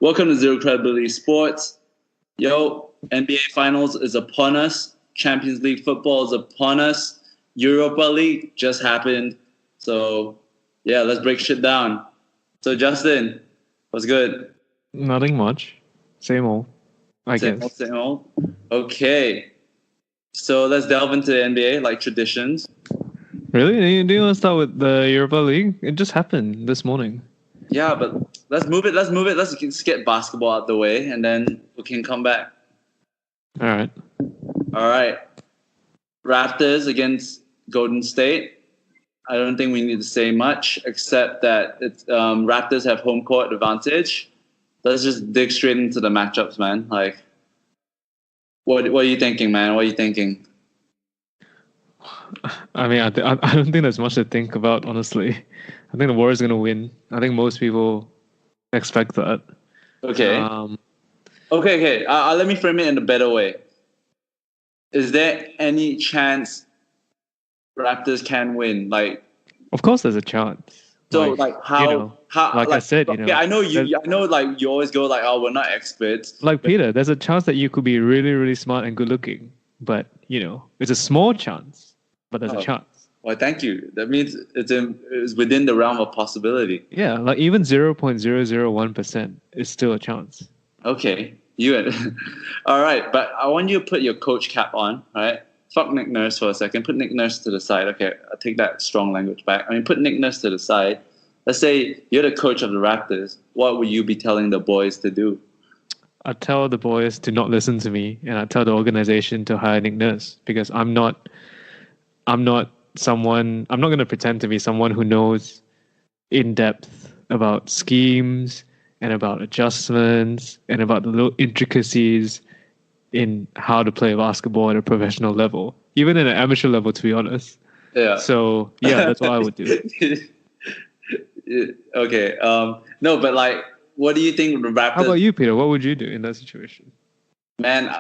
Welcome to Zero Credibility Sports. Yo, NBA Finals is upon us. Champions League football is upon us. Europa League just happened. So, yeah, let's break shit down. So, Justin, what's good? Nothing much. Same old, I guess. Same old. Okay. So, let's delve into the NBA like traditions. Really? Do you want to start with the Europa League? It just happened this morning. Yeah, but let's move it. Let's just get basketball out the way, and then we can come back. All right. Raptors against Golden State. I don't think we need to say much, except that Raptors have home court advantage. Let's just dig straight into the matchups, man. Like, what are you thinking, man? What are you thinking? I mean, I don't think there's much to think about, honestly. I think the Warriors are going to win. I think most people expect that. Okay. Okay. Let me frame it in a better way. Is there any chance Raptors can win? Like, of course, there's a chance. So, how? I said, okay, I know you. I know, like, you always go like, "Oh, we're not experts." Like, Peter, there's a chance that you could be really, really smart and good looking, but it's a small chance, but there's a chance. Well, thank you. That means it's within the realm of possibility. Yeah, like even 0.001% is still a chance. Okay, all right. But I want you to put your coach cap on, all right? Fuck Nick Nurse for a second. Put Nick Nurse to the side. Okay, I'll take that strong language back. Put Nick Nurse to the side. Let's say you're the coach of the Raptors. What would you be telling the boys to do? I tell the boys to not listen to me, and I tell the organization to hire Nick Nurse because I'm not going to pretend to be someone who knows in depth about schemes and about adjustments and about the little intricacies in how to play basketball at a professional level, even at an amateur level, to be honest. Yeah. So yeah, that's what I would do. Okay. No, but like, what do you think the Raptors? How about you, Peter? What would you do in that situation? Man,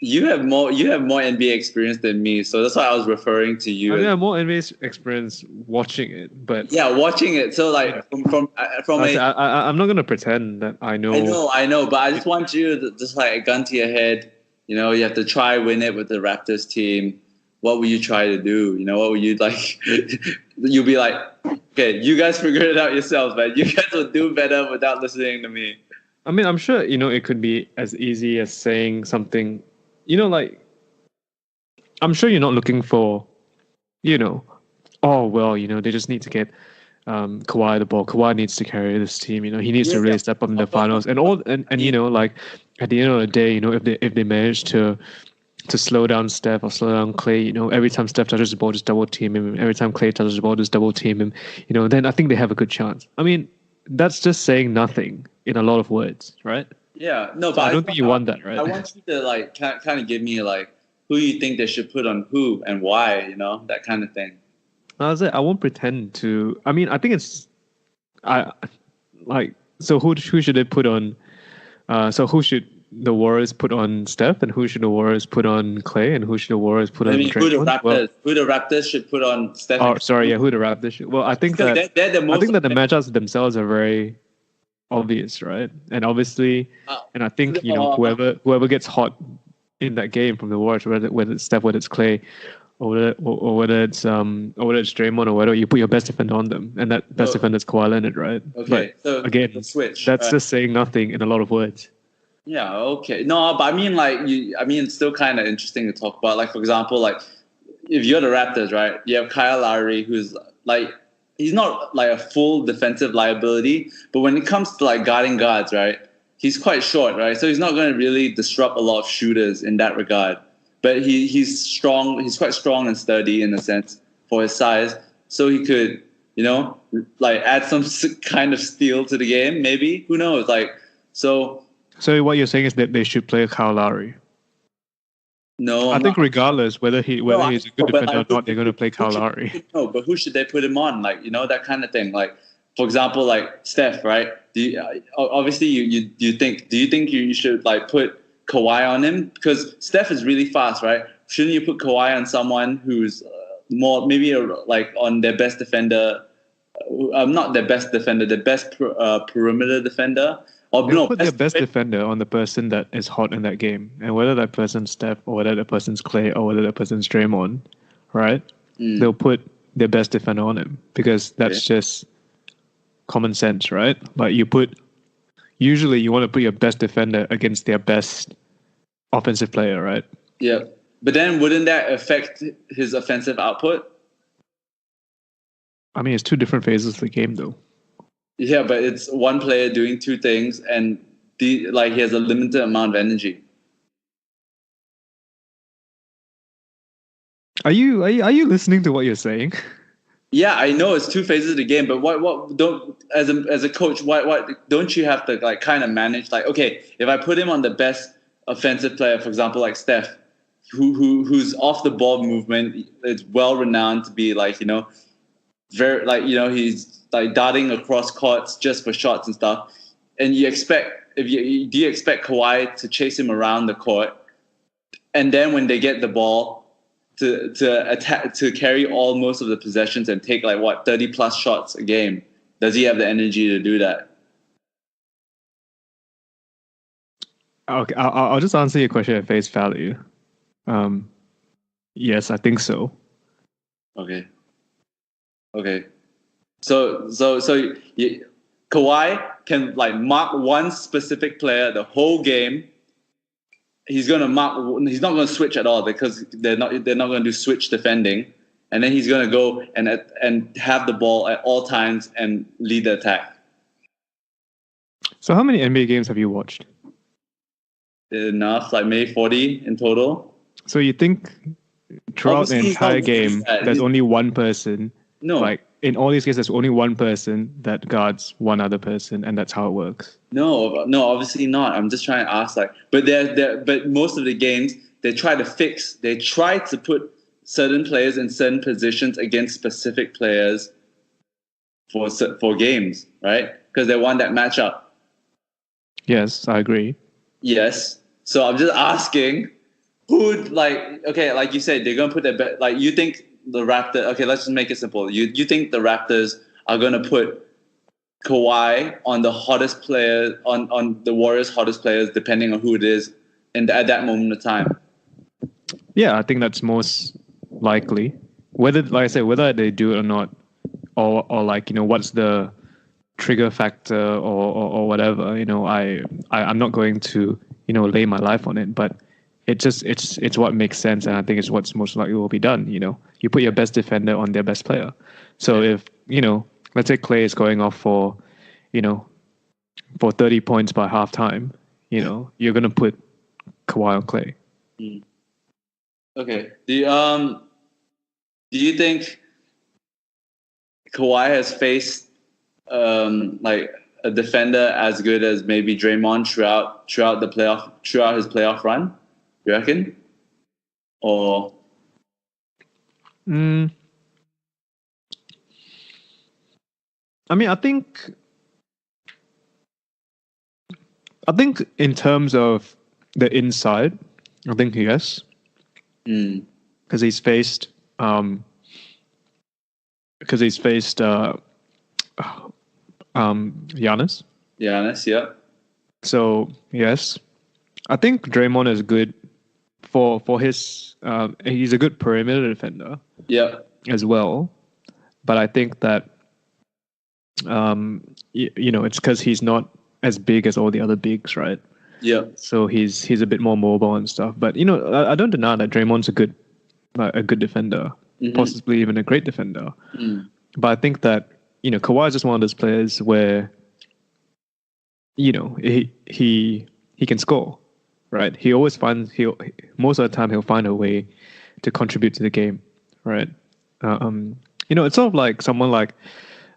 you have more NBA experience than me, so that's why I was referring to you. I have more NBA experience watching it, but yeah, watching it. So like from I'm not gonna pretend that I know. I know, but I just want you to just like a gun to your head. You have to try win it with the Raptors team. What will you try to do? What would you like? You'll be like, okay, you guys figure it out yourselves, man. You guys will do better without listening to me. I mean, I'm sure it could be as easy as saying something. I'm sure you're not looking for, they just need to get Kawhi the ball. Kawhi needs to carry this team. He needs to really step up in the finals. And at the end of the day, if they manage to slow down Steph or slow down Clay, every time Steph touches the ball, just double team him. Every time Clay touches the ball, just double team him. Then I think they have a good chance. I mean, that's just saying nothing in a lot of words, right? Yeah, no, but I don't think you want that, right? I want you to like kind of give me like who you think they should put on who and why, that kind of thing. I won't pretend to. I mean, I think it's, so who should they put on? So who should the Warriors put on Steph, and who should the Warriors put on Clay, and who should the Warriors put on? Who the Raptors should put on Steph? Oh, sorry, yeah, who the Raptors should? Well, I think that I think that the matchups themselves are very obvious, right? And obviously, and I think whoever gets hot in that game from the Warriors, whether it's Steph, whether it's Clay, or whether it's Draymond, or whether you put your best defender on them, and that best defender is Kawhi Leonard, right? Okay, but so again, switch. That's just saying nothing in a lot of words. Yeah. Okay. No, but I mean, it's still kind of interesting to talk about. Like, for example, like if you're the Raptors, right? You have Kyle Lowry, who's like, he's not like a full defensive liability, but when it comes to like guarding guards, right? He's quite short, right? So he's not going to really disrupt a lot of shooters in that regard. But he's strong. He's quite strong and sturdy in a sense for his size. So he could, like add some kind of steal to the game. Maybe, who knows? So what you're saying is that they should play Kyle Lowry. No, I think regardless whether he's a good defender or not, they're going to play Kyle Lowry. No, but who should they put him on? Like, that kind of thing. Like, for example, like Steph, right? Do you think you should like put Kawhi on him? Because Steph is really fast, right? Shouldn't you put Kawhi on someone who's more maybe like on their best defender? Not their best defender, the best perimeter defender. Or They'll no, put their best defender on the person that is hot in that game, and whether that person's Steph or whether that person's Clay or whether that person's Draymond, right? They'll put their best defender on him because that's just common sense, right? Like usually you want to put your best defender against their best offensive player, right? Yeah. But then wouldn't that affect his offensive output? I mean, it's two different phases of the game, though. Yeah, but it's one player doing two things, and he has a limited amount of energy. Are you listening to what you're saying? Yeah, I know it's two phases of the game, but what don't as a coach, what don't you have to kind of manage? Like, okay, if I put him on the best offensive player, for example, like Steph, who's off the ball movement, is well renowned to be very he's darting across courts just for shots and stuff. And do you expect Kawhi to chase him around the court, and then when they get the ball to attack, to carry most of the possessions and take 30 plus shots a game? Does he have the energy to do that? Okay, I'll just answer your question at face value. Yes, I think so. Okay. So Kawhi can mark one specific player the whole game. He's not going to switch at all because they're not going to do switch defending, and then he's going to go and have the ball at all times and lead the attack. So how many NBA games have you watched? Enough, maybe 40 in total. So you think throughout the entire game, there's only one person? No. In all these cases, there's only one person that guards one other person, and that's how it works. No, obviously not. I'm just trying to ask, but most of the games they try to put certain players in certain positions against specific players for games, right? Because they want that matchup. Yes, I agree. Yes. So I'm just asking, who like you said, they're gonna put their bet. You think the Raptors? Okay, let's just make it simple. You think the Raptors are gonna put Kawhi on the hottest player on the Warriors' hottest players, depending on who it is, and at that moment of time? Yeah, I think that's most likely. Whether they do it or not, or what's the trigger factor or whatever. I'm not going to lay my life on it, but it's what makes sense, and I think it's what's most likely will be done. You put your best defender on their best player. So if let's say Clay is going off for 30 points by halftime, you're gonna put Kawhi on Clay. Okay. Do you think Kawhi has faced a defender as good as maybe Draymond throughout his playoff run? You reckon? Or I mean, I think in terms of the inside, I think yes, because he's faced Giannis. Giannis, yeah. So yes, I think Draymond is good for his. He's a good perimeter defender. Yeah. As well, but I think that it's because he's not as big as all the other bigs, right? Yeah. So he's a bit more mobile and stuff. But I don't deny that Draymond's a good defender, possibly even a great defender. But I think that Kawhi is just one of those players where he can score, right? He always most of the time he'll find a way to contribute to the game, right? It's sort of like someone like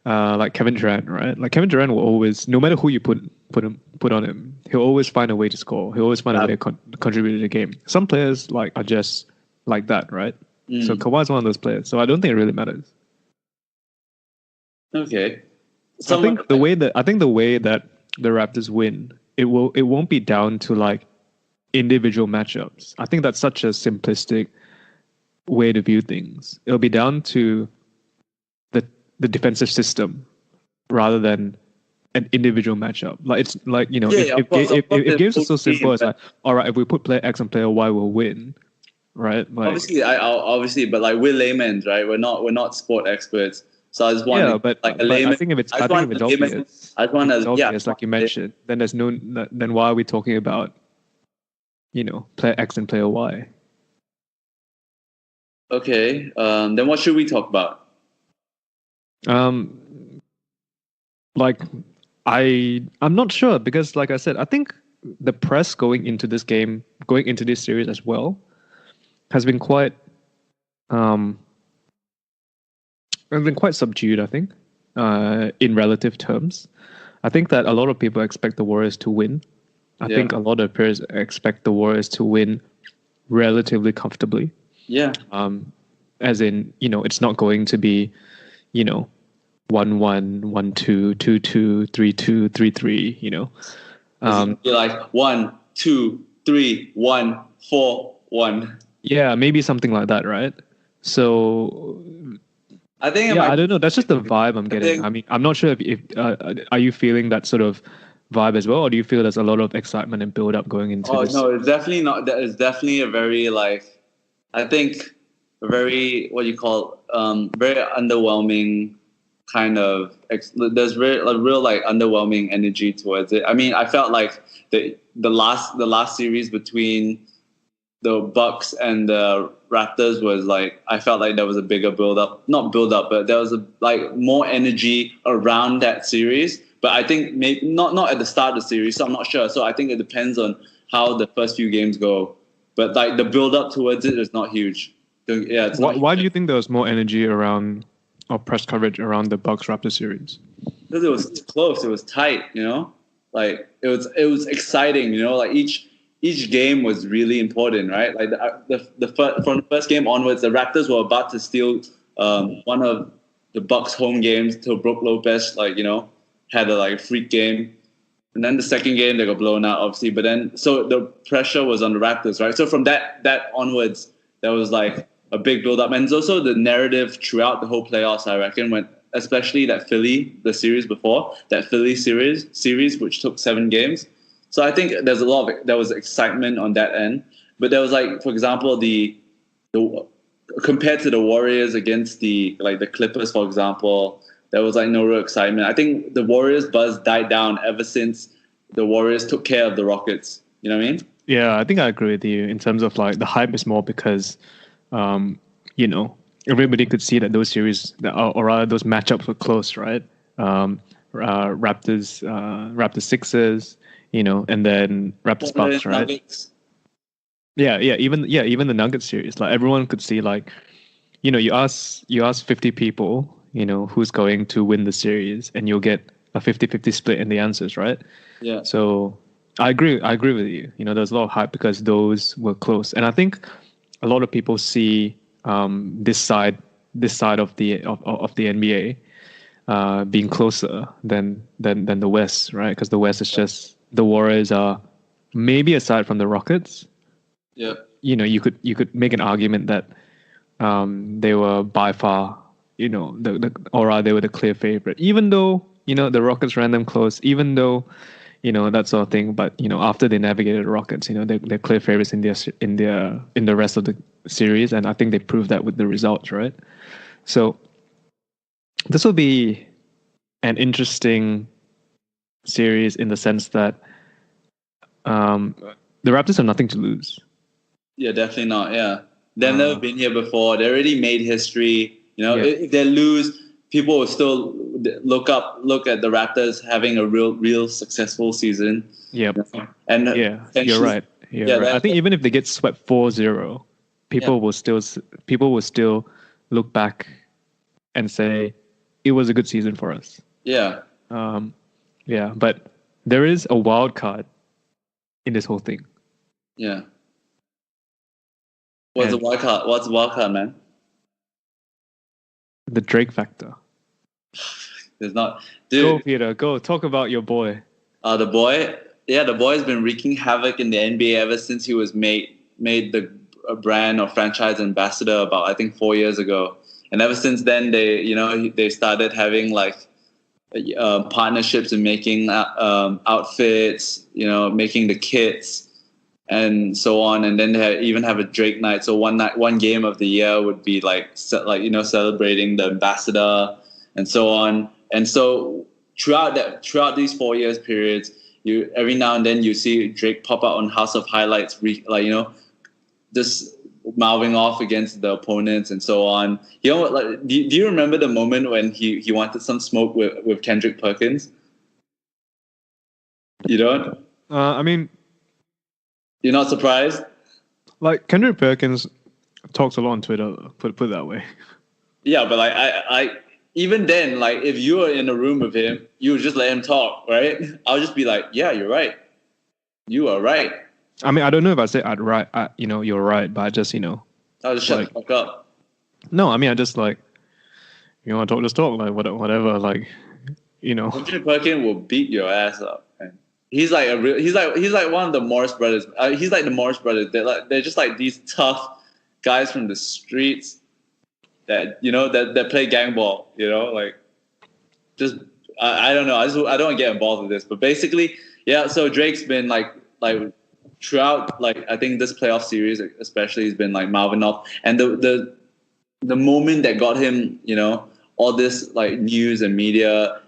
Kevin Durant, right? Like Kevin Durant will always, no matter who you put on him, he'll always find a way to score. He'll always find a way to contribute to the game. Some players are just like that, right? So Kawhi's one of those players. So I don't think it really matters. Okay. I think the way that the Raptors win, it won't be down to individual matchups. I think that's such a simplistic way to view things. It'll be down to the defensive system rather than an individual matchup. Like it's like Yeah, of course, if games are so simple, it's but like all right, if we put player X and player Y, we'll win, right? Like obviously, but like we're laymen, right? We're not sport experts. So I just want yeah, but like a but I layman. think if it's I just want obvious, a layman. I just want if it's to yeah. obvious, like you mentioned, then there's no then why are we talking about player X and player Y? Okay. Then what should we talk about? Like I'm not sure because like I said, I think the press going into this series as well has been quite subdued, I think, in relative terms. I think that a lot of people expect the Warriors to win. I think a lot of players expect the Warriors to win relatively comfortably. Yeah. As in, it's not going to be, 1-1, 1-2, 2-2, 3-2, 3-3, You're like 1, 2, 3, 1, 4, 1. Yeah, maybe something like that, right? So I think I don't know. That's just the vibe I'm getting. I mean, I'm not sure if are you feeling that sort of vibe as well, or do you feel there's a lot of excitement and build up going into this? Oh no, it's definitely not. It's definitely a very like, I think, a very what you call very underwhelming kind of. There's a real like underwhelming energy towards it. I mean, I felt like the last series between the Bucks and the Raptors was like, I felt like there was a bigger not build up, but there was like more energy around that series. But I think maybe not at the start of the series, so I'm not sure. So I think it depends on how the first few games go. But like the build up towards it is not huge. Yeah, it's why do you think there was more energy around or press coverage around the Bucks Raptors series? Because it was close, it was tight, like it was exciting, like each game was really important, right? Like from the first game onwards, the Raptors were about to steal one of the Bucks' home games till Brook Lopez, had a like freak game, and then the second game they got blown out, obviously. But then so the pressure was on the Raptors, right? So from that onwards, there was like a big build up, and it's also the narrative throughout the whole playoffs. I reckon when especially the Philly series, which took 7 games. So I think there was excitement on that end, but there was like, for example, the compared to the Warriors against the Clippers, for example, there was like no real excitement. I think the Warriors buzz died down ever since the Warriors took care of the Rockets. You know what I mean? Yeah, I think I agree with you in terms of like the hype is more because, everybody could see that those series or rather those matchups were close, right? Raptors Sixers. And then Raptors Bucks, right? Nuggets. Even the Nuggets series, like everyone could see, like, you ask 50 people, who's going to win the series, and you'll get a 50-50 split in the answers, right? Yeah. So I agree with you. There's a lot of hype because those were close, and I think a lot of people see this side of the NBA being closer than the West, right? Because the West is just the Warriors are maybe aside from the Rockets. Yeah. You could make an argument that they were by far, they were the clear favorite. Even though the Rockets ran them close, even though that sort of thing. But after they navigated the Rockets, they're clear favorites in the rest of the series, and I think they proved that with the results, right? So this will be an interesting series in the sense that the Raptors have nothing to lose. Yeah, definitely not. Yeah, they've never been here before. They already made history. If they lose, people will still look at the Raptors having a real successful season. Yeah, and you're right. Right. I think even if they get swept 4-0, people will still look back and say it was a good season for us. Yeah. But there is a wild card in this whole thing. Yeah. What's the wild card? What's the wild card, man? The Drake factor. There's not. Dude, go, Peter. Go talk about your boy. The boy. Yeah, the boy's been wreaking havoc in the NBA ever since he was made the brand or franchise ambassador about, I think, 4 years ago. And ever since then, they started having like partnerships and making outfits, making the kits and so on. And then they even have a Drake night. So one game of the year would be celebrating the ambassador and so on. And so throughout these 4 years periods, you every now and then you see Drake pop out on House of Highlights, just mouthing off against the opponents and so on. Do you remember the moment when he wanted some smoke with Kendrick Perkins? You don't? I mean, you're not surprised? Like Kendrick Perkins talks a lot on Twitter. Put it that way. Yeah, but like I even then, like if you were in a room with him, you would just let him talk, right? I'll just be like, yeah, you're right. You are right. I mean, I don't know if I say you're right, but I just, I'll just shut the fuck up. No, I mean, I just like, you want to talk, just talk, like whatever, like, Kendrick Perkins will beat your ass up. Man. He's like he's like one of the Morris brothers. He's like the Morris brothers. They're just like these tough guys from the streets that that play gang ball. Like just I don't know. I don't get involved with this, but basically, yeah. So Drake's been like throughout, like I think this playoff series especially, he's been like mouthing off, and the moment that got him, all this like news and media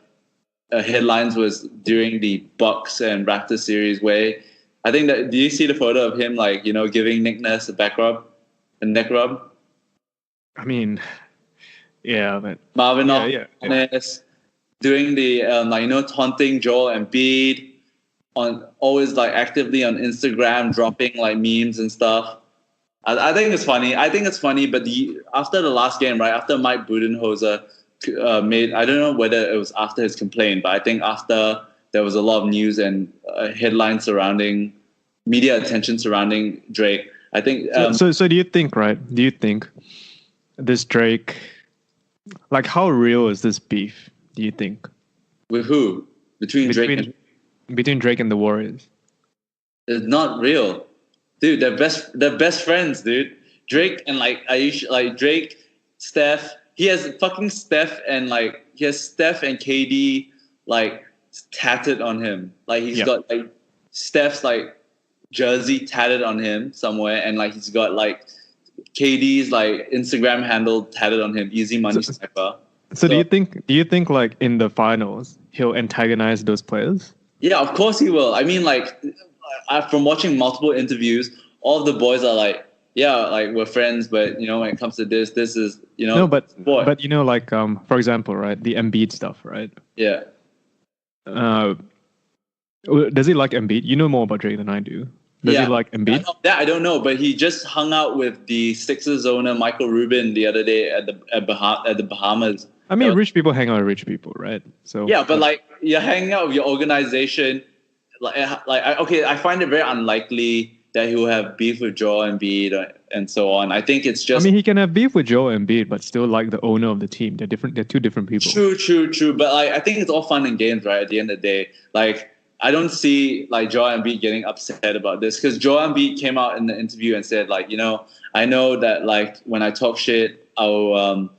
headlines was during the Bucks and Raptors series, where I think that, do you see the photo of him like giving Nick Nurse a neck rub? I mean, yeah, but mouthing off, Nurse, doing the taunting Joel Embiid. On always like actively on Instagram, dropping like memes and stuff. I think it's funny. But after the last game, right after Mike Budenholzer made, I don't know whether it was after his complaint, but I think after there was a lot of news and headlines surrounding, media attention surrounding Drake. I think. So do you think, right? Do you think this Drake, like how real is this beef? Do you think? With who? Between Drake and the Warriors? It's not real, dude. They're best friends, dude. Drake and Drake, Steph. He has fucking Steph and Steph and KD like tatted on him. Like he's got like Steph's like jersey tatted on him somewhere, and like he's got like KD's like Instagram handle tatted on him. Easy money sniper. So do you think like in the finals he'll antagonize those players? Yeah, of course he will. I mean, like, from watching multiple interviews, all of the boys are like, yeah, like we're friends, but when it comes to this is No, but like for example, right, the Embiid stuff, right? Yeah. Does he like Embiid? You know more about Drake than I do. Does he like Embiid? I don't know, but he just hung out with the Sixers owner Michael Rubin the other day at the Bahamas. I mean, rich people hang out with rich people, right? So yeah, but like you're hanging out with your organization. I find it very unlikely that he will have beef with Joel Embiid and so on. I think it's just. I mean, he can have beef with Joel Embiid, but still like the owner of the team. They're different. They're two different people. True. But like, I think it's all fun and games, right? At the end of the day, like I don't see like Joel Embiid getting upset about this, because Joel Embiid came out in the interview and said like, I know that like when I talk shit, I'll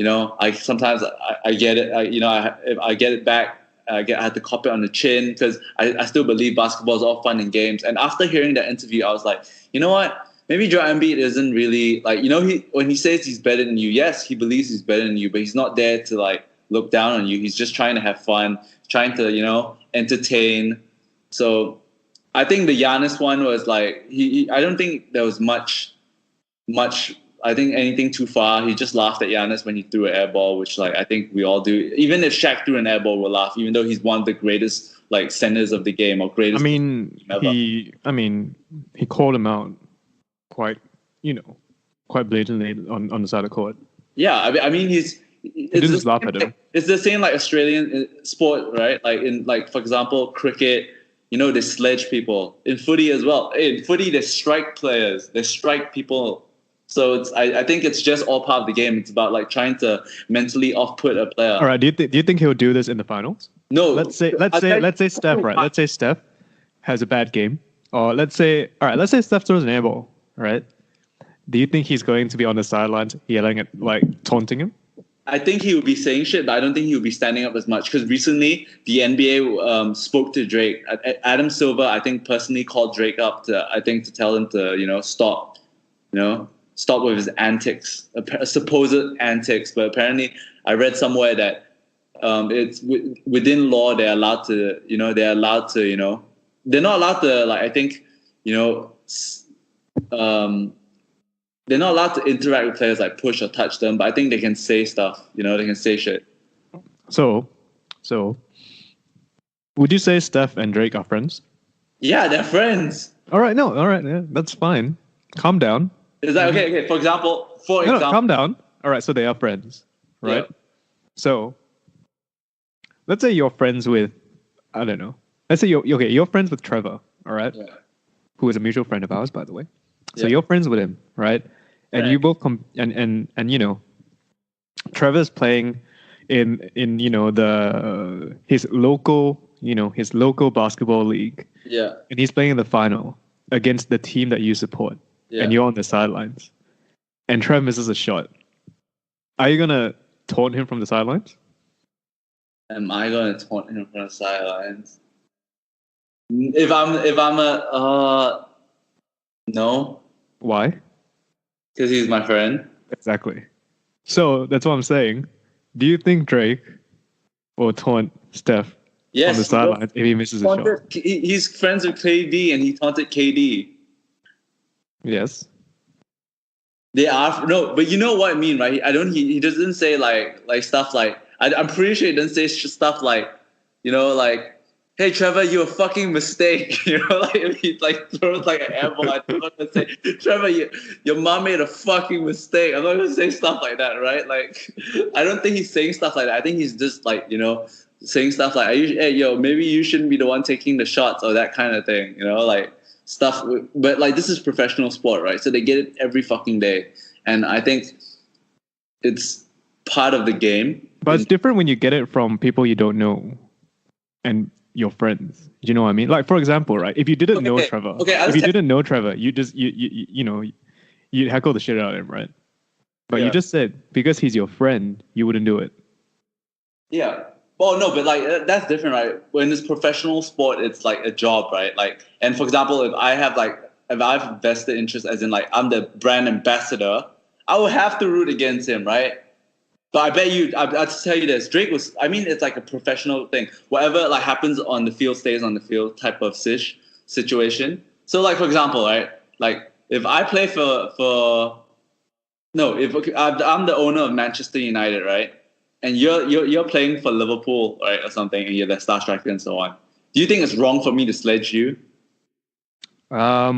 I sometimes I get it. If I get it back, I have to cop it on the chin, because I still believe basketball is all fun and games. And after hearing that interview, I was like, you know what? Maybe Joel Embiid isn't really like, when he says he's better than you, yes, he believes he's better than you, but he's not there to like look down on you. He's just trying to have fun, trying to entertain. So I think the Giannis one was like I don't think there was much. I think anything too far. He just laughed at Giannis when he threw an air ball, which like I think we all do. Even if Shaq threw an air ball, we'll laugh, even though he's one of the greatest like centers of the game, or greatest. I mean, he called him out quite blatantly on the side of the court. Yeah, I mean he didn't just laugh at him. It's the same like Australian sport, right? Like in for example cricket, they sledge people. In footy as well. In footy, they strike players. They strike people. So I think it's just all part of the game. It's about like trying to mentally off-put a player. All right. Do you think he'll do this in the finals? No. Let's say Steph, right? Let's say Steph has a bad game, or let's say Steph throws an air ball, right? Do you think he's going to be on the sidelines yelling at, like, taunting him? I think he would be saying shit, but I don't think he would be standing up as much. Because recently, the NBA spoke to Drake. Adam Silver, I think, personally called Drake up to tell him to, stop, stop with his antics, supposed antics. But apparently, I read somewhere that it's within law they're allowed to, they're not allowed to, like, I think, they're not allowed to interact with players, like push or touch them, but I think they can say stuff, they can say shit. So, would you say Steph and Drake are friends? Yeah, they're friends. All right, yeah, that's fine. Calm down. Is that okay? For example, No, calm down. All right, so they are friends, right? Yeah. So, let's say you're friends with, I don't know. Let's say you're friends with Trevor, all right? Yeah. Who is a mutual friend of ours, by the way. So Yeah. you're friends with him, right? And Right. you both Trevor's playing in his local basketball league. Yeah. And he's playing in the final against the team that you support. Yeah. And you're on the sidelines. And Trev misses a shot. Are you gonna taunt him from the sidelines? Am I gonna taunt him from the sidelines? If I'm no. Why? Because he's my friend. Exactly. So that's what I'm saying. Do you think Drake will taunt Steph on the sidelines if he misses a shot? He's friends with KD and he taunted KD. Yes. They are but you know what I mean, right? He doesn't say like stuff like I'm pretty sure he doesn't say stuff like like, hey Trevor, you're a fucking mistake. Like if he like throws like an airball, I'm not gonna say, Trevor, your mom made a fucking mistake. I'm not gonna say stuff like that, right? Like I don't think he's saying stuff like that. I think he's just like, saying stuff like, hey yo, maybe you shouldn't be the one taking the shots or that kind of thing, like stuff. But like this is professional sport, right? So they get it every fucking day. And I think it's part of the game. But it's different when you get it from people you don't know and your friends. Do you know what I mean? Like, for example, right? If you didn't know Trevor, you just you heckle the shit out of him, right? But you just said because he's your friend, you wouldn't do it. Yeah. Well, no, but like that's different, right? When it's professional sport, it's like a job, right? Like, and for example, if I've vested interest, as in like I'm the brand ambassador, I would have to root against him, right? But I bet you, I'll tell you this, Drake was, it's like a professional thing. Whatever like happens on the field stays on the field type of situation. So like, for example, right? Like if I play if I'm the owner of Manchester United, right? And you're playing for Liverpool, right? Or something, and you're the star striker and so on. Do you think it's wrong for me to sledge you? I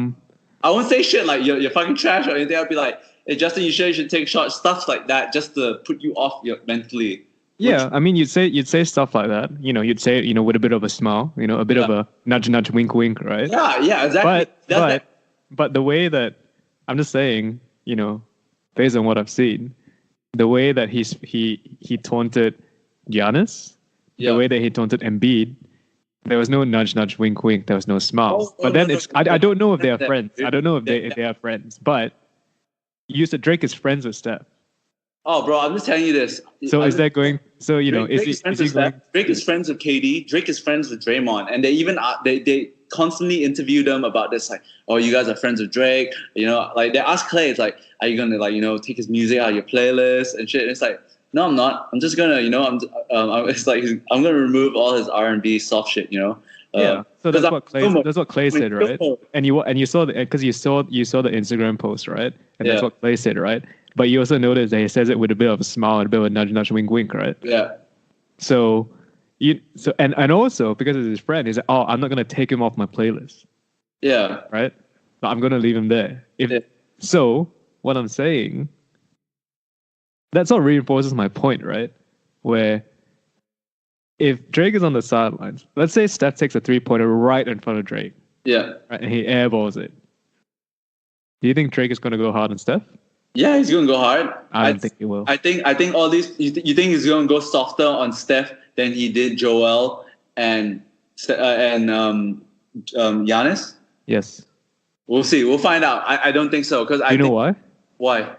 won't say shit like you're fucking trash or anything. I'll be like, hey, Justin, you should take shots, stuff like that, just to put you off mentally. Yeah, I mean, you'd say stuff like that. You'd say it, with a bit of a smile, a bit of a nudge, wink, wink, right? Yeah, exactly. But the way that I'm just saying, based on what I've seen, the way that he taunted Giannis, the way that he taunted Embiid, there was no nudge, wink, wink. There was no smile. But then I don't know if they are friends. I don't know if they are friends. But you said Drake is friends with Steph. Oh, bro, I'm just telling you this. So is that going? So Drake is friends with KD. Drake is friends with Draymond, and they even they constantly interview them about this. Like, oh, you guys are friends with Drake. Like they ask Clay, it's like, are you gonna take his music out of your playlist and shit? And it's like, no, I'm not. I'm just gonna, it's like I'm gonna remove all his R&B soft shit. Yeah. So that's what Clay said, right? And you saw because you saw the Instagram post, right? And that's what Clay said, right? But you also noticed that he says it with a bit of a smile and a bit of a nudge, wink, wink, right? Yeah. So and also because it's his friend, he's like, oh, I'm not gonna take him off my playlist. Yeah. Right? But I'm gonna leave him there. So what I'm saying, that's what reinforces my point, right? Where if Drake is on the sidelines, let's say Steph takes a 3-pointer right in front of Drake. Yeah. Right, and he airballs it. Do you think Drake is gonna go hard on Steph? Yeah, he's gonna go hard. I don't think he will. I think all these. You think he's gonna go softer on Steph than he did Joel and Giannis? Yes. We'll see. We'll find out. I don't think so because You know why? Why?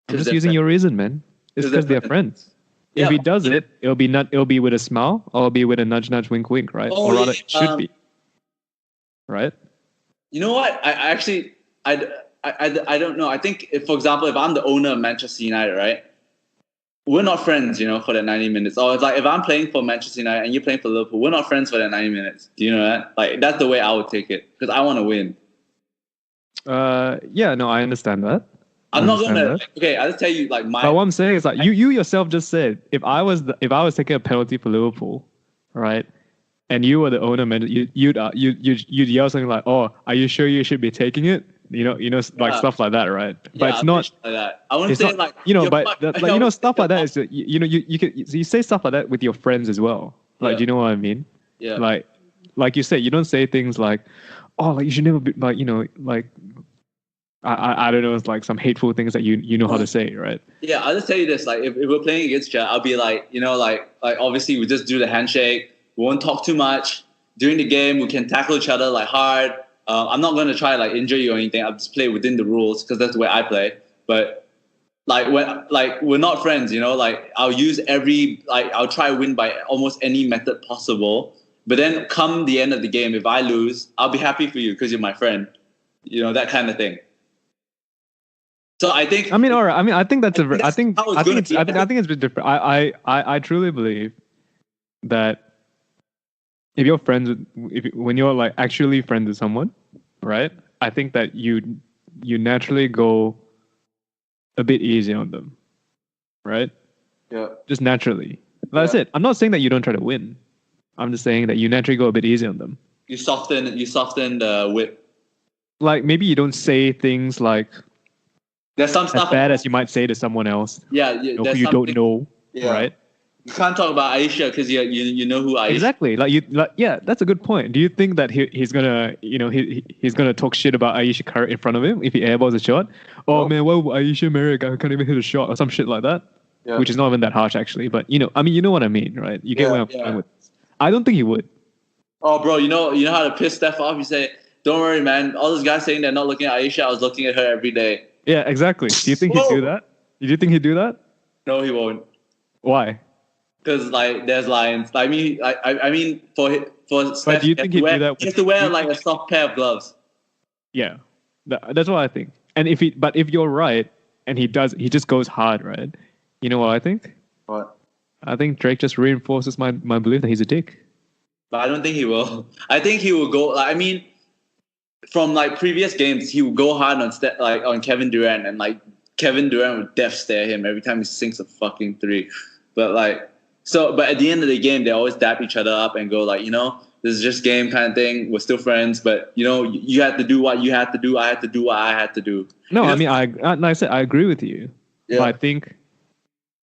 I'm just using your reason, man. It's because they're friends. Yeah, if he does it, it'll be with a smile, or it'll be with a nudge, nudge, wink, wink, right? Oh, or rather, it should be, right? You know what? I actually, I don't know. I think, if, for example, if I'm the owner of Manchester United, right? We're not friends, for that 90 minutes. Or it's like, if I'm playing for Manchester United and you're playing for Liverpool, we're not friends for that 90 minutes. Do you know that? Like, that's the way I would take it, because I want to win. Yeah, no, I understand that. I'm not gonna. Okay, I'll tell you, like, my. But what I'm saying is, like, you yourself just said, if I was taking a penalty for Liverpool, right, and you were the owner, man, you'd yell something like, "Oh, are you sure you should be taking it?" Like stuff like that, right? But it's not like that. I wouldn't say not, stuff like that is you say stuff like that with your friends as well. Like, do you know what I mean? Yeah. Like you say, you don't say things like, "Oh, like you should never be," like, like. I don't know, it's like some hateful things that you know how to say, right? Yeah, I'll just tell you this. Like, if we're playing against each other, I'll be like, like obviously we just do the handshake. We won't talk too much. During the game, we can tackle each other like hard. I'm not going to try like injure you or anything. I'll just play within the rules, because that's the way I play. But we're not friends, like I'll use I'll try to win by almost any method possible. But then come the end of the game, if I lose, I'll be happy for you because you're my friend. That kind of thing. So I think. I mean, all right. I mean, I think that's I think it's a bit different. I truly believe that if you're friends when you're like actually friends with someone, right? I think that you naturally go a bit easy on them, right? Yeah. Just naturally. That's it. I'm not saying that you don't try to win. I'm just saying that you naturally go a bit easy on them. You soften the whip. Like, maybe you don't say things like. There's some stuff as bad as you might say to someone else. Yeah, who you don't know, right? You can't talk about Aisha because you know who Aisha. Exactly. Yeah, that's a good point. Do you think that he's gonna he's gonna talk shit about Aisha Curry in front of him if he airballs a shot? Oh man, why would Aisha marry a guy who can't even hit a shot or some shit like that? Yeah. Which is not even that harsh actually, but you know what I mean, right? You get where I'm going with this. I don't think he would. Oh, bro, you know how to piss Steph off? You say, "Don't worry, man. All those guys saying they're not looking at Aisha, I was looking at her every day." Yeah, exactly. Do you think he'd do that? Do you think he'd do that? No, he won't. Why? Because there's lines. I mean, for Steph, but do you think he'd do that? He has to wear like a soft pair of gloves. Yeah, that's what I think. And if you're right, and he just goes hard, right? You know what I think? What? I think Drake just reinforces my belief that he's a dick. But I don't think he will. I think he will go. From like previous games, he would go hard on Kevin Durant, and like Kevin Durant would death stare him every time he sinks a fucking three. But at the end of the game, they always dap each other up and go like, this is just game kind of thing. We're still friends, but you had to do what you had to do. I had to do what I had to do. No, I mean, like I said, I agree with you. Yeah. But I think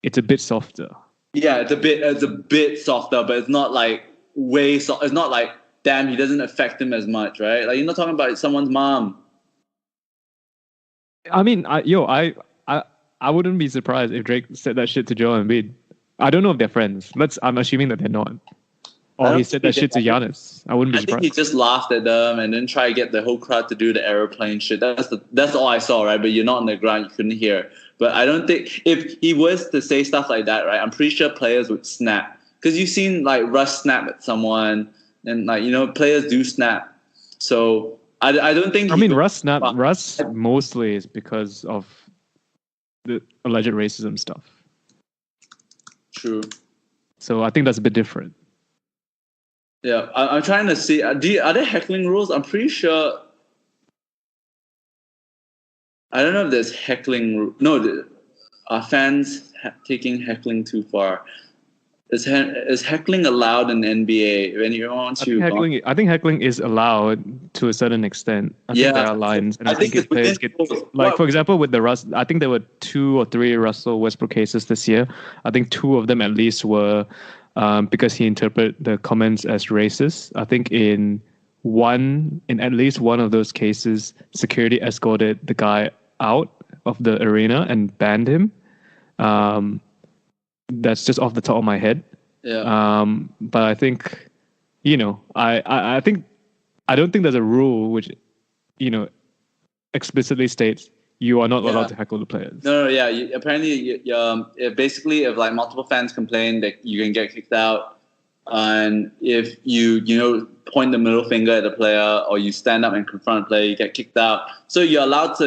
it's a bit softer. Yeah, it's a bit softer, but it's not like way soft. It's not like, damn, he doesn't affect him as much, right? Like, you're not talking about someone's mom. I mean, I wouldn't be surprised if Drake said that shit to Joel Embiid. I don't know if they're friends. I'm assuming that they're not. Or he said that shit to Giannis. I wouldn't be surprised. I think he just laughed at them and then tried to get the whole crowd to do the aeroplane shit. That's all I saw, right? But you're not on the ground, you couldn't hear. But I don't think if he was to say stuff like that, right? I'm pretty sure players would snap, because you've seen like Russ snap at someone. And players do snap, so I don't think. Russ mostly is because of the alleged racism stuff. True. So I think that's a bit different. Yeah, I'm trying to see. Are there heckling rules? I'm pretty sure. I don't know if there's heckling. No, are fans taking heckling too far? Is heckling allowed in the NBA? When you want to, I think heckling is allowed to a certain extent. I think there are lines, and I think if players get for example, with the Russ, I think there were 2 or 3 Russell Westbrook cases this year. I think 2 of them at least were because he interpreted the comments as racist. I think in at least one of those cases, security escorted the guy out of the arena and banned him. That's just off the top of my head. Yeah. But I think, I think I don't think there's a rule which, explicitly states you are not Yeah. allowed to heckle the players. No, yeah. Apparently, basically, if like multiple fans complain, that you can get kicked out, and if you point the middle finger at the player or you stand up and confront a player, you get kicked out. So you're allowed to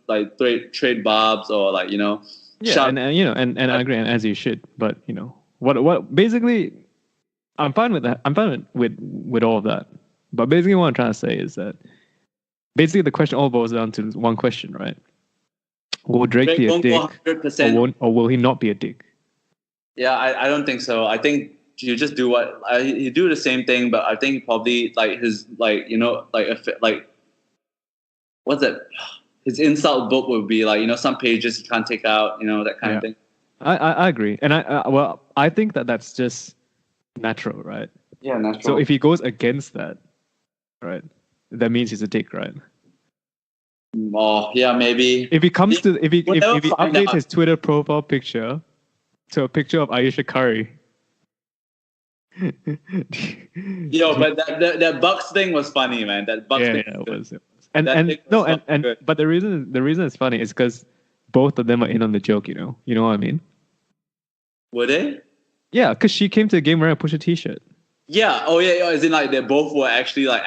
like trade barbs or like Yeah, shout. and I agree, and as you should. But what basically, I'm fine with that. I'm fine with all of that. But basically, what I'm trying to say is that basically the question all boils down to one question, right? Will Drake be a dick, or will he not be a dick? Yeah, I don't think so. I think you just do you do the same thing, but I think probably like his what's that? His insult book would be like some pages you can't take out, that kind of thing. I agree, and I think that's just natural, right? Yeah, natural. So if he goes against that, right, that means he's a dick, right? Oh yeah, maybe. If he updates his Twitter profile picture to a picture of Ayesha Curry. But that Bucks thing was funny, man. That Bucks thing. Yeah, it was. But the reason it's funny is because both of them are in on the joke. You know what I mean? Were they? Yeah, because she came to the game wearing a Pusha T-shirt. Yeah. Oh yeah. As in like they both were actually like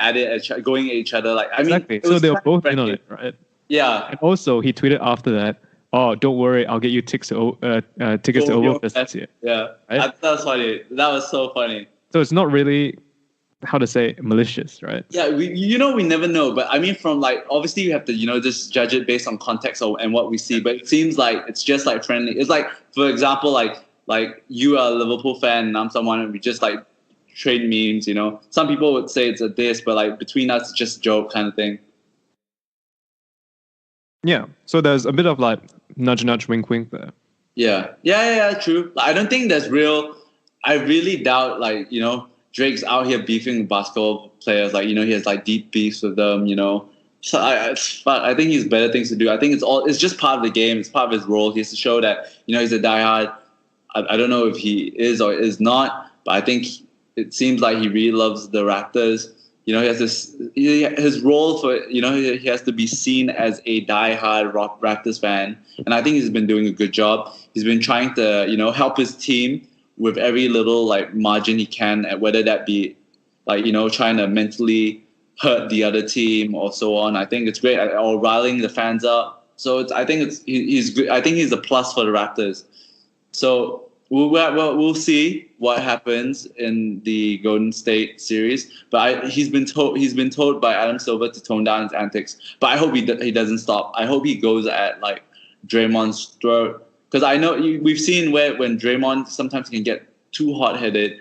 going at each other. Like exactly. So they were both in on it, right? Yeah. And also he tweeted after that, "Oh, don't worry, I'll get you tickets to Overfest this year." Yeah. Right? That was funny. That was so funny. So it's not really, how to say, malicious, right? Yeah, we never know, but I mean, from like obviously you have to just judge it based on context and what we see. But it seems like it's just like friendly. It's like, for example, like you are a Liverpool fan and I'm someone and we just like trade memes. Some people would say it's a diss, but like between us, it's just a joke kind of thing. Yeah. So there's a bit of like nudge, nudge, wink, wink there. Yeah. True. I don't think there's real. I really doubt like Drake's out here beefing with basketball players. Like, he has like deep beefs with them, So I think he's better things to do. I think it's just part of the game. It's part of his role. He has to show that, he's a diehard. I don't know if he is or is not, but I think it seems like he really loves the Raptors. He has his role for, he has to be seen as a diehard Raptors fan. And I think he's been doing a good job. He's been trying to, help his team with every little like margin he can, and whether that be like trying to mentally hurt the other team or so on. I think it's great, or riling the fans up. So I think he's good. I think he's a plus for the Raptors. So we'll see what happens in the Golden State series. But he's been told by Adam Silver to tone down his antics. But I hope he doesn't stop. I hope he goes at like Draymond's throat. Because I know we've seen when Draymond sometimes can get too hot-headed,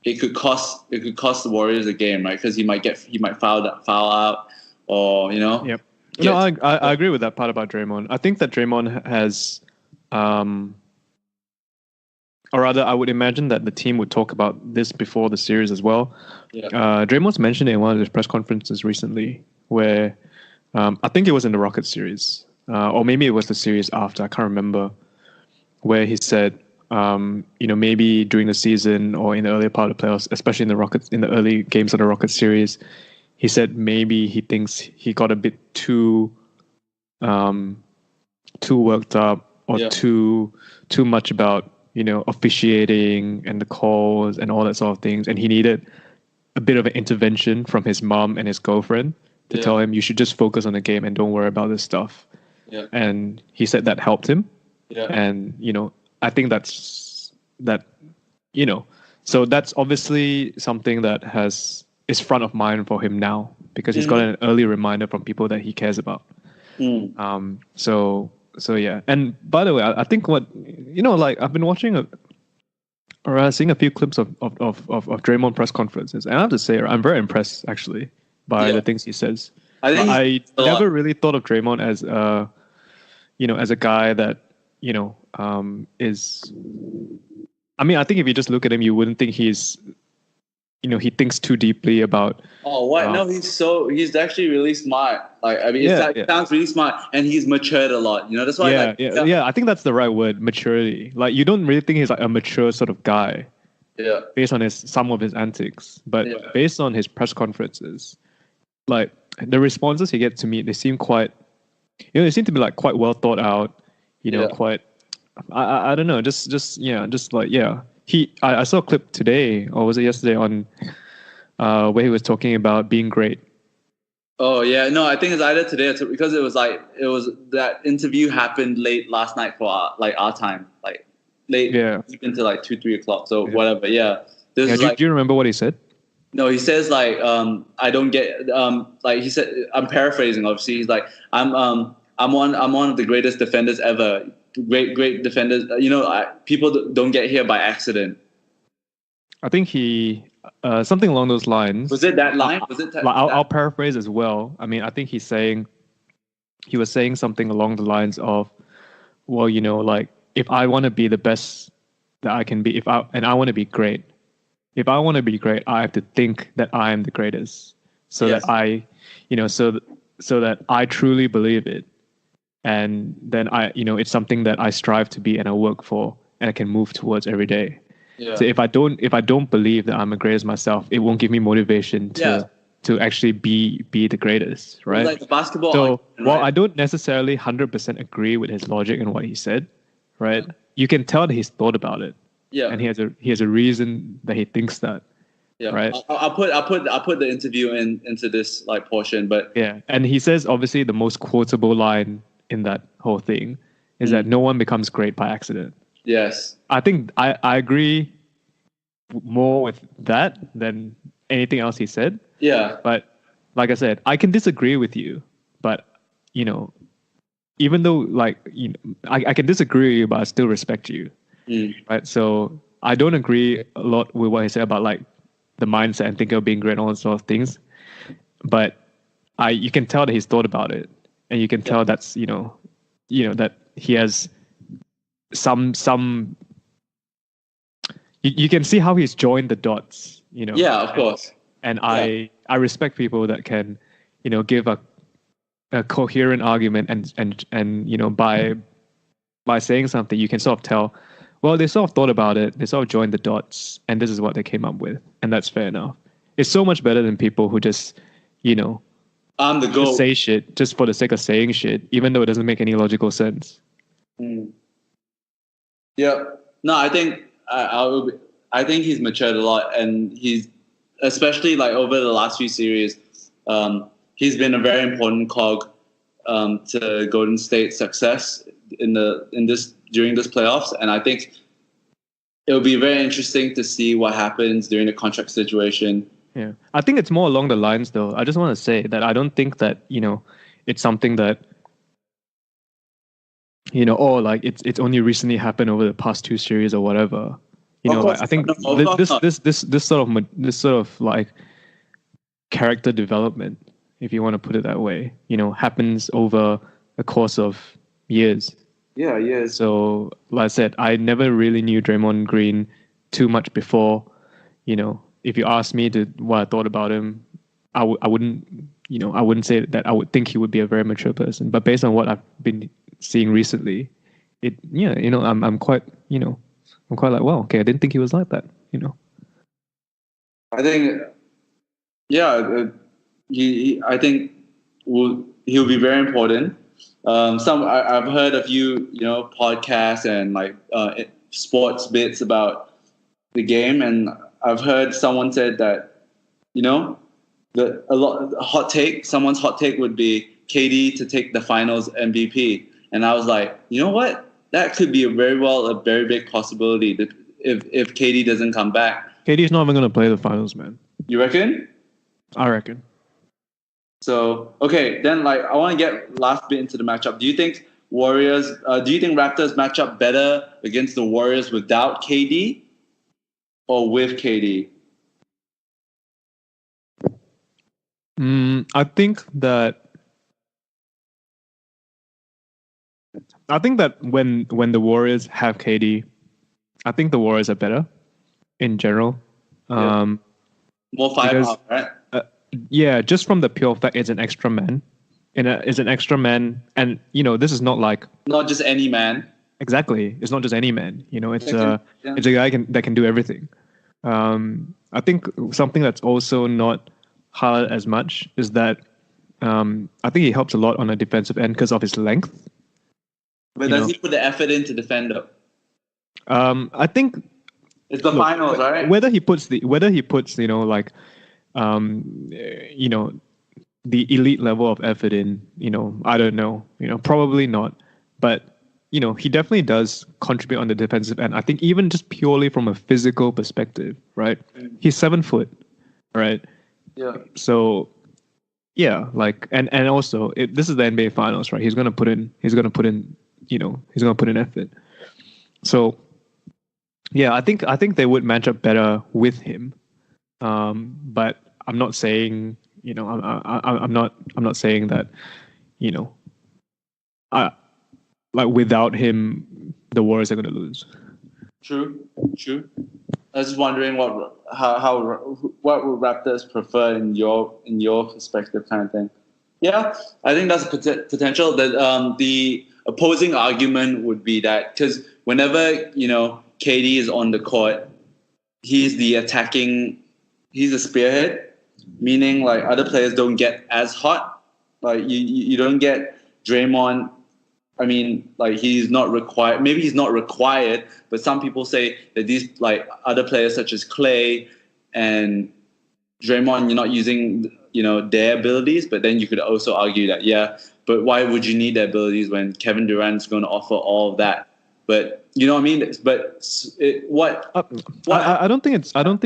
it could cost the Warriors a game, right? Because he might foul out, or Yep. No, I agree with that part about Draymond. I think that Draymond has, or rather, I would imagine that the team would talk about this before the series as well. Yeah. Draymond's mentioned it in one of his press conferences recently, where I think it was in the Rockets series, or maybe it was the series after. I can't remember. Where he said, maybe during the season or in the earlier part of the playoffs, especially in the early games of the Rockets series, he said maybe he thinks he got a bit too worked up or too much about officiating and the calls and all that sort of things, and he needed a bit of an intervention from his mom and his girlfriend to tell him, you should just focus on the game and don't worry about this stuff. Yeah. And he said that helped him. Yeah. And I think so that's obviously something that is front of mind for him now, because he's got an early reminder from people that he cares about. So yeah. And by the way, I think what I've been watching seeing a few clips of Draymond press conferences, and I have to say I'm very impressed actually by the things he says. I never really thought of Draymond as as a guy that is. I mean, I think if you just look at him, you wouldn't think he's. He thinks too deeply about. Oh, what? No, he's actually really smart. Like, I mean, it sounds really smart, and he's matured a lot. That's why. Yeah. I think that's the right word, maturity. Like, you don't really think he's like a mature sort of guy. Yeah. Based on some of his antics, but based on his press conferences, like the responses he gets to me, they seem quite, they seem to be like quite well thought out, quite, I don't know, just like, I saw a clip today, or was it yesterday, on where he was talking about being great. Oh yeah, no, I think it's either today or because it was that interview happened late last night for our time, like late, deep into like 2-3 o'clock. So whatever, yeah. Do you remember what he said? No, he says like I don't get like he said, I'm paraphrasing. Obviously, he's like I'm one of the greatest defenders ever. Great defenders. People don't get here by accident. I think he something along those lines. Was it that line? Was it? I'll paraphrase as well. I mean, I think he was saying something along the lines of, well, like, if I want to be the best that I can be, I want to be great. If I want to be great, I have to think that I am the greatest, so that I, so that I truly believe it, and then it's something that I strive to be and I work for and I can move towards every day. Yeah. So if I don't believe that I'm the greatest myself, it won't give me motivation to actually be the greatest, right? Like the basketball. So while I don't necessarily 100% agree with his logic and what he said, right? You can tell that he's thought about it. Yeah. And he has a reason that he thinks that. Yeah. Right. I'll put the interview into this like portion, but yeah. And he says obviously the most quotable line in that whole thing is that no one becomes great by accident. Yes. I think I agree more with that than anything else he said. Yeah. But like I said, I can disagree with you, but even though I can disagree with you, but I still respect you. Right. So I don't agree a lot with what he said about like the mindset and thinking of being great and all those sort of things. But you can tell that he's thought about it, and you can tell that's that he has some you can see how he's joined the dots, Yeah, of course. And I respect people that can, give a coherent argument and by saying something you can sort of tell, well, they sort of thought about it, they sort of joined the dots, and this is what they came up with, and that's fair enough. It's so much better than people who just, I'm the GOAT, say shit just for the sake of saying shit, even though it doesn't make any logical sense. Yeah. No, I think I think he's matured a lot, and he's especially like over the last few series, he's been a very important cog to Golden State's success during this playoffs, and I think it'll be very interesting to see what happens during the contract situation. Yeah, I think it's more along the lines, though. I just want to say that I don't think that it's something that like it's only recently happened over the past 2 series or whatever. I think this sort of like character development, if you want to put it that way, happens over a course of years. Yeah, years. So, like I said, I never really knew Draymond Green too much before. If you asked me what I thought about him, I wouldn't say that I would think he would be a very mature person. But based on what I've been seeing recently, I'm quite like, wow, okay, I didn't think he was like that. I think, I think he'll be very important. I've heard a few podcasts and like sports bits about the game, and I've heard someone said that someone's hot take would be KD to take the Finals MVP, and I was like, you know what, that could be a very big possibility that if KD doesn't come back. KD's not even going to play the Finals, man. You reckon? I reckon. So, okay, then I want to get last bit into the matchup. Do you think Raptors match up better against the Warriors without KD or with KD? I think that when the Warriors have KD, I think the Warriors are better in general. More firepower, right? Yeah, just from the pure fact it's an extra man. It's an extra man, and this is not just any man. Exactly, it's not just any man. It's a guy that can do everything. I think something that's also not highlighted as much is that I think he helps a lot on the defensive end because of his length. But does he put the effort in to defend up? I think it's the finals, right? Whether he puts the elite level of effort in, I don't know, probably not. But, he definitely does contribute on the defensive end. I think even just purely from a physical perspective, right? He's 7 foot, right? Yeah. So, yeah, and also this is the NBA Finals, right? He's gonna put in effort. So, yeah, I think they would match up better with him. But I'm not saying, I'm not saying that, without him, the Warriors are going to lose. True. I was just wondering what would Raptors prefer in your perspective, kind of thing. Yeah, I think that's a potential. That the opposing argument would be that because whenever KD is on the court, he's the spearhead, meaning like other players don't get as hot. Like you don't get Draymond. I mean, like he's not required. Maybe he's not required, but some people say that these like other players such as Clay and Draymond, you're not using their abilities. But then you could also argue that but why would you need their abilities when Kevin Durant's going to offer all of that? But you know what I mean. But I don't think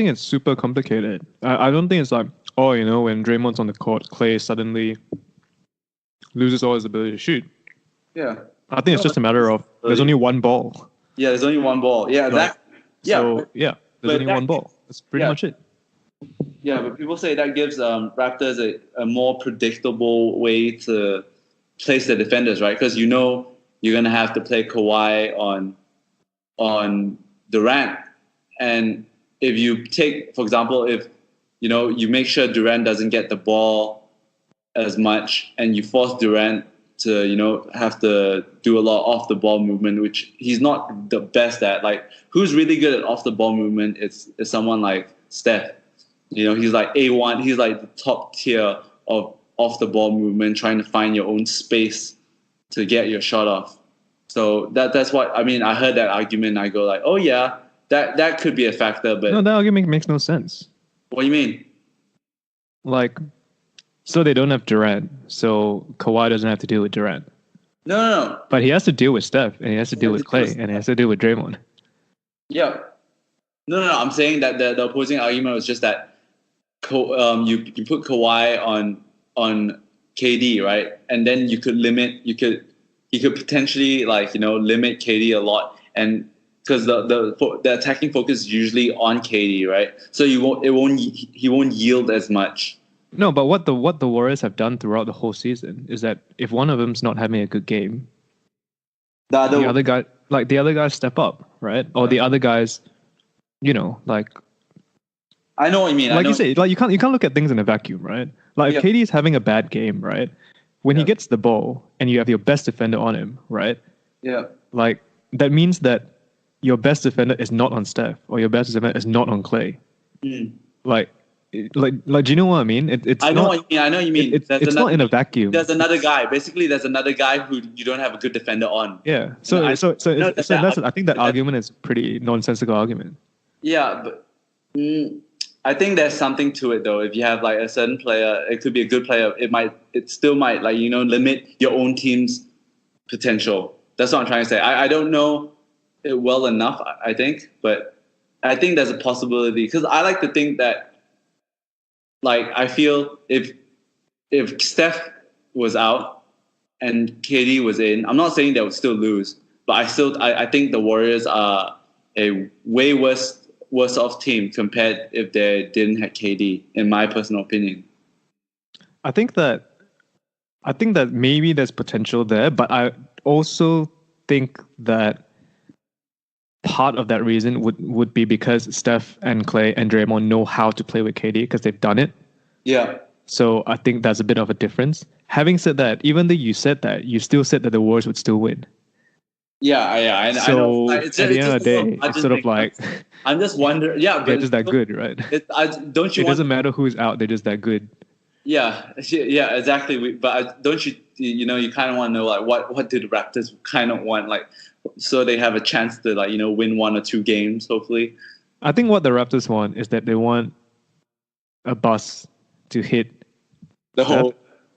it's super complicated. I don't think it's like when Draymond's on the court, Clay suddenly loses all his ability to shoot. Yeah. I think it's just a matter of there's only one ball. Yeah, there's only one ball. Yeah, there's only one ball. That's pretty much it. Yeah, but people say that gives Raptors a more predictable way to place the defenders, right? Because you're going to have to play Kawhi on Durant. And if you take, for example, if you make sure Durant doesn't get the ball as much and you force Durant to, have to do a lot of off the ball movement, which he's not the best at. Like, who's really good at off the ball movement is someone like Steph. He's like A1. He's like the top tier of off the ball movement, trying to find your own space to get your shot off. So that's what I mean. I heard that argument. And I go like, oh yeah, that could be a factor. But no, that argument makes no sense. What do you mean? Like, so they don't have Durant, so Kawhi doesn't have to deal with Durant. No. But he has to deal with Steph, and he has to deal with Clay, and he has to deal with Draymond. Yeah. No. I'm saying that the opposing argument was just that you put Kawhi on KD, right? And then he could potentially limit KD a lot, and because the attacking focus is usually on KD, right? So he won't yield as much. No, but what the Warriors have done throughout the whole season is that if one of them's not having a good game, the other guys step up, right? Or the other guys, I know what you mean. Like you say, like you can't look at things in a vacuum, right? Like if KD is having a bad game, right? When he gets the ball and you have your best defender on him, right? Yeah. Like that means that your best defender is not on Steph or your best defender is not on Clay. Like, do you know what I mean? I know what you mean. It's not in a vacuum. There's another guy. Basically, there's another guy who you don't have a good defender on. Yeah. I think that argument is pretty nonsensical argument. Yeah, but I think there's something to it though. If you have like a certain player, it could be a good player. It still might limit your own team's potential. That's what I'm trying to say. I don't know it well enough, I think, but I think there's a possibility because I like to think that. Like I feel if Steph was out and KD was in, I'm not saying they would still lose, but I think the Warriors are a way worse off team compared if they didn't have KD, in my personal opinion. I think that maybe there's potential there, but I also think that part of that reason would be because Steph and Clay and Draymond know how to play with KD because they've done it. Yeah. So I think that's a bit of a difference. Having said that, even though you said that, you still said that the Warriors would still win. Yeah. I know. At the end of the day, it's sort of like... I'm just wondering... Yeah, they're just that good, right? Don't you It doesn't matter who's out, they're just that good. yeah, exactly. Don't you you kind of want to know like what do the Raptors kind of want, like, so they have a chance to like win 1 or 2 games hopefully. I think what the Raptors want is that they want a bus to hit The Steph, whole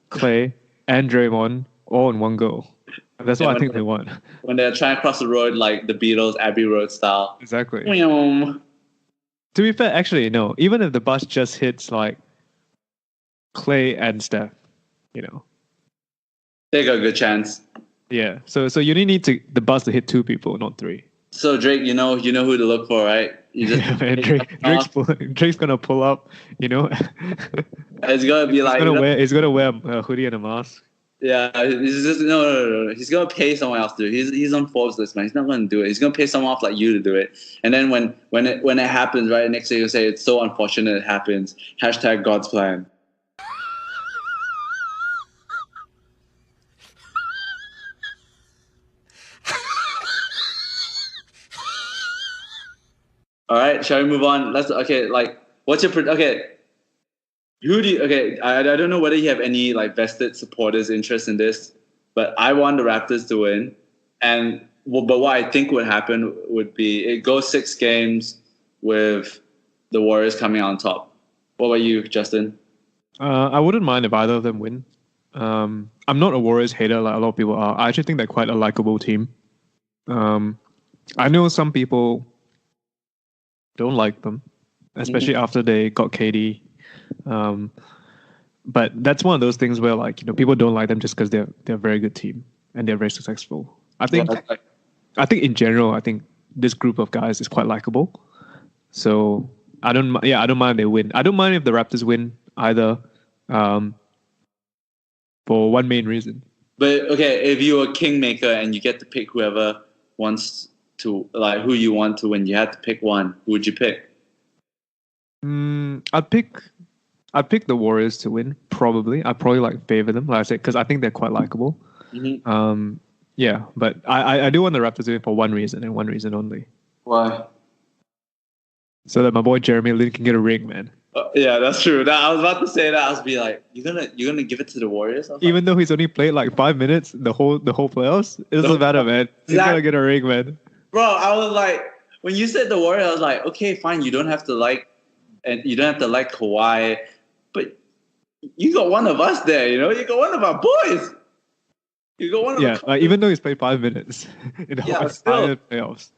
Clay, and Draymond all in one go. That's what I think they want. When they're trying to cross the road like the Beatles Abbey Road style. Exactly. Meow. To be fair, actually, no. Even if the bus just hits like Clay and Steph, They got a good chance. yeah. So you only need the bus to hit 2 people, not 3. So Drake, you know who to look for, right? You just Yeah, man, Drake's gonna pull up. It's gonna be like he's gonna wear a hoodie and a mask. yeah. He's just no. He's gonna pay someone else to do it. He's on Forbes list, man. He's not gonna do it. He's gonna pay someone off like you to do it. And then when it happens, right, next day you'll say it's so unfortunate it happens. # God's plan. All right, shall we move on? What's your okay? Who do you I don't know whether you have any like vested supporters interest in this, but I want the Raptors to win, but what I think would happen would be it goes 6 games with the Warriors coming on top. What about you, Justin? I wouldn't mind if either of them win. I'm not a Warriors hater like a lot of people are. I actually think they're quite a likable team. I know some people don't like them, especially after they got KD. But that's one of those things where like people don't like them just because they're a very good team and they're very successful. I think in general, I think this group of guys is quite likable. So I don't mind if they win. I don't mind if the Raptors win either. For one main reason. But okay, if you're a kingmaker and you get to pick whoever wants to, like who you want to win, you had to pick one. Who would you pick? I'd pick the Warriors to win. Probably, I'd probably like favor them, like I said, because I think they're quite likable. Mm-hmm. Yeah, but I do want the Raptors to win for one reason and one reason only. Why? So that my boy Jeremy Lin can get a ring, man. Yeah, that's true. I was about to say that. I was be like, you're gonna give it to the Warriors? Even though he's only played like 5 minutes the whole playoffs, it doesn't matter, man. He's gonna get a ring, man. Bro, I was like, when you said the Warriors, I was like, okay, fine. You don't have to like Kawhi, but you got one of us there. You got one of our boys. You got one of even though he's played 5 minutes in the whole entire playoffs.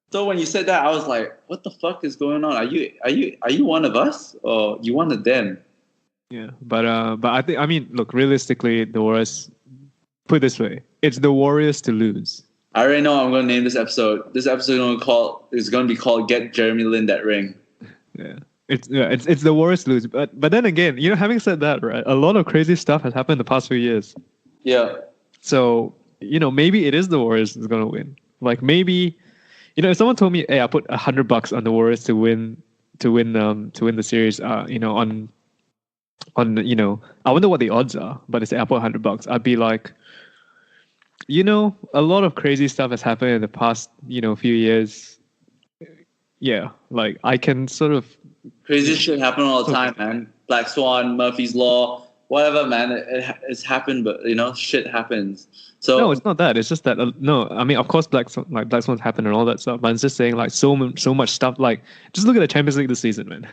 So when you said that, I was like, "What the fuck is going on? Are you one of us or you one of them?" Yeah, but I mean, look, realistically, the Warriors. Put it this way, it's the Warriors to lose. I already know I'm going to name this episode. This episode is going to be called "Get Jeremy Lin That Ring." Yeah, it's the Warriors to lose. But then again, having said that, right, a lot of crazy stuff has happened in the past few years. Yeah. So maybe it is the Warriors that's going to win. Like maybe. If someone told me, "Hey, I put $100 on the Warriors to win the series," I wonder what the odds are. But it's I put $100. I'd be like, a lot of crazy stuff has happened in the past, few years. Yeah, like I can sort of crazy shit happen all the time, man. Black Swan, Murphy's Law, whatever, man. It's happened, but shit happens. So no, it's not that. It's just that I mean, of course, Black Swans happen and all that stuff. But it's just saying like so much stuff. Like just look at the Champions League this season, man.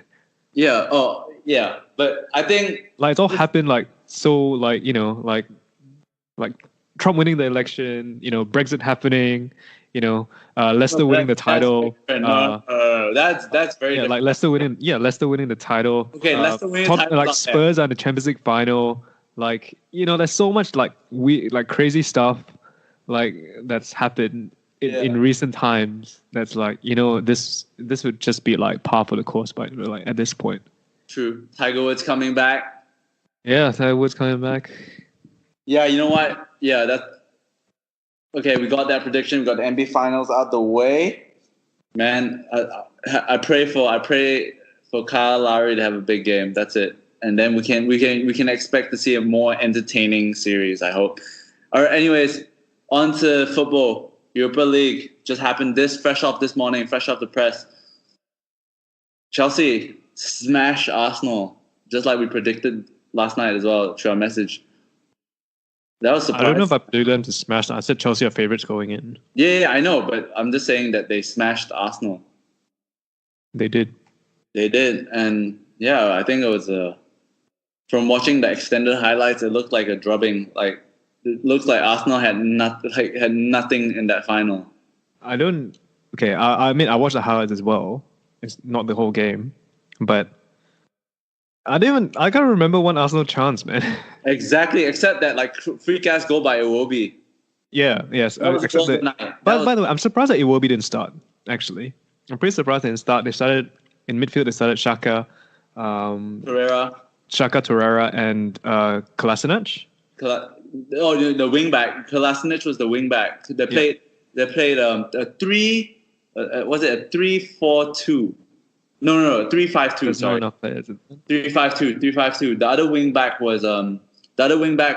Yeah. Oh, yeah. But I think like it's all happened like so like like Trump winning the election. Brexit happening. Leicester winning the title. That's very like Leicester winning the title. Okay, Leicester winning the title. Like Spurs are in the Champions League final. Like there's so much like crazy stuff like that's happened in recent times. That's like this would just be like par for the course, but like at this point. True. Tiger Woods coming back. Yeah, Tiger Woods coming back. Yeah, you know what? Yeah, that's okay. We got that prediction. We got the NBA Finals out the way. Man, I pray for Kyle Lowry to have a big game. That's it. And then we can expect to see a more entertaining series, I hope. All right, anyways, on to football. Europa League just happened fresh off this morning, fresh off the press. Chelsea smash Arsenal, just like we predicted last night as well through our message. That was surprising. I don't know if I predicted them to smash. I said Chelsea are favourites going in. Yeah, I know, but I'm just saying that they smashed Arsenal. They did. And yeah, I think it was from watching the extended highlights, it looked like a drubbing. Like it looks like Arsenal had nothing in that final. I don't. Okay, I mean I watched the highlights as well. It's not the whole game, but I can't remember one Arsenal chance, man. Exactly, except that like freak ass goal by Iwobi. Yeah, yes. Except that, by the way, I'm surprised that Iwobi didn't start. Actually, I'm pretty surprised they didn't start. They started in midfield. They started Xhaka, Torreira, and Kolasinac. The wing back. Kolasinac was the wing back. They played a 3-4-2. No, 3-5-2. Sorry, not enough players. 3-5-2. The other wing back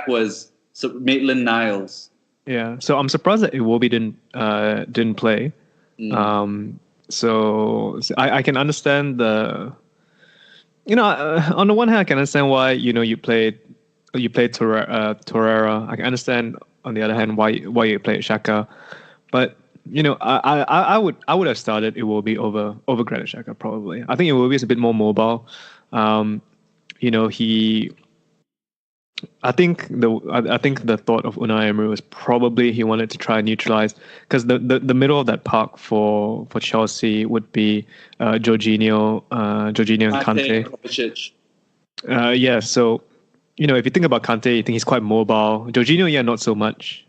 was Maitland-Niles. Yeah, so I'm surprised that Iwobi didn't play. So I can understand the. On the one hand, I can understand why you played Torreira. I can understand on the other hand why you played Xhaka, but I would have started Iwobi over Granit Xhaka probably. I think Iwobi is a bit more mobile. I think the thought of Unai Emery was probably he wanted to try and neutralize, because the middle of that park for Chelsea would be Jorginho and Kante. Yeah, so if you think about Kante, you think he's quite mobile. Jorginho, not so much.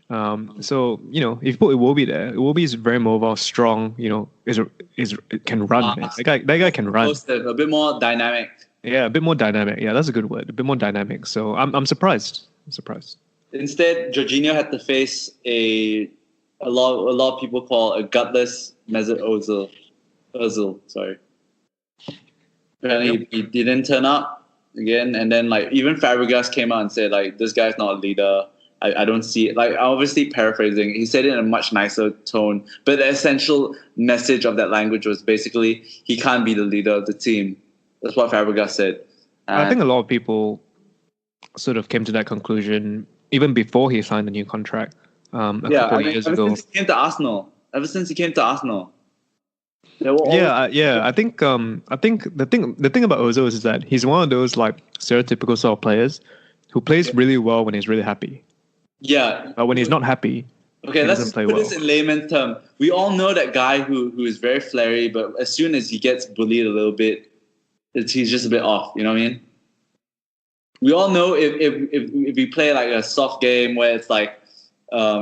So if you put Iwobi there, Iwobi is very mobile, strong. Can run. Man. That guy can run. A bit more dynamic. Yeah, a bit more dynamic. Yeah, that's a good word. A bit more dynamic. So I'm surprised. Instead, Jorginho had to face a lot of people call a gutless Mesut Ozil. Sorry. Apparently, he didn't turn up again, and then like even Fabregas came out and said like this guy's not a leader. I don't see it. Like obviously paraphrasing, he said it in a much nicer tone, but the essential message of that language was basically he can't be the leader of the team. That's what Fabregas said. I think a lot of people sort of came to that conclusion even before he signed a new contract a couple of years ago. Ever since he came to Arsenal. I think the thing about Ozil is that he's one of those like stereotypical sort of players who plays really well when he's really happy. Yeah. But when he's not happy, okay, let's put this in layman's term. We all know that guy who is very flary, but as soon as he gets bullied a little bit, he's just a bit off. You know what I mean? We all know if we play like a soft game where it's like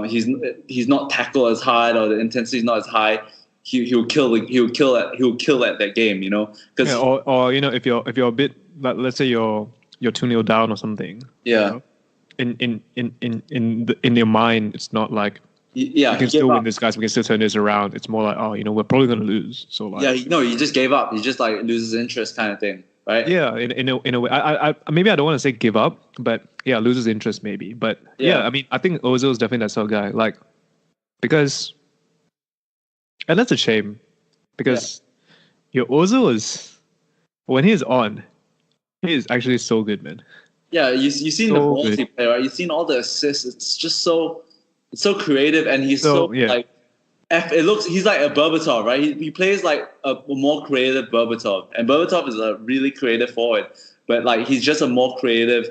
he's not tackled as hard or the intensity is not as high, he'll kill at that game. Because or if you're a bit, like, let's say you're 2-0 down or something. Yeah. In your mind, it's not like we can still win this, guys. We can still turn this around. It's more like, we're probably going to lose. So like, he just gave up. He just like loses interest, kind of thing, right? Yeah, in a way. I maybe I don't want to say give up, but yeah, loses interest maybe. But yeah, I mean, I think Ozil is definitely that sort of guy. Like, because, and that's a shame, because your Ozil is, when he is on, he is actually so good, man. Yeah, you've seen the balls he play, right? You've seen all the assists. It's just it's so creative, and he's like, he's like a Berbatov, right? He plays like a more creative Berbatov, and Berbatov is a really creative forward, but like he's just a more creative.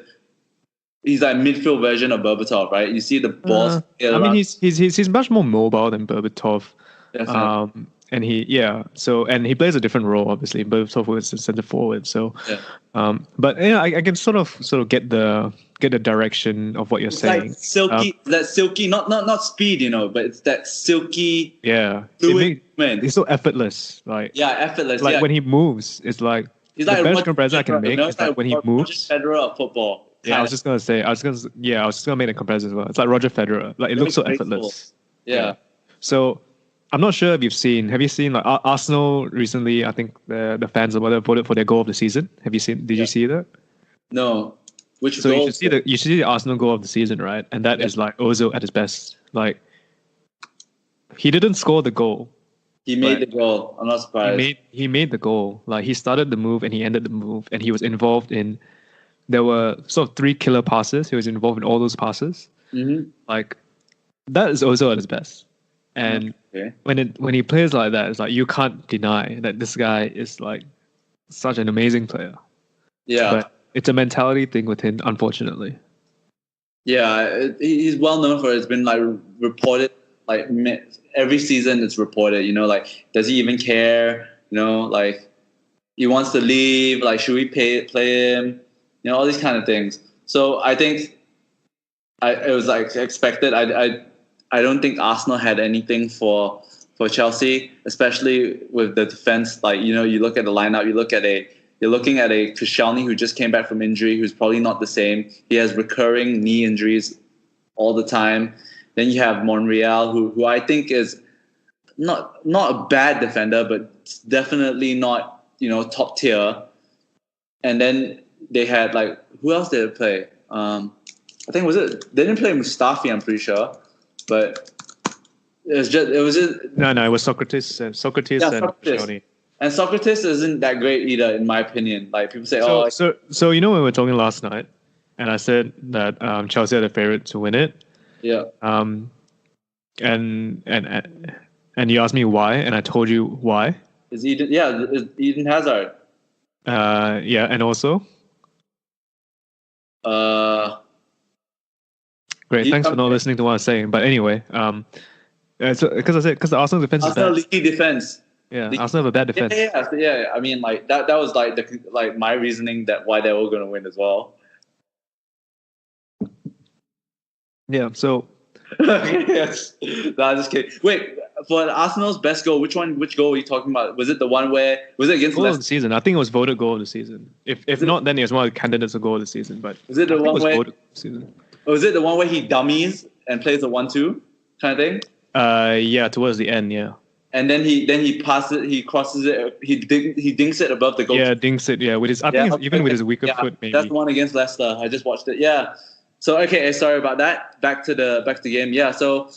He's like midfield version of Berbatov, right? You see the balls. I mean, he's much more mobile than Berbatov. Definitely. And he plays a different role, obviously. Berbatov was the center forward, so. But I can sort of get the direction of what you're saying. Like silky, not speed, but it's that silky. Yeah, fluid it's so effortless, effortless. Like when he moves, it's like he's the like best comparison I can make is like when he moves. Roger Federer of football. Yeah, I was just gonna make a comparison as well. It's like Roger Federer. Like it looks so effortless. Yeah. So. I'm not sure if have you seen like Arsenal recently? I think the fans or whatever voted for their goal of the season. Have you seen? Did you see that? No. Which so goal? You should see the Arsenal goal of the season, right? And that is like Ozil at his best. Like he didn't score the goal. He made the goal. I'm not surprised. He made the goal. Like he started the move and he ended the move, and he was involved in there were sort of 3 killer passes. He was involved in all those passes. Mm-hmm. Like that is also at his best. And when he plays like that, it's like you can't deny that this guy is like such an amazing player. Yeah. But it's a mentality thing with him, unfortunately. Yeah, he's well known for it. It's been like reported like every season. It's reported. You know, like does he even care? You know, like he wants to leave. Like should we play him? You know, all these kind of things. So I think it was like expected. I don't think Arsenal had anything for Chelsea, especially with the defense. Like you know, you look at the lineup. You're looking at a Koscielny who just came back from injury, who's probably not the same. He has recurring knee injuries all the time. Then you have Monreal, who I think is not a bad defender, but definitely not, you know, top tier. And then they had like, who else did they play? I think they didn't play Mustafi, I'm pretty sure, but it was just no, it was Socrates and Koscielny. And Socrates isn't that great either, in my opinion. Like people say, so you know when we were talking last night, and I said that Chelsea are the favorite to win it. Yeah. And you asked me why, and I told you why. Is Eden Hazard. Yeah, and also. Great, thanks for not listening to what I was saying. But anyway, because the Arsenal defense is bad. Arsenal leaky defense. Yeah, Arsenal have a bad defense. Yeah. I mean, like that was like my reasoning that why they were going to win as well. Yeah. So. Yes. No, just kidding. Wait, for Arsenal's best goal, which goal are you talking about? Was it the one where was it against goal of the season? I think it was voted goal of the season. If not, then it was one of the candidates of goal of the season. But was it the one where? Was it the one where he dummies and plays a 1-2 kind of thing? Yeah, towards the end, yeah. And then he passes it, he crosses it, he dinks it above the goal. Yeah, dinks it. Yeah, with his even with his weaker foot, maybe. That's the one against Leicester. I just watched it. Yeah. So okay, sorry about that. Back to the game. Yeah. So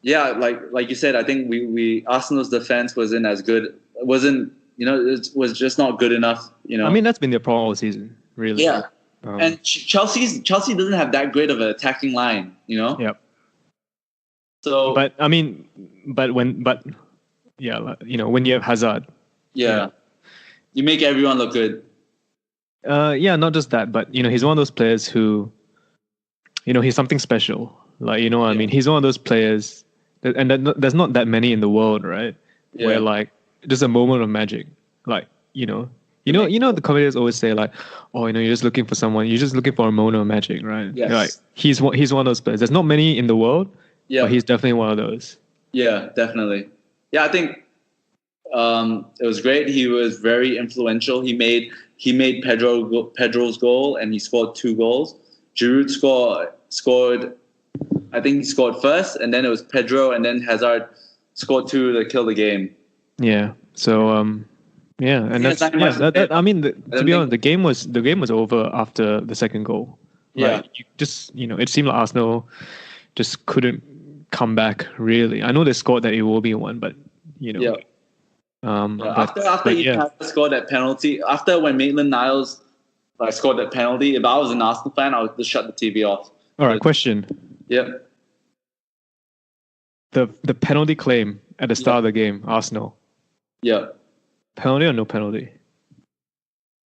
yeah, like you said, I think we Arsenal's defense wasn't as good. It was just not good enough. You know. I mean, that's been their problem all season, really. Yeah. And Chelsea doesn't have that great of an attacking line. You know. Yep. So. But I mean, yeah, you know, when you have Hazard. Yeah. You make everyone look good. Yeah, not just that, but you know, he's one of those players who, you know, he's something special. Like, you know what I mean? He's one of those players, there's not that many in the world, right? Yeah. Where like just a moment of magic, like you know, the commentators always say like, oh, you know, you're just looking for a moment of magic, right? Yes. Like he's one of those players. There's not many in the world, but he's definitely one of those. Yeah, definitely. Yeah, I think it was great. He was very influential. He made Pedro's goal, and he scored 2 goals. Giroud scored. I think he scored first, and then it was Pedro, and then Hazard scored 2 to kill the game. Yeah. So yeah, and I mean, to be honest, the game was over after the second goal. Yeah. It seemed like Arsenal just couldn't come back really. I know they scored that Iwobi one, but you know. Yeah. After he scored that penalty, after when Maitland-Niles scored that penalty, if I was an Arsenal fan, I would just shut the TV off. All right, question. Yeah. The penalty claim at the start of the game, Arsenal. Yeah. Penalty or no penalty?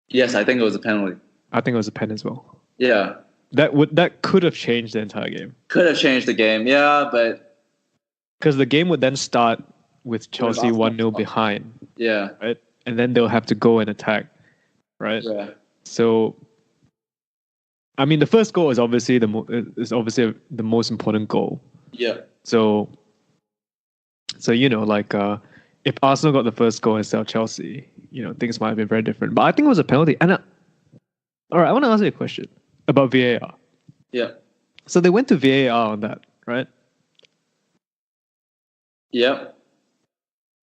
Yes, I think it was a penalty. I think it was a pen as well. Yeah. That could have changed the entire game. Could have changed the game, yeah, but because the game would then start with Chelsea 1-0 behind. Yeah. Right? And then they'll have to go and attack. Right? Yeah. So I mean, the first goal is obviously the most important goal. Yeah. So you know, like if Arsenal got the first goal instead of Chelsea, you know, things might have been very different. But I think it was a penalty. And all right, I want to ask you a question about VAR. Yeah. So they went to VAR on that, right? Yeah.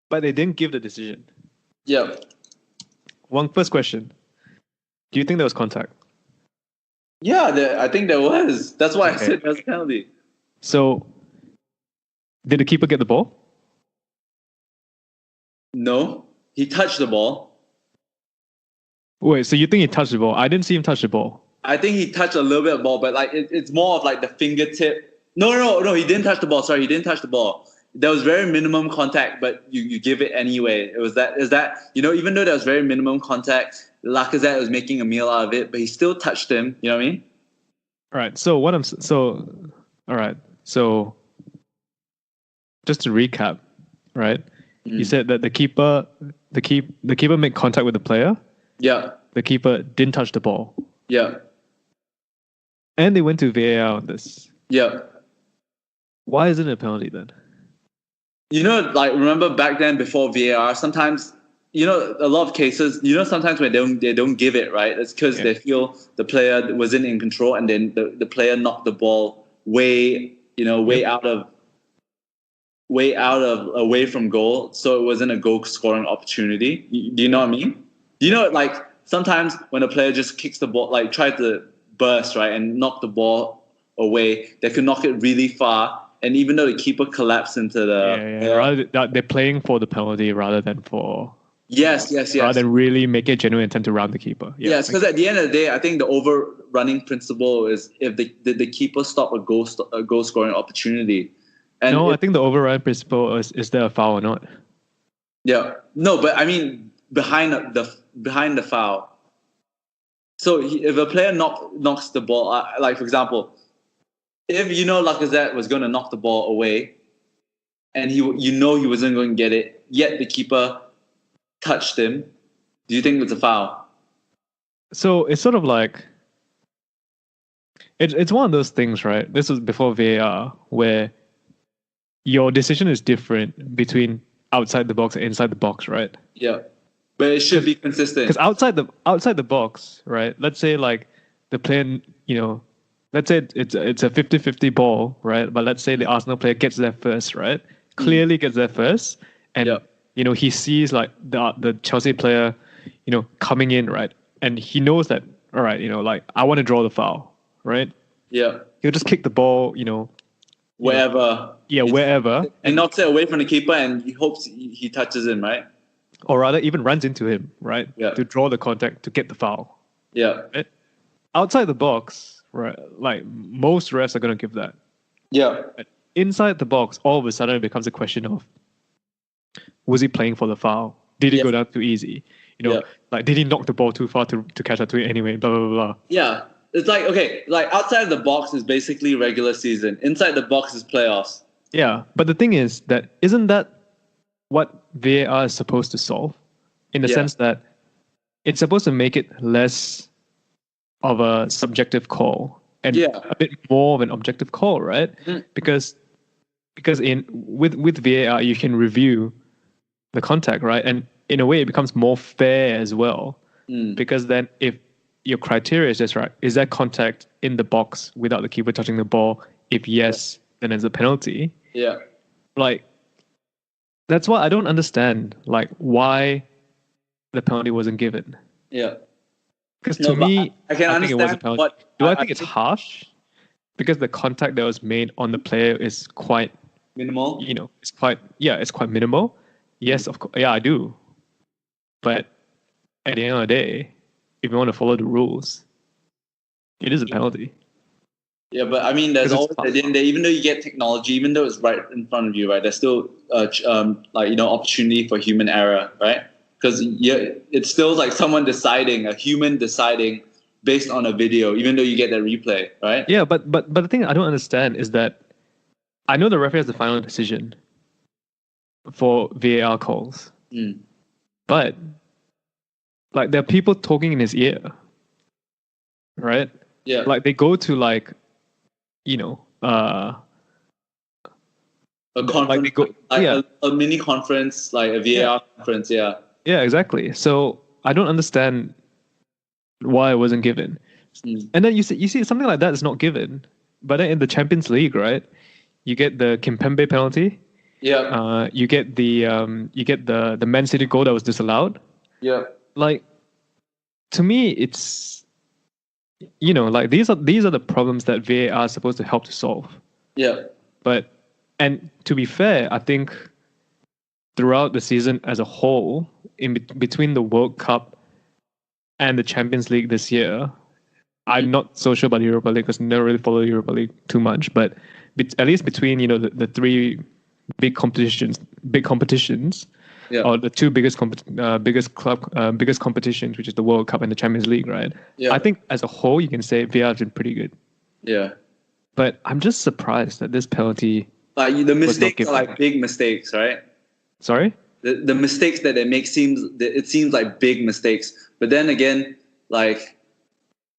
But they didn't give the decision. Yeah. First question. Do you think there was contact? Yeah, I think there was. That's why I said there was a penalty. So, did the keeper get the ball? No. He touched the ball. Wait, so you think he touched the ball? I didn't see him touch the ball. I think he touched a little bit of the ball, but like it's more of like the fingertip. No, he didn't touch the ball. Sorry, he didn't touch the ball. There was very minimum contact, but you give it anyway. It was that even though there was very minimum contact, Lacazette was making a meal out of it, but he still touched him. You know what I mean? All right. So all right. So just to recap, right? You said that the keeper made contact with the player. Yeah. The keeper didn't touch the ball. Yeah. And they went to VAR on this. Yeah. Why isn't it a penalty then? Like remember back then before VAR, sometimes a lot of cases, sometimes when they don't give it, right? It's because they feel the player wasn't in control, and then the player knocked the ball way away from goal, so it wasn't a goal scoring opportunity. Do you know what I mean? Like sometimes when a player just kicks the ball, like tries to burst, right, and knock the ball away, they could knock it really far. And even though the keeper collapsed into the... They're playing for the penalty rather than for... Yes. Rather than really make a genuine attempt to round the keeper. Yes, because at the end of the day, I think the overrunning principle is if the keeper stop a goal scoring opportunity. And I think the overrun principle is there a foul or not? Yeah. No, but I mean behind the foul. So if a player knocks the ball, like for example... If Lacazette was going to knock the ball away, and he wasn't going to get it, yet the keeper touched him, do you think it's a foul? So it's sort of like it's one of those things, right? This was before VAR, where your decision is different between outside the box and inside the box, right? Yeah, but it should be consistent. Because outside the box, right? Let's say like the player, let's say it's a 50-50 ball, right? But let's say the Arsenal player gets there first, right? Clearly gets there first. And, he sees like the Chelsea player, coming in, right? And he knows that, all right, like I want to draw the foul, right? Yeah. He'll just kick the ball, wherever. Wherever. And knocks it away from the keeper, and he hopes he touches him, right? Or rather even runs into him, right? Yeah. To draw the contact to get the foul. Yeah. Right? Outside the box, right, like most refs are going to give that. Yeah. But inside the box, all of a sudden it becomes a question of, was he playing for the foul? Did he go down too easy? Like did he knock the ball too far to catch that to it anyway? Blah blah blah. Yeah, it's like okay, like outside of the box is basically regular season. Inside the box is playoffs. Yeah, but the thing is that isn't that what VAR is supposed to solve? In the sense that it's supposed to make it less of a subjective call and a bit more of an objective call, right? Because with VAR you can review the contact, right? And in a way it becomes more fair as well. Because then if your criteria is just right, is that contact in the box without the keeper touching the ball? If yes, then it's a penalty. Yeah. Like that's why I don't understand like why the penalty wasn't given. Yeah. Because to me, I can understand. Think it was a penalty. I think it's harsh? Because the contact that was made on the player is quite minimal. It's quite minimal. Yes, of course. Yeah, I do. But at the end of the day, if you want to follow the rules, it is a penalty. Yeah, but I mean, there's always at the end of the day, even though you get technology, even though it's right in front of you, right, there's still opportunity for human error, right? Because it's still like a human deciding based on a video, even though you get that replay, right? Yeah, but the thing I don't understand is that I know the referee has the final decision for VAR calls, but like there are people talking in his ear, right? Yeah. Like they go to like, a conference, a mini conference, like a VAR conference, yeah. Yeah, exactly. So I don't understand why it wasn't given. And then you see something like that is not given. But then in the Champions League, right, you get the Kimpembe penalty. Yeah. You get the Man City goal that was disallowed. Yeah. Like to me, it's like these are the problems that VAR is supposed to help to solve. Yeah. And to be fair, I think throughout the season as a whole, in between the World Cup and the Champions League this year, I'm not so sure about the Europa League because I never really follow the Europa League too much. But at least between the three big competitions, Yeah. or the two biggest biggest competitions, which is the World Cup and the Champions League, right? Yeah. I think as a whole, you can say VR has been pretty good. Yeah. But I'm just surprised that this penalty. Like the mistakes are like big mistakes, right? Sorry? The mistakes that they make seems like big mistakes, but then again, like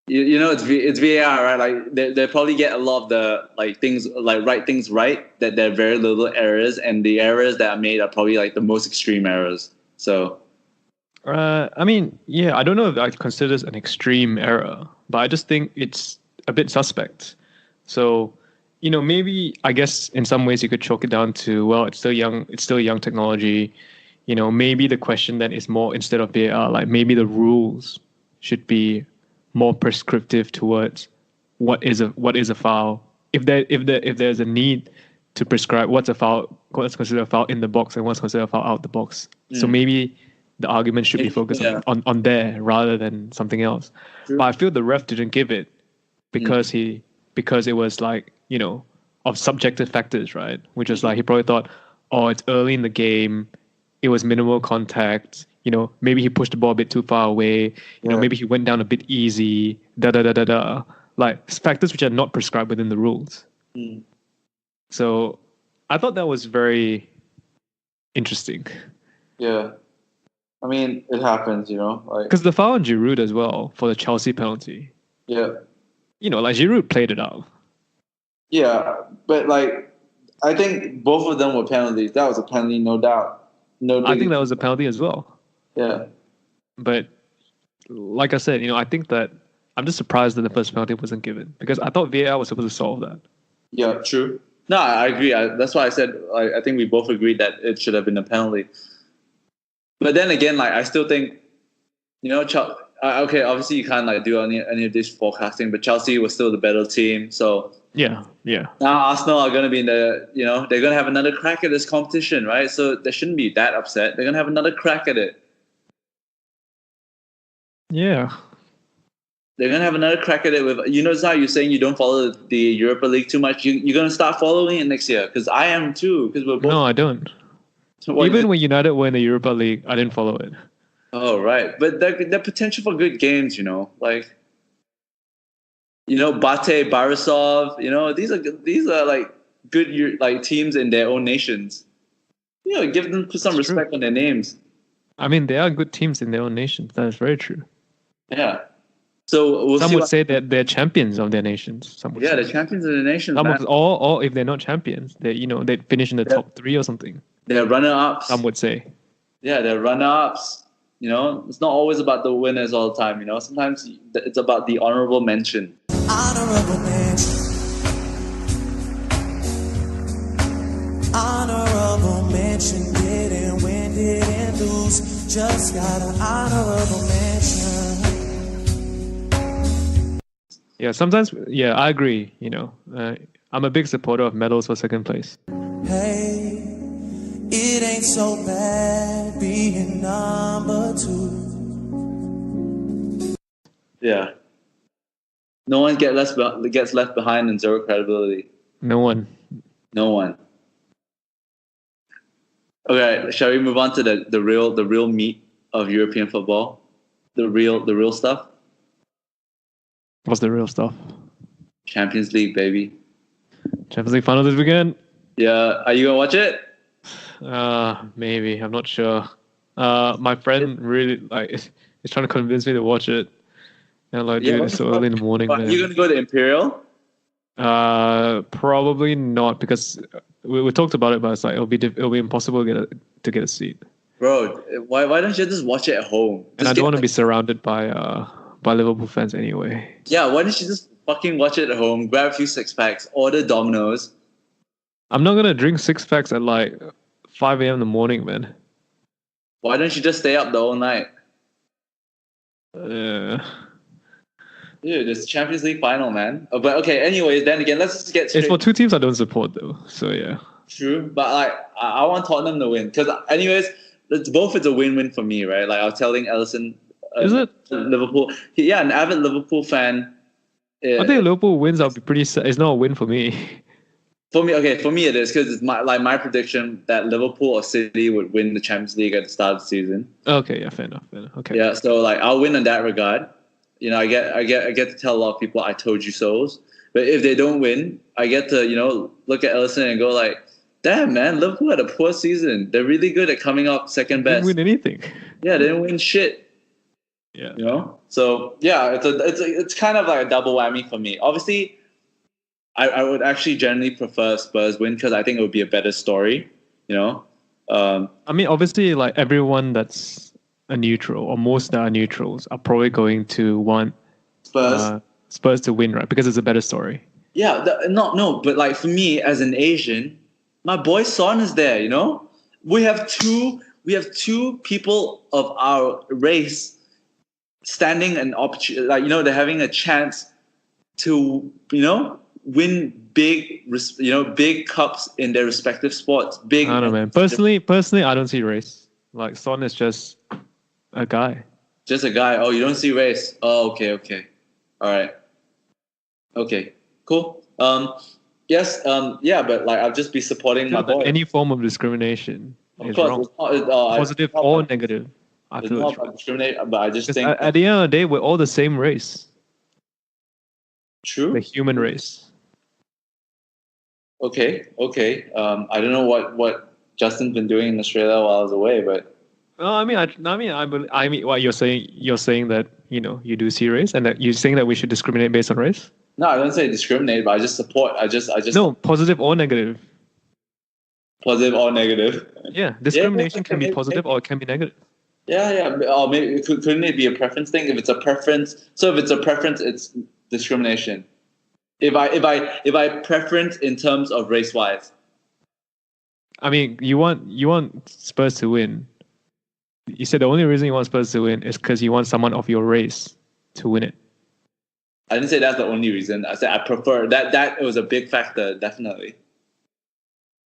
it's VAR, right? Like they probably get a lot of the things right that there are very little errors, and the errors that are made are probably like the most extreme errors. So, I mean, yeah, I don't know if I consider this an extreme error, but I just think it's a bit suspect. So, maybe I guess in some ways you could chalk it down to, well, it's still young technology. Maybe the question then is more, instead of VAR, like maybe the rules should be more prescriptive towards what is a foul. If there's a need to prescribe what's considered a foul in the box and what's considered a foul out the box. So maybe the argument should be focused on there rather than something else. True. But I feel the ref didn't give it because it was like, of subjective factors, right? Which is like, he probably thought, oh, it's early in the game, it was minimal contact, maybe he pushed the ball a bit too far away, maybe he went down a bit easy, like factors which are not prescribed within the rules. So I thought that was very interesting. Yeah. I mean, it happens, because the foul on Giroud as well for the Chelsea penalty. Yeah. Like Giroud played it out. Yeah, but I think both of them were penalties. That was a penalty, no doubt. I think that was a penalty as well. Yeah. But like I said, I think that I'm just surprised that the first penalty wasn't given because I thought VAR was supposed to solve that. Yeah, true. No, I agree. That's why I said I think we both agreed that it should have been a penalty. But then again, I still think, okay, obviously you can't do any of this forecasting, but Chelsea was still the better team. So yeah. now Arsenal are going to be in the, they're going to have another crack at this competition, right? So they shouldn't be that upset. They're going to have another crack at it. Yeah. They're going to have another crack at it with, Zai, you're saying you don't follow the Europa League too much. You're going to start following it next year because I am too. Because we're both. No, I don't. Even when United were in the Europa League, I didn't follow it. Oh, right. But the potential for good games, Bate, Barisov, these are good teams in their own nations. Give them some respect on their names. I mean, they are good teams in their own nations. That is very true. Yeah. So some would say that they're champions of their nations. Some would say. They're champions of their nations. Or if they're not champions, they they finish in the top 3 or something. They're runner-ups. Some would say. Yeah, they're runner-ups. It's not always about the winners all the time. Sometimes it's about the honorable mention. Honorable mention. Honorable mention. Didn't win, didn't lose. Just got an honorable mention. Yeah, sometimes. Yeah, I agree. I'm a big supporter of medals for second place. Hey, it ain't so bad being number 2. Yeah. No one gets left behind in zero credibility. No one. Okay, shall we move on to the real meat of European football? The real stuff? What's the real stuff? Champions League, baby. Champions League final this weekend? Yeah. Are you gonna watch it? Maybe. I'm not sure. My friend really is trying to convince me to watch it. And dude, it's so early in the morning. Are you gonna go to Imperial? Probably not because we talked about it, but it's it'll be impossible to get a seat. Bro, why don't you just watch it at home? And I don't want to be surrounded by Liverpool fans anyway. Yeah, why don't you just fucking watch it at home, grab a few 6-packs, order Domino's. I'm not gonna drink 6-packs at 5 a.m. in the morning, man. Why don't you just stay up the whole night? Dude, it's Champions League final, man. But okay, anyways, then again, let's just get straight. It's for 2 teams I don't support, though. So yeah. True, but I want Tottenham to win because, anyways, it's a win-win for me, right? I was telling Ellison, is it Liverpool? Yeah, an avid Liverpool fan. I think Liverpool wins. I'll be pretty. It's not a win for me. For me, it is because it's my prediction that Liverpool or City would win the Champions League at the start of the season. Okay, yeah, fair enough. Okay. Yeah, so like I'll win in that regard. You know, I get to tell a lot of people I told you so's. But if they don't win, I get to look at Ellison and go like, damn man, Liverpool had a poor season. They're really good at coming up second best. Didn't win anything. Yeah, they didn't win shit. Yeah. So yeah, it's kind of like a double whammy for me. Obviously, I would actually generally prefer Spurs win because I think it would be a better story. I mean, obviously, like everyone that's a neutral or most that are neutrals are probably going to want Spurs to win, right? Because it's a better story. Yeah, but like for me as an Asian, my boy Son is there. We have two people of our race standing an opportunity. Like they're having a chance to win big cups in their respective sports. I don't know, man. Personally, I don't see race. Like Son is just a guy. Just a guy. Oh, you don't see race. Oh, okay. All right. Okay. Cool. Yes. Yeah, but like I'll just be supporting my boy. Any form of discrimination is wrong. Positive or negative. I feel it's wrong. Discriminate, but I just think at the end of the day, we're all the same race. True. The human race. Okay. I don't know what Justin's been doing in Australia while I was away, but. No, I mean, what you're saying? You're saying that you do see race, and that you're saying that we should discriminate based on race. No, I don't say discriminate, but I just support. I just. No, positive or negative. Positive or negative. Yeah, discrimination can be positive or it can be negative. Yeah. Or maybe couldn't it be a preference thing? If it's a preference, it's discrimination. If I preference in terms of race wise. I mean, you want Spurs to win. You said the only reason you want Spurs to win is because you want someone of your race to win it. I didn't say that's the only reason. I said I prefer that. That was a big factor, definitely.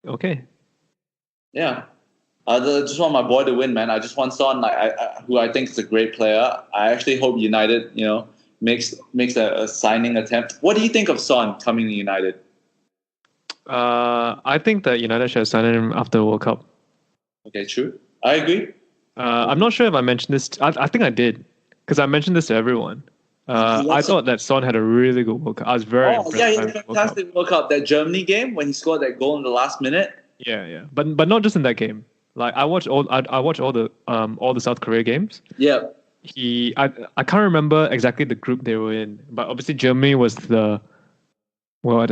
Okay. Yeah, I just want my boy to win, man. I just want Son, who I think is a great player. I actually hope United, makes a signing attempt. What do you think of Son coming to United? I think that United should have signed him after the World Cup. Okay, true. I agree. I'm not sure if I mentioned this. I think I did because I mentioned this to everyone. I thought that Son had a really good World Cup. I was very impressed. Yeah, he had a fantastic World Cup. That Germany game when he scored that goal in the last minute. Yeah. But not just in that game. Like I watched all the South Korea games. Yeah. I can't remember exactly the group they were in, but obviously Germany was at the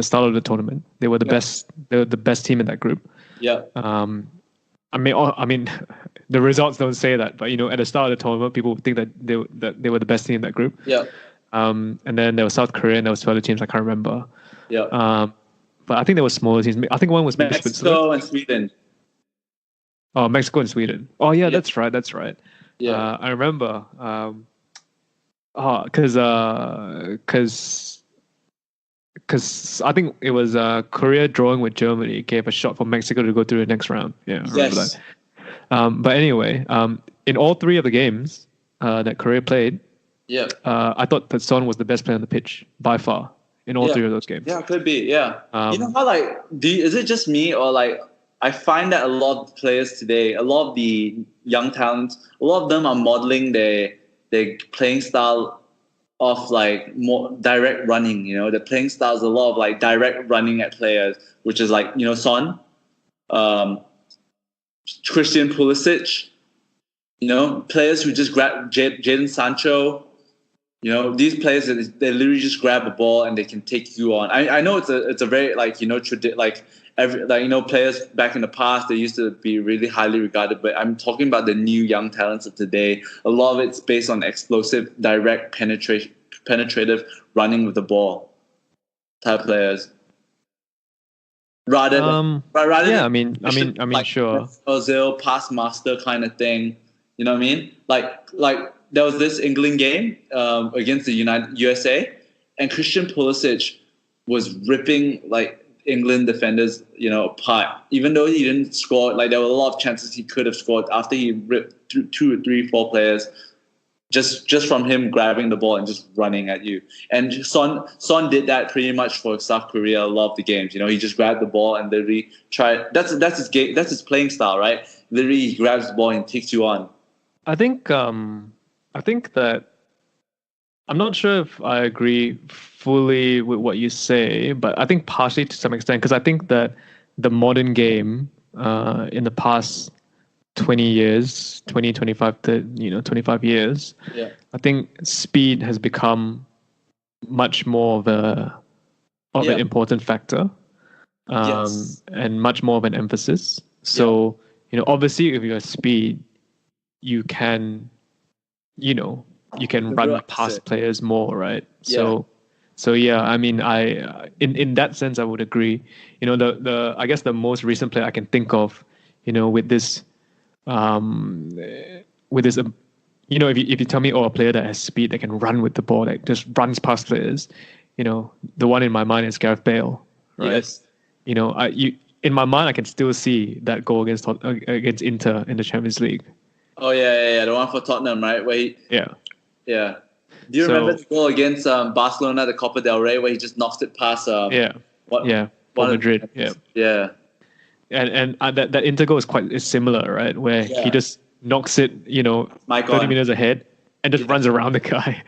start of the tournament. They were the best. They were the best team in that group. Yeah. I mean, the results don't say that, but at the start of the tournament, people think that they were the best team in that group. Yeah. And then there was South Korea and there was two other teams I can't remember. Yeah. But I think there were smaller teams. I think one was maybe Mexico and Sweden. Oh, Mexico and Sweden. Oh yeah, that's right. Yeah. I remember. Because I think it was Korea drawing with Germany gave a shot for Mexico to go through the next round. Yeah, I remember that. But anyway, in all three of the games that Korea played, I thought that Son was the best player on the pitch by far in all three of those games. Yeah, could be. Yeah. You know how is it just me or I find that a lot of players today, a lot of the young talents, a lot of them are modeling their playing style of more direct running. The playing style is a lot of direct running at players, which is Son, Christian Pulisic, players who just grab Jadon Sancho. These players they literally just grab a ball and they can take you on. I know it's a very players back in the past they used to be really highly regarded, but I'm talking about the new young talents of today. A lot of it's based on explosive, direct penetrative running with the ball type players. Rather than sure. Ozil pass master kind of thing. You know what I mean? Like there was this England game against the USA, and Christian Pulisic was ripping England defenders, apart. Even though he didn't score, there were a lot of chances he could have scored after he ripped 2 or 3, 4 players. just from him grabbing the ball and just running at you. And Son did that pretty much for South Korea a lot of the games. You know, he just grabbed the ball and literally tried. That's his game. That's his playing style, right? Literally, he grabs the ball and takes you on. I think that I'm not sure if I agree fully with what you say, but I think partially to some extent, because I think that the modern game in the past 20 years, 20, 25, 25 years, I think speed has become much more of an important factor, and much more of an emphasis. So, obviously if you have speed, you can run past players more, right? So yeah, I mean, in that sense I would agree. The I guess the most recent player I can think of, with this if you tell me, a player that has speed, that can run with the ball, that just runs past players, the one in my mind is Gareth Bale, right? Yes. In my mind I can still see that goal against Inter in the Champions League. Oh yeah, the one for Tottenham, right? Where yeah. Do you remember the goal against Barcelona, the Copa del Rey, where he just knocks it past? Madrid. Yeah. And that Inter goal is similar, right? Where he just knocks it, 30 meters ahead and just runs around the guy.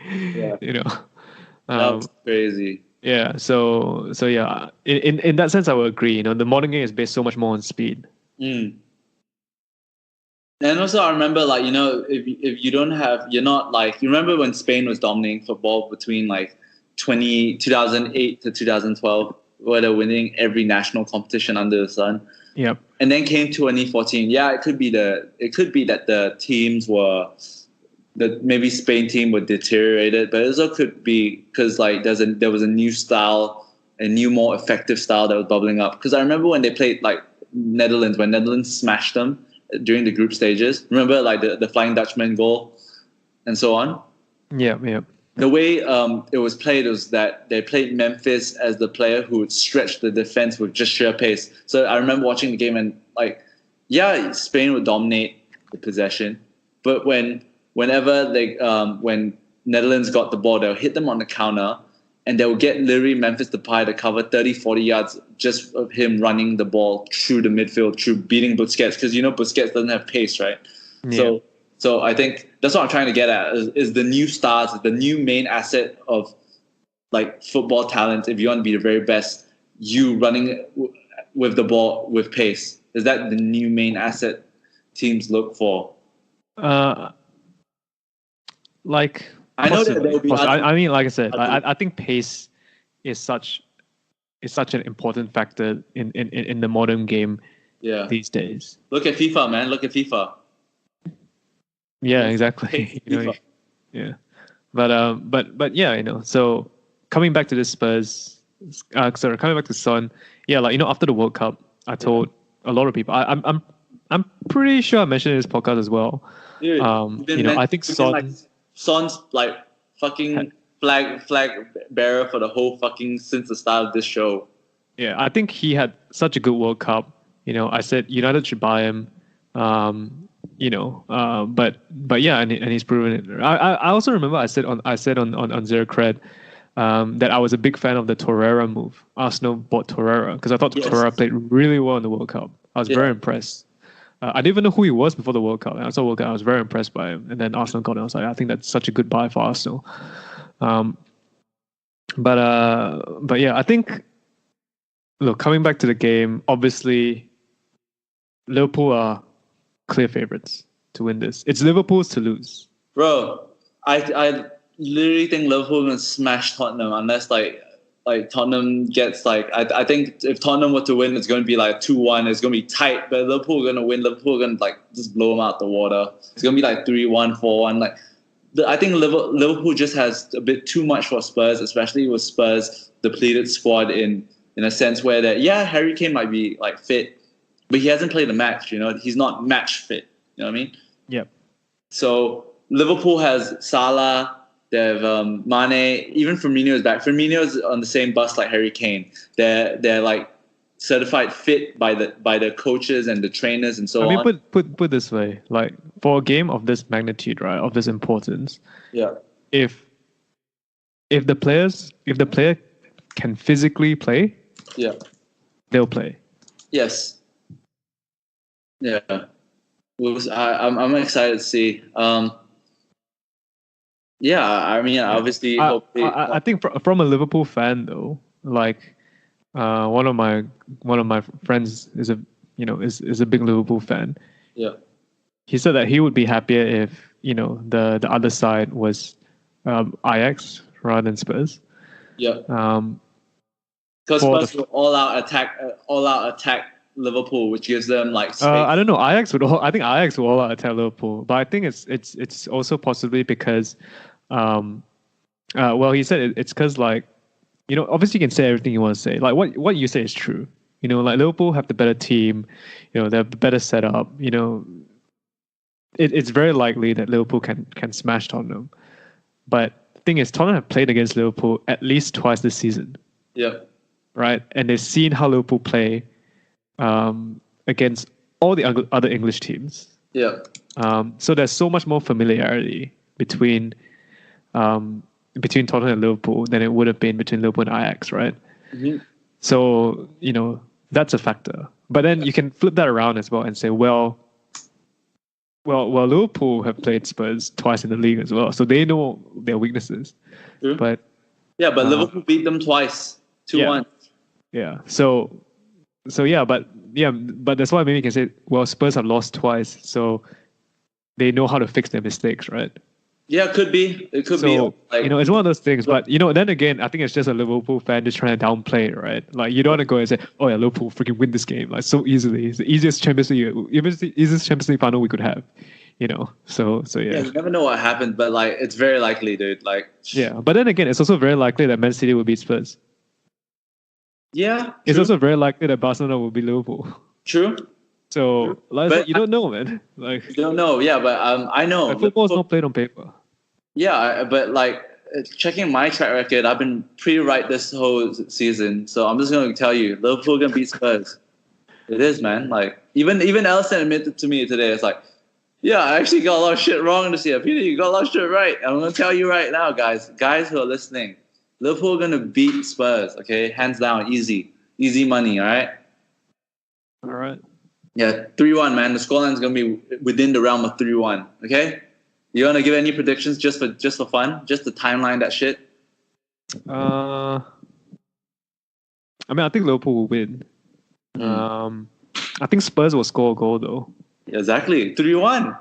That's crazy. Yeah. So yeah. In that sense, I would agree. The modern game is based so much more on speed. And also, I remember, if you don't have, you're not you remember when Spain was dominating football between 2008 to 2012, where they're winning every national competition under the sun. Yep. And then came 2014. Yeah, it could be that the teams that maybe Spain team were deteriorated, but it also could be because there was a new style, a new more effective style that was bubbling up. Because I remember when they played Netherlands, when Netherlands smashed them during the group stages. Remember the Flying Dutchman goal and so on? Yeah. The way it was played was that they played Memphis as the player who would stretch the defense with just sheer pace. So I remember watching the game and Spain would dominate the possession, but when Netherlands got the ball, they'll hit them on the counter and they'll get literally Memphis Depay to cover 30, 40 yards just of him running the ball through the midfield, through beating Busquets, because Busquets doesn't have pace, right? Yeah. So I think that's what I'm trying to get at is the new stars, the new main asset of football talent. If you want to be the very best, you running with the ball with pace. Is that the new main asset teams look for? I know that there will be. I mean, like I said, I think pace is such an important factor in the modern game. Yeah. These days. Look at FIFA, man. Look at FIFA. Yeah, exactly. Yeah, but yeah, So coming back to the Spurs, coming back to Son. Yeah, after the World Cup, I told a lot of people. I'm pretty sure I mentioned in this podcast as well. Dude, I think Son's fucking flag bearer for the whole since the start of this show. Yeah, I think he had such a good World Cup. I said United should buy him. But yeah, and he's proven it. I also remember I said on Zero Cred that I was a big fan of the Torreira move. Arsenal bought Torreira because I thought Torreira played really well in the World Cup. I was very impressed. I didn't even know who he was before the World Cup. And I saw World Cup. I was very impressed by him. And then Arsenal got him. I was like, I think that's such a good buy for Arsenal. But yeah, I think. Look, coming back to the game, obviously, Liverpool are clear favorites to win this. It's Liverpool's to lose. Bro, I literally think Liverpool are going to smash Tottenham unless Tottenham gets I think if Tottenham were to win, it's going to be 2-1. It's going to be tight, but Liverpool are going to win. Liverpool are going to just blow them out the water. It's going to be 3-1, 4-1. I think Liverpool just has a bit too much for Spurs, especially with Spurs' depleted squad in a sense where Harry Kane might be fit, but he hasn't played a match. He's not match fit. You know what I mean? Yep. So Liverpool has Salah. They have Mane. Even Firmino is back. Firmino is on the same bus like Harry Kane. They're certified fit by the coaches and the trainers and so on. I mean, put this way, like for a game of this magnitude, right, of this importance, yeah, if the player can physically play, yeah, they'll play. yes, yeah. I'm excited to see. Yeah, I mean, obviously, I think from a Liverpool fan though, like one of my friends is a big Liverpool fan. Yeah. He said that he would be happier if the other side was Ajax rather than Spurs. Yeah. Because Spurs will all out attack Liverpool, which gives them like space. I don't know. I think Ajax will all out attack Liverpool, but I think it's also possibly because, well, he said it's because like, obviously you can say everything you want to say. Like what you say is true. Like Liverpool have the better team. They have the better setup. It's very likely that Liverpool can smash Tottenham. But the thing is, Tottenham have played against Liverpool at least twice this season. Yeah. Right, and they've seen how Liverpool play against all the other English teams. Yeah. So there's so much more familiarity between Tottenham and Liverpool than it would have been between Liverpool and Ajax, right? Mm-hmm. So that's a factor. But then you can flip that around as well and say, well, Liverpool have played Spurs twice in the league as well, so they know their weaknesses. True. But Liverpool beat them twice, 2-1. Yeah. So but that's why maybe you can say, well, Spurs have lost twice, so they know how to fix their mistakes, right? Yeah, it could be. It could be. Like, it's one of those things. But then again, I think it's just a Liverpool fan just trying to downplay it, right? Like you don't want to go and say, "Oh yeah, Liverpool freaking win this game like so easily. It's the easiest Champions League final we could have." So yeah. Yeah, you never know what happened, but like it's very likely, dude. Like yeah, but then again, it's also very likely that Man City will beat Spurs. Yeah, it's also very likely that Barcelona will beat Liverpool. True. So, like, you don't know, man. Like you don't know, yeah, but I know. Like, football is not played on paper. Yeah, but like checking my track record, I've been pretty right this whole season. So I'm just going to tell you, Liverpool gonna beat Spurs. It is, man. Like even Ellison admitted to me today. It's like, yeah, I actually got a lot of shit wrong this year. Peter, you got a lot of shit right. I'm going to tell you right now, guys who are listening, Liverpool gonna beat Spurs. Okay, hands down, easy money. All right. All right. Yeah, 3-1, man. The scoreline's gonna be within the realm of 3-1. Okay. You want to give any predictions just for fun? Just to timeline that shit? I mean, I think Liverpool will win. I think Spurs will score a goal, though. Exactly. 3-1.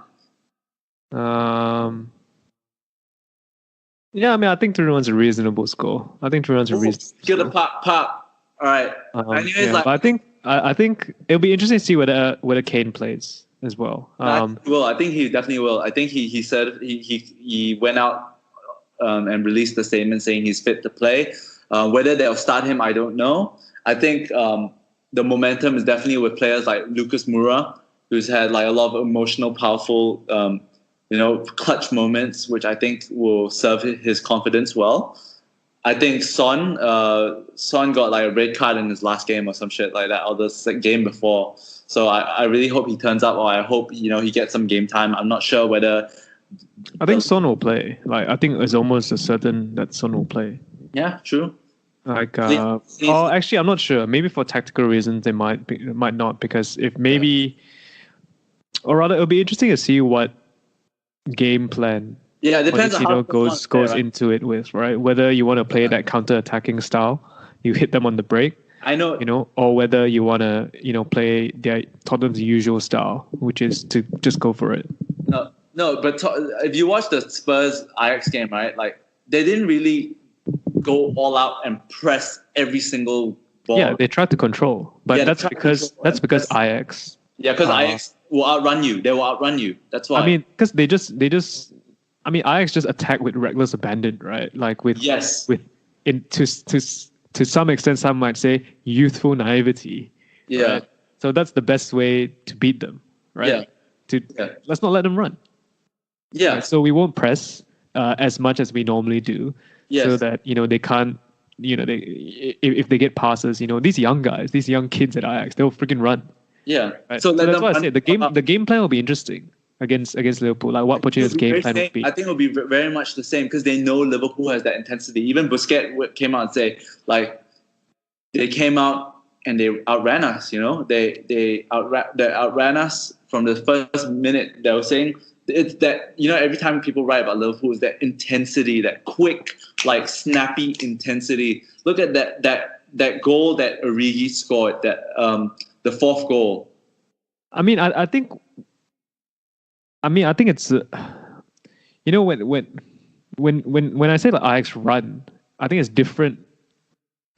Yeah, I mean, I think 3-1 is a reasonable score. I think 3-1 is a reasonable Get score. a pop. All right. Anyways, but I think it'll be interesting to see whether Kane plays as well. Well, I think he definitely will. I think he said he went out and released a statement saying he's fit to play. Whether they'll start him, I don't know. I think the momentum is definitely with players like Lucas Moura, who's had like a lot of emotional, powerful, clutch moments, which I think will serve his confidence well. I think Son got like a red card in his last game or some shit like that, or the game before. So I really hope he turns up, or I hope he gets some game time. I'm not sure whether. I think Son will play. Like I think it's almost a certain that Son will play. Yeah, true. Like actually, I'm not sure. Maybe for tactical reasons, they might not, because if maybe, or rather, it'll be interesting to see what game plan. Yeah, it depends on how goes into it with, right? Whether you want to play that counter-attacking style, you hit them on the break. I know. Or whether you want to, play their Tottenham's usual style, which is to just go for it. No, but if you watch the Spurs Ajax game, right? Like they didn't really go all out and press every single ball. Yeah, they tried to control, but that's because Ajax. Yeah, because Ajax will outrun you. They will outrun you. That's why. I mean, because they just. I mean, Ajax just attack with reckless abandon, right? Like to some extent, some might say youthful naivety. Yeah. Right? So that's the best way to beat them, right? Let's not let them run. Yeah. Right? So we won't press as much as we normally do, so that they can't if they get passes, these young guys, these young kids at Ajax, they'll freaking run. Yeah. Right? So that's why I said the game plan will be interesting against Liverpool. Like what Pochettino's game plan would be. I think it'll be very much the same because they know Liverpool has that intensity. Even Busquets came out and say like they came out and they outran us. They outran us from the first minute. They were saying it's that every time people write about Liverpool is that intensity, that quick, like snappy intensity. Look at that goal that Origi scored. That the fourth goal. I mean, I think it's when I say like Ajax run, I think it's different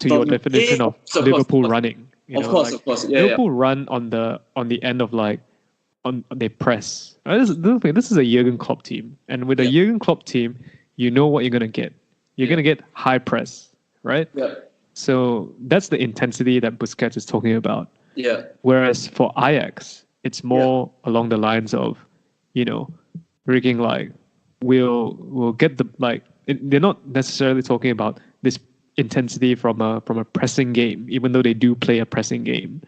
to your definition of Liverpool running. Of course. Yeah, Liverpool run on the end of like they press. This is a Jurgen Klopp team, and with a Jurgen Klopp team, you know what you're gonna get. You're gonna get high press, right? Yeah. So that's the intensity that Busquets is talking about. Yeah. Whereas for Ajax, it's more along the lines of, rigging like we'll get the like. They're not necessarily talking about this intensity from a pressing game, even though they do play a pressing game.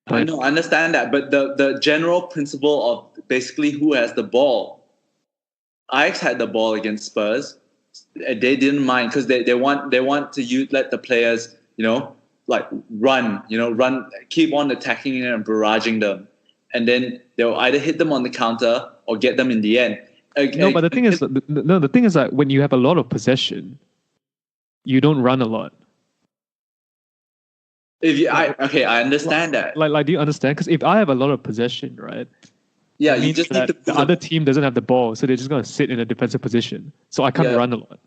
But, I know, I understand that, but the general principle of basically who has the ball. Ajax had the ball against Spurs. They didn't mind because they want to let the players like run, keep on attacking and barraging them, and then they'll either hit them on the counter or get them in the end. No, but the thing is that when you have a lot of possession, you don't run a lot. I understand that. Like, do you understand? Because if I have a lot of possession, right? Yeah, you just need the other team doesn't have the ball, so they're just gonna sit in a defensive position. So I can't run a lot.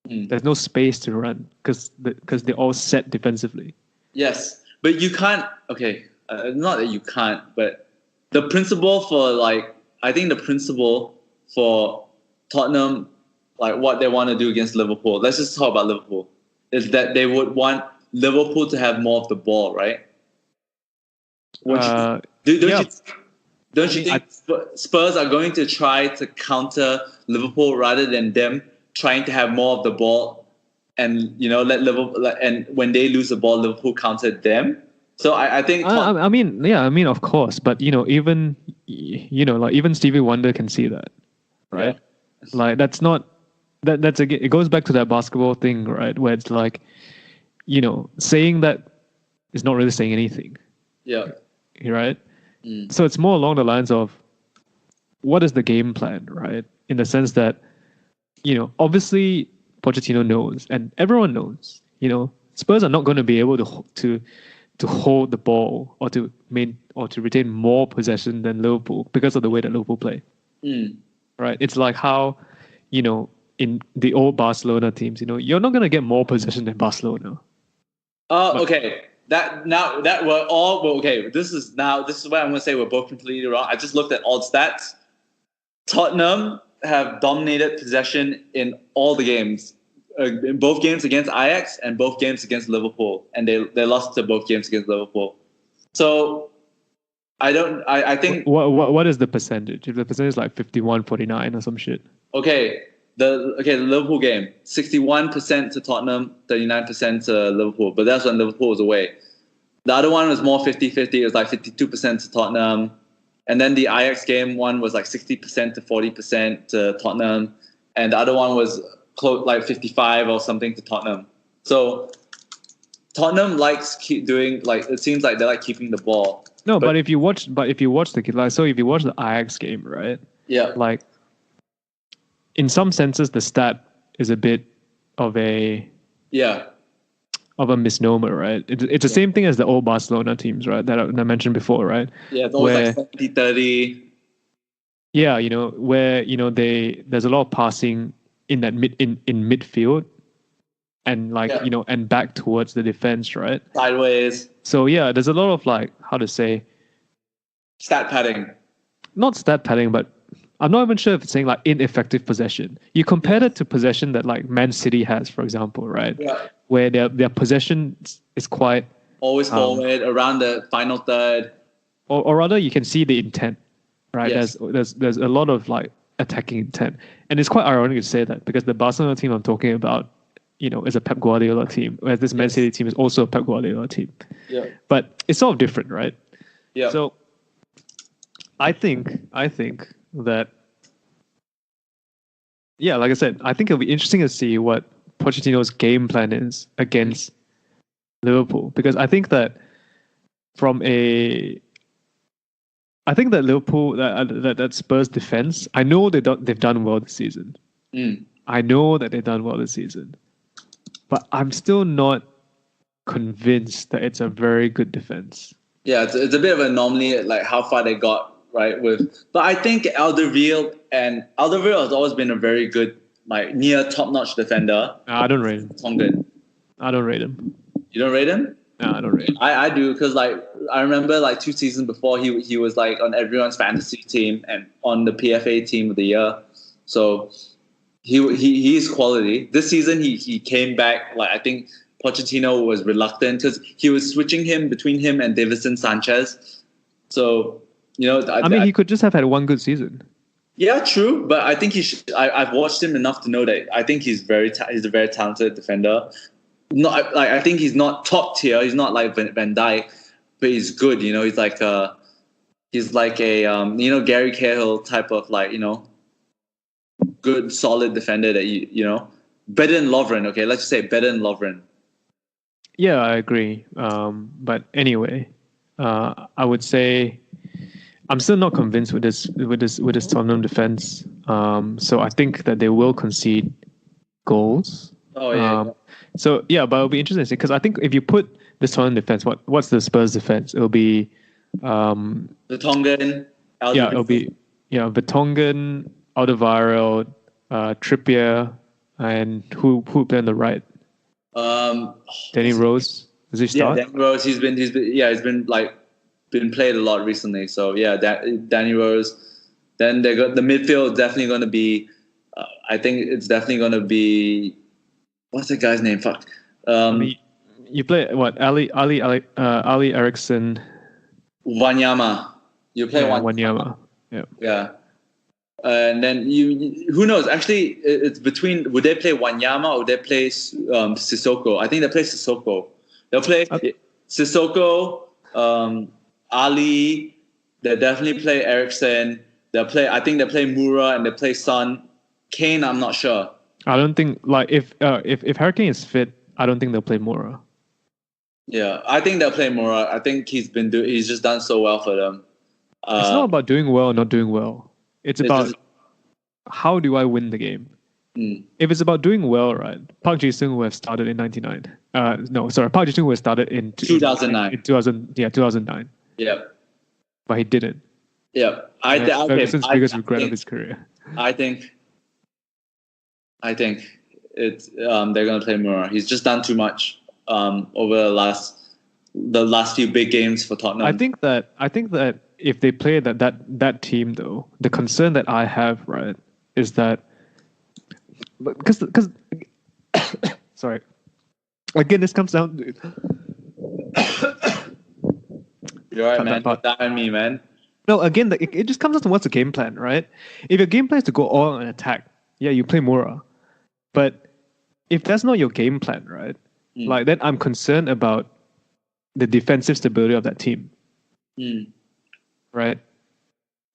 There's no space to run because they're all set defensively. Yes, but you can't. Okay, not that you can't, but the principle for I think the principle for Tottenham, like what they want to do against Liverpool. Let's just talk about Liverpool. Is that they would want Liverpool to have more of the ball, right? Don't you think Spurs are going to try to counter Liverpool rather than them trying to have more of the ball and let Liverpool, and when they lose the ball, Liverpool countered them? So I think I mean of course, but even even Stevie Wonder can see that, right? Yeah. Like that's not that's again, it goes back to that basketball thing, right? Where it's like saying that is not really saying anything. Yeah. Right? So it's more along the lines of what is the game plan, right? In the sense that, obviously Pochettino knows and everyone knows, Spurs are not going to be able to hold the ball or to retain more possession than Liverpool because of the way that Liverpool play. Right? It's like how, in the old Barcelona teams, you're not going to get more possession than Barcelona. Okay. This is where I'm going to say we're both completely wrong. I just looked at all stats. Tottenham have dominated possession in all the games, in both games against Ajax and both games against Liverpool, and they lost to both games against Liverpool. So I think what is the percentage? If the percentage is like 51-49 or some shit. Okay. The Liverpool game, 61% to Tottenham, 39% to Liverpool. But that's when Liverpool was away. The other one was more 50-50. It was like 52% to Tottenham. And then the Ajax game one was like 60% to 40% to Tottenham. And the other one was close, like 55 or something to Tottenham. So Tottenham likes keep doing, like, it seems like they like keeping the ball. No, but if you watch the if you watch the Ajax game, right? Yeah. Like, in some senses, the stat is a bit of a misnomer, right? It's the same thing as the old Barcelona teams, right? That I mentioned before, right? Yeah, it's always like 70-30. Yeah, where there's a lot of passing in that in midfield, and and back towards the defense, right? Sideways. So yeah, there's a lot of stat padding. Not stat padding, but I'm not even sure if it's saying like ineffective possession. You compare it to possession that like Man City has, for example, right? Yeah. Where their possession is quite always forward around the final third. Or rather, you can see the intent, right? Yes. There's a lot of like attacking intent, and it's quite ironic to say that because the Barcelona team I'm talking about, is a Pep Guardiola team, whereas this Man City team is also a Pep Guardiola team. Yeah. But it's sort of different, right? Yeah. So I think that, yeah, like I said, I think it'll be interesting to see what Pochettino's game plan is against Liverpool, because I think that Liverpool, that Spurs defense, I know they've done well this season. I know that they've done well this season, but I'm still not convinced that it's a very good defense. Yeah, it's a bit of an anomaly, like how far they got, right? But I think Alderweireld has always been a very good, like near top-notch defender. I don't rate him. Tongan. I don't rate him. You don't rate him? No, I don't rate him. I do, because like I remember like 2 seasons before he was like on everyone's fantasy team and on the PFA team of the year. So he's quality. This season he came back. Like I think Pochettino was reluctant because he was switching between him and Davinson Sanchez. So I mean, he could just have had one good season. Yeah, true. But I think he should. I've watched him enough to know that I think he's he's a very talented defender. Not like I think he's not top tier. He's not like Van Dijk, but he's good. He's like a Gary Cahill type of good solid defender that better than Lovren. Okay, let's just say better than Lovren. Yeah, I agree. But anyway, I would say I'm still not convinced with this Tottenham defense. So I think that they will concede goals. Oh yeah. So yeah, but it'll be interesting because I think if you put this Tottenham defense, what's the Spurs defense? It'll be the Tongan. It'll be Vertonghen, Alderweireld, Trippier, and who played on the right? Danny Rose. Does he start? Yeah, Danny Rose. He's been played a lot recently. So yeah, Danny Rose. Then they got the midfield. Definitely going to be. I think it's definitely going to be. What's the guy's name? Fuck. You play what? Ali Eriksson. Wanyama. You play Wanyama. Yeah. Yeah. And then who knows? Actually, it's between. Would they play Wanyama or would they play Sissoko? I think they play Sissoko. They'll play Sissoko, Ali. They definitely play Eriksson. I think they play Moura and they play Son. Kane, I'm not sure. I don't think if Harry Kane is fit, I don't think they'll play Moura. Yeah, I think they'll play Moura. I think he's just done so well for them. It's not about doing well or not doing well. It's about how do I win the game. If it's about doing well, right? Park Ji-sung would have started in '99. Park Ji-sung would have started in 2009. 2009. Yeah, but he didn't. Yeah, Ferguson's biggest regret of his career. I think it's they're gonna play Moura. He's just done too much over the last few big games for Tottenham. I think that if they play that team though, the concern that I have, right, is that because sorry, again, this comes down to you're right, man. Don't die on me, man. No, again, it just comes down to what's the game plan, right? If your game plan is to go all on attack, yeah, you play Moura. But if that's not your game plan, right? Then I'm concerned about the defensive stability of that team. Right?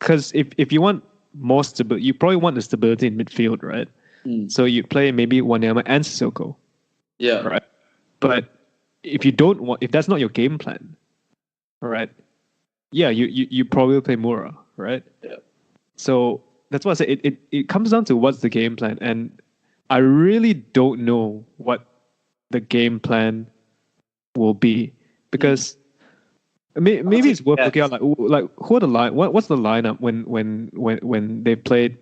Because if you want more stability, you probably want the stability in midfield, right? So you play maybe Wanyama and Sissoko. Yeah. Right. But if that's not your game plan, right? Yeah, you probably play Moura, right? Yeah. So that's why I say it comes down to what's the game plan, and I really don't know what the game plan will be because maybe it's worth looking out like who are the what's the lineup when they played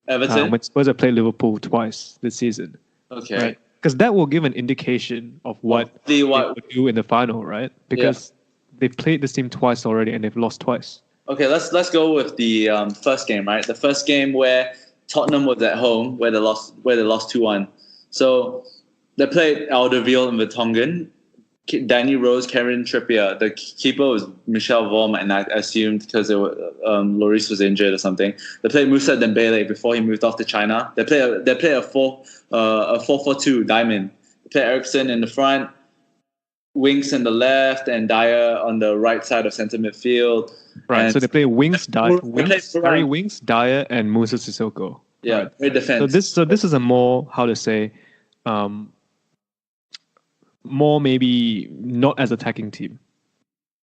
Everton when Spurs have played Liverpool twice this season. Okay. Right? Because that will give an indication of what they would do in the final, right? Because they've played this team twice already and they've lost twice. Okay, let's go with the first game, right? The first game where Tottenham was at home, where they lost 2-1. So they played Alderweireld and Vertonghen, Danny Rose, Kieran Trippier. The keeper was Michel Vorm, and I assumed because Lloris was injured or something. They played Moussa Dembele before he moved off to China. They play a 4-4-2 diamond. play Eriksson in the front, Winks in the left, and Dyer on the right side of center midfield. Right. And So they play Harry Moura. Winks, Dyer, and Musa Sissoko. Yeah, Right. great defense. So this is a more, how to say, more maybe not as attacking team.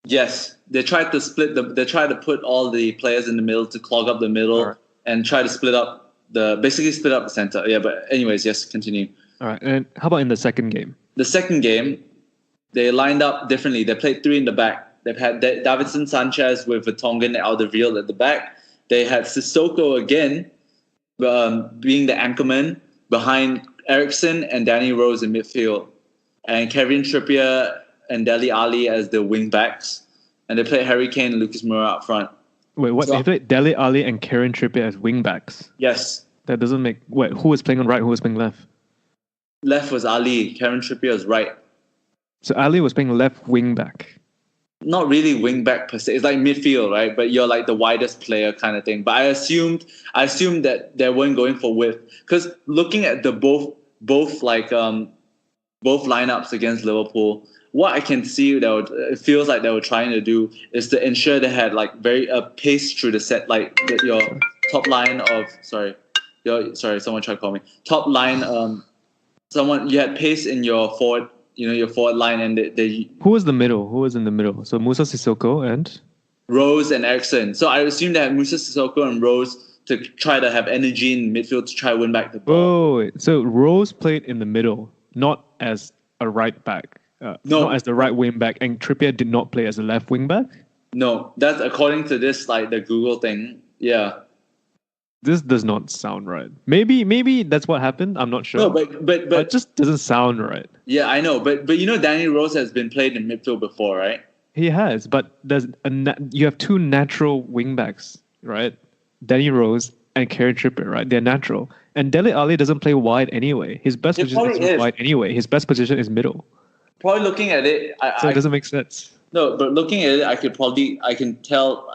Yes, they tried to they tried to put all the players in the middle to clog up the middle and try to split up the center. Yeah, but anyways, yes, continue. All right. And how about in the second game? The second game, they lined up differently. They played three in the back. They've had Davinson Sanchez with Vertonghen and Alderweireld at the back. They had Sissoko again, being the anchorman behind Eriksson and Danny Rose in midfield, and Kevin Trippier and Dele Alli as the wing backs, and they played Harry Kane and Lucas Moura up front. Wait, what? They played Dele Alli and Kieran Trippier as wing backs? Yes. That doesn't make... Wait, who was playing on right, who was playing left? Left was Ali. Kieran Trippier was right. So Ali was playing left wing back. Not really wing back per se. It's like midfield, right? But you're like the widest player kind of thing. But I assumed that they weren't going for width, because looking at the both lineups against Liverpool, what I can see it feels like they were trying to do is to ensure they had like very pace through the set, like your top line of someone tried to call me top line. You had pace in your forward, your forward line, and they Who was in the middle? So Musa Sissoko and Rose and Eriksson. So I assume they had Musa Sissoko and Rose to try to have energy in midfield to try to win back the ball. Oh, wait. So Rose played in the middle, not as a right back. Not as the right wing back, and Trippier did not play as a left wing back? No, that's according to this, like the Google thing. Yeah. This does not sound right. Maybe that's what happened. I'm not sure. No, but it just doesn't sound right. Yeah, I know. But Danny Rose has been played in midfield before, right? He has, but you have two natural wing backs, right? Danny Rose and Kieran Trippier, right? They're natural. And Dele Alli doesn't play wide anyway. His best position is wide anyway. His best position is middle. Probably looking at it, it doesn't make sense. No, but looking at it, I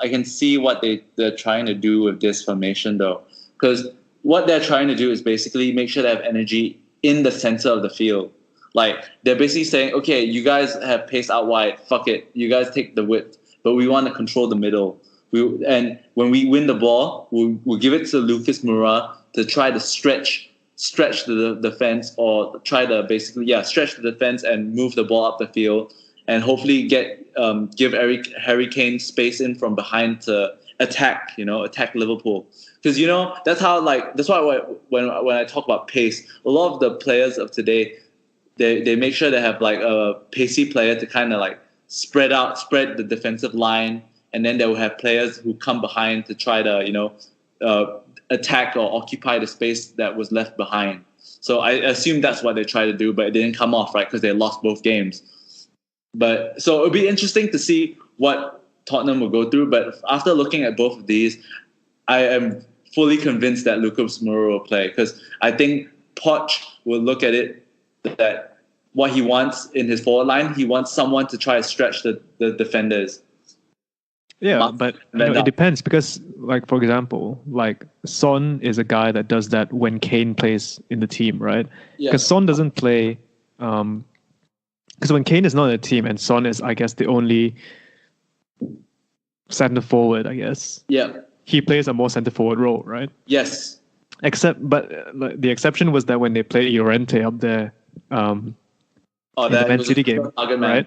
can see what they're trying to do with this formation though, because what they're trying to do is basically make sure they have energy in the center of the field. Like they're basically saying, okay, you guys have pace out wide, fuck it, you guys take the width, but we want to control the middle. And when we win the ball, we'll give it to Lucas Moura to try to stretch the defense, or try to basically stretch the defense and move the ball up the field, and hopefully give Harry Kane space in from behind to attack Liverpool, because that's why when I talk about pace, a lot of the players of today they make sure they have like a pacey player to kind of like spread the defensive line, and then they will have players who come behind to try to attack or occupy the space that was left behind. So I assume that's what they tried to do, but it didn't come off, right? Because they lost both games. But so it'll be interesting to see what Tottenham will go through. But after looking at both of these, I am fully convinced that Lucas Moura will play, because I think Poch will look at it that what he wants in his forward line, he wants someone to try to stretch the defenders. Yeah, but it depends, because, like, for example, like Son is a guy that does that when Kane plays in the team, right? Because Son doesn't play. Because when Kane is not in the team and Son is, I guess, the only center forward, I guess. Yeah. He plays a more center forward role, right? Yes. But the exception was that when they played Llorente up there, in the Man City game, right?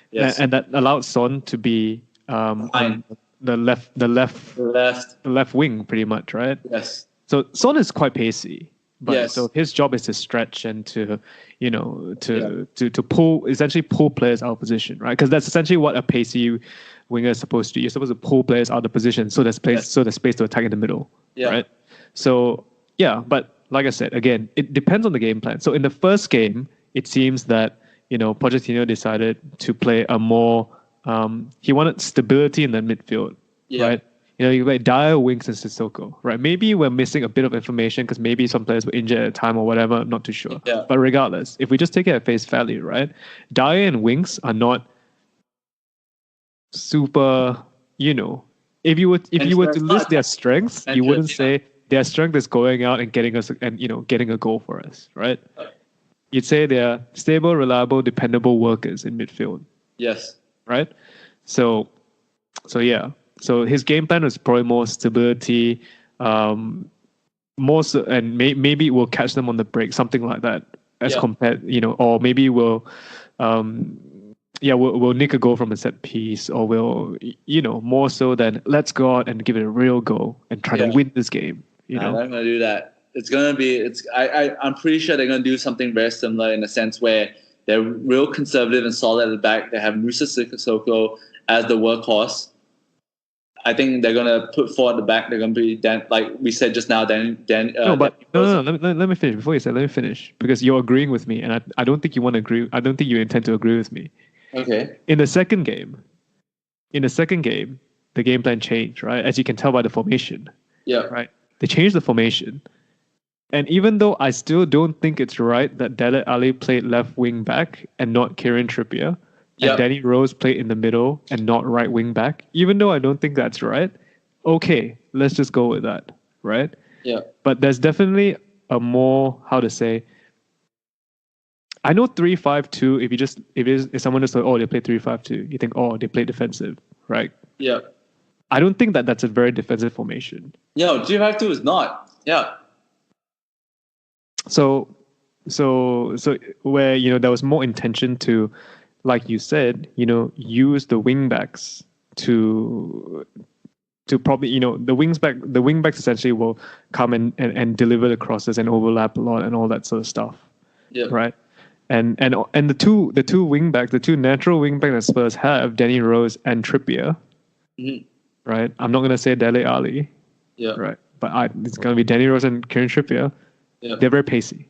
Yes. And that allowed Son to be on the left wing, pretty much, right? Yes. So Son is quite pacey, but so his job is to stretch and to pull players out of position, right? Because that's essentially what a pacey winger is supposed to do. You're supposed to pull players out of position so there's space to attack in the middle, right? So but like I said, again, it depends on the game plan. So in the first game, it seems that Pochettino decided to play a more he wanted stability in the midfield, right? You play Dyer, Winks, and Sissoko, right? Maybe we're missing a bit of information because maybe some players were injured at the time or whatever. I'm not too sure. Yeah. But regardless, if we just take it at face value, right? Dyer and Winks are not super, if you were to list their strengths, you wouldn't say their strength is going out and getting us getting a goal for us, right? you'd say they're stable, reliable, dependable workers in midfield, Yes. right? So yeah. So his game plan was probably more stability, more so, and maybe we'll catch them on the break, something like that, as compared, or maybe we'll nick a goal from a set piece, or we'll, more so than let's go out and give it a real go and try to win this game. I'm not gonna do that. It's gonna be. I'm pretty sure they're gonna do something very similar in a sense where they're real conservative and solid at the back. They have Musa Sissoko as the workhorse. I think they're gonna put forward the back. They're gonna be like we said just now. No. Let me finish before you say. Let me finish because you're agreeing with me, and I don't think you want to agree. I don't think you intend to agree with me. Okay. In the second game, the game plan changed, right? As you can tell by the formation. Yeah. Right. They changed the formation, and even though I still don't think it's right that Dele Alli played left wing back and not Kieran Trippier. And Danny Rose played in the middle and not right wing back. Even though I don't think that's right, okay, let's just go with that, right? Yeah. But there's definitely a more, how to say, I know 3-5-2, if someone just like, they play 3-5-2, you think, they play defensive, right? Yeah. I don't think that's a very defensive formation. No, 3-5-2 is not. Yeah. So where, there was more intention to, like you said, use the wing backs to probably, the wing backs essentially will come and deliver the crosses and overlap a lot and all that sort of stuff. Yeah. Right. And the two wing backs, the two natural wing backs that Spurs have, Danny Rose and Trippier. Mm-hmm. Right. I'm not gonna say Dele Alli. Yeah. Right. But it's gonna be Danny Rose and Kieran Trippier. Yeah. They're very pacey.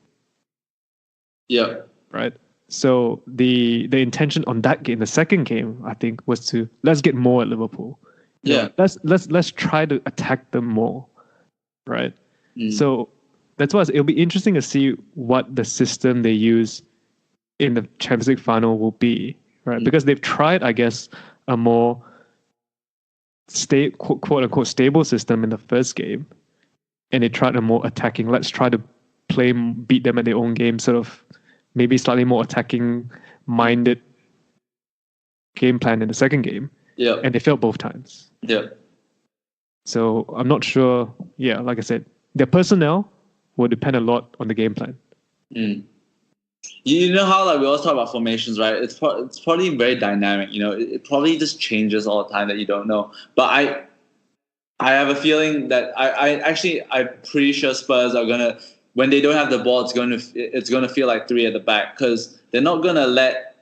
Yeah. Right. So the intention on that game, the second game, I think, was to let's get more at Liverpool. Yeah. Let's try to attack them more, right? So that's why it'll be interesting to see what the system they use in the Champions League final will be, right? Because they've tried, I guess, a more quote unquote stable system in the first game, and they tried a more attacking. Let's try to beat them at their own game, sort of. Maybe slightly more attacking-minded game plan in the second game. Yeah. And they failed both times. Yeah. So I'm not sure. Yeah, like I said, their personnel will depend a lot on the game plan. You know how we always talk about formations, right? It's probably very dynamic. It probably just changes all the time that you don't know. But I have a feeling that I'm pretty sure Spurs are gonna. When they don't have the ball, it's gonna feel like three at the back because they're not gonna let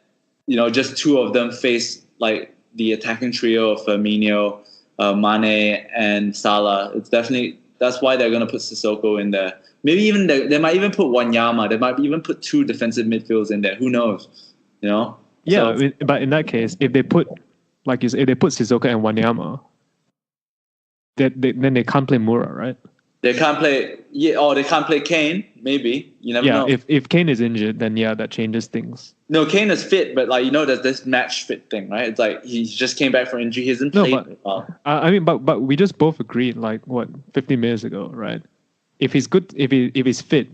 just two of them face like the attacking trio of Firmino, Mane, and Salah. That's why they're gonna put Sissoko in there. Maybe even they might even put Wanyama. They might even put two defensive midfielders in there. Who knows? Yeah, but in that case, if they put if they put Sissoko and Wanyama, then they can't play Moura, right? They can't play, or they can't play Kane. Maybe you never know. If Kane is injured, then that changes things. No, Kane is fit, but there's this match fit thing, right? It's like he just came back from injury. He hasn't played. But we just both agreed 15 minutes ago, right? If he's good, if he's fit,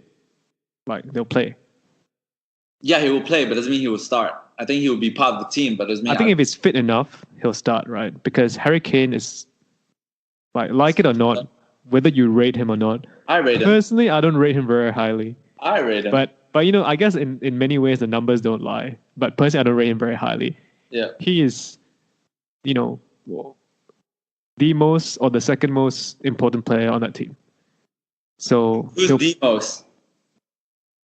they'll play. Yeah, he will play, but doesn't mean he will start. I think he will be part of the team, but doesn't mean. I think if he's fit enough, he'll start, right? Because Harry Kane is like it or not. Whether you rate him or not, I rate him. Personally, I don't rate him very highly. I rate him. But I guess in many ways the numbers don't lie. But personally, I don't rate him very highly. Yeah. He is, the most or the second most important player on that team. So who's the most?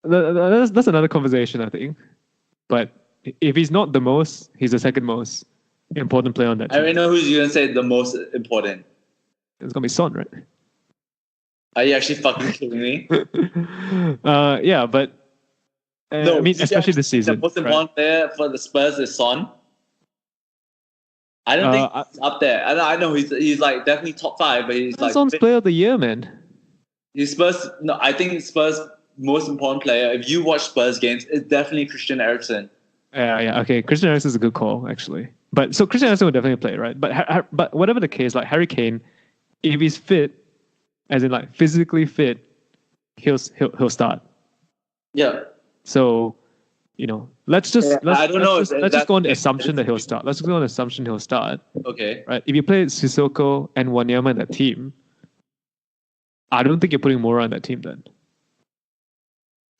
That's another conversation, I think. But if he's not the most, he's the second most important player on that team. I already know who's going to say the most important. It's gonna be Son, right? Are you actually fucking kidding me? Yeah, but no, I mean, especially this season. The most important player for the Spurs is Son. I don't think he's up there. I know he's definitely top 5, but he's Son's player of the year, man. He's Spurs. No, I think Spurs' most important player. If you watch Spurs games, it's definitely Christian Eriksen. Yeah. Okay, Christian Eriksen is a good call, actually. But so Christian Eriksen will definitely play, right? But whatever the case, Harry Kane, if he's fit, as in physically fit, he'll start. Yeah. So, let's just I don't know. let's just go on the assumption that he'll start. Let's go on the assumption he'll start. Okay. Right? If you play Sissoko and Wanyama in that team, I don't think you're putting Moura on that team then.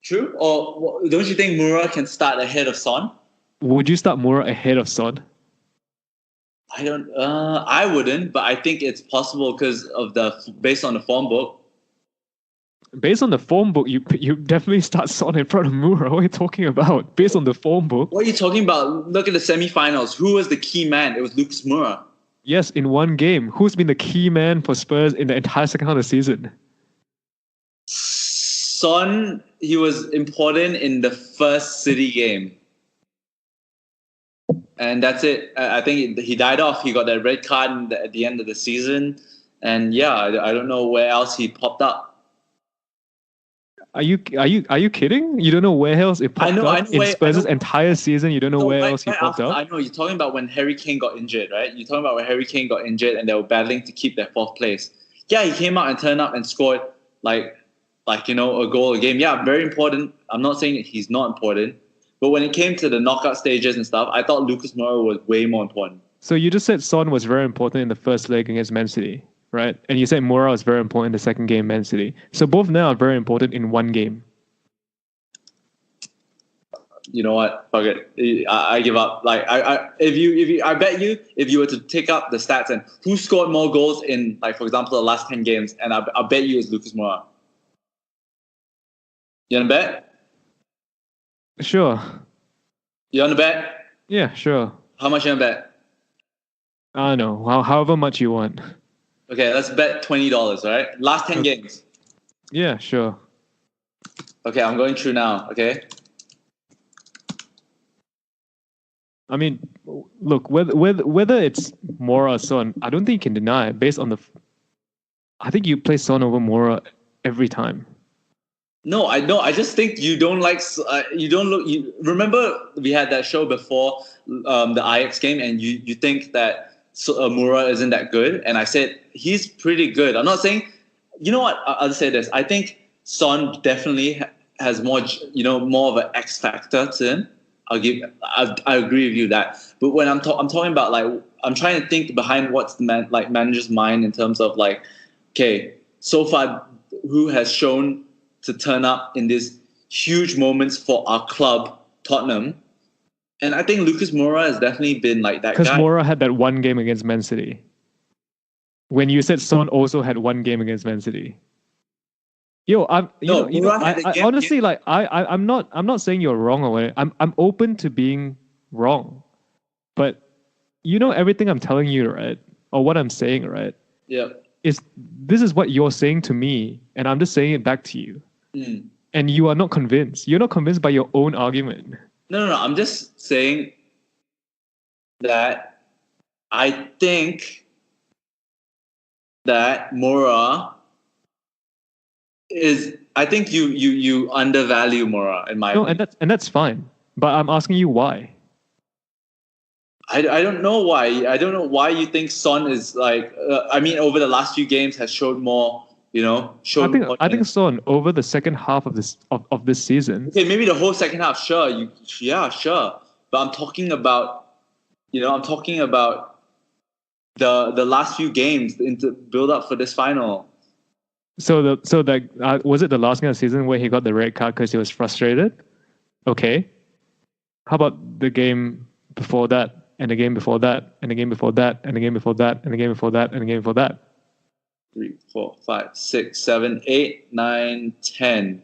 True? Or don't you think Moura can start ahead of Son? Would you start Moura ahead of Son? I wouldn't, but I think it's possible because of based on the form book. Based on the form book, you definitely start Son in front of Moura. What are you talking about? Based on the form book. What are you talking about? Look at the semifinals. Who was the key man? It was Lucas Moura. Yes, in one game. Who's been the key man for Spurs in the entire second half of the season? Son, he was important in the first City game. And that's it. I think he died off. He got that red card at the end of the season. And yeah, I don't know where else he popped up. Are you kidding? You don't know where else it popped up in Spurs' entire season? You don't know where else he popped up? I know. You're talking about when Harry Kane got injured, right? You're talking about when Harry Kane got injured and they were battling to keep their 4th place. Yeah, he came out and turned up and scored a goal a game. Yeah, very important. I'm not saying he's not important. But when it came to the knockout stages and stuff, I thought Lucas Moura was way more important. So you just said Son was very important in the first leg against Man City, right? And you said Moura was very important in the second game, Man City. So both now are very important in one game. You know what? Fuck it. I give up. I bet you if you were to take up the stats and who scored more goals in, for example, the last 10 games, and I bet you it's Lucas Moura. You want to bet? Sure. You want to bet? Yeah, sure. How much you want to bet? I don't know. However much you want. Okay, let's bet $20, all right? Last 10 games. Yeah, sure. Okay, I'm going through now, okay? I mean, look, whether it's Moura or Son, I don't think you can deny it based on I think you play Son over Moura every time. No, I know. I just think you don't like. You don't look. You remember we had that show before the Ajax game, and you think that Moura isn't that good, and I said he's pretty good. I'm not saying. You know what? I'll just say this. I think Son definitely has more. More of an X factor to him. I agree with you that. But when I'm talking about I'm trying to think behind what's the manager's mind in terms of okay, so far who has shown to turn up in these huge moments for our club, Tottenham. And I think Lucas Moura has definitely been that guy. Because Moura had that one game against Man City. When you said Son also had one game against Man City. I'm honestly I'm not saying you're wrong or whatever. I'm open to being wrong. But everything I'm telling you, right? Or what I'm saying, right? Yeah. This is what you're saying to me, and I'm just saying it back to you. Mm. And you are not convinced. You're not convinced by your own argument. No. I'm just saying that I think that Moura is. I think you undervalue Moura in my opinion. And that's fine. But I'm asking you why. I don't know why. I don't know why you think Son is over the last few games has showed more. I think Son over the second half of this season. Okay, maybe the whole second half. Sure, sure. But I'm talking about, the last few games into build up for this final. So was it the last game of the season where he got the red card because he was frustrated? Okay. How about the game before that? And the game before that, and the game before that, and the game before that, and the game before that, and the game before that. 3, 4, 5, 6, 7, 8, 9, 10.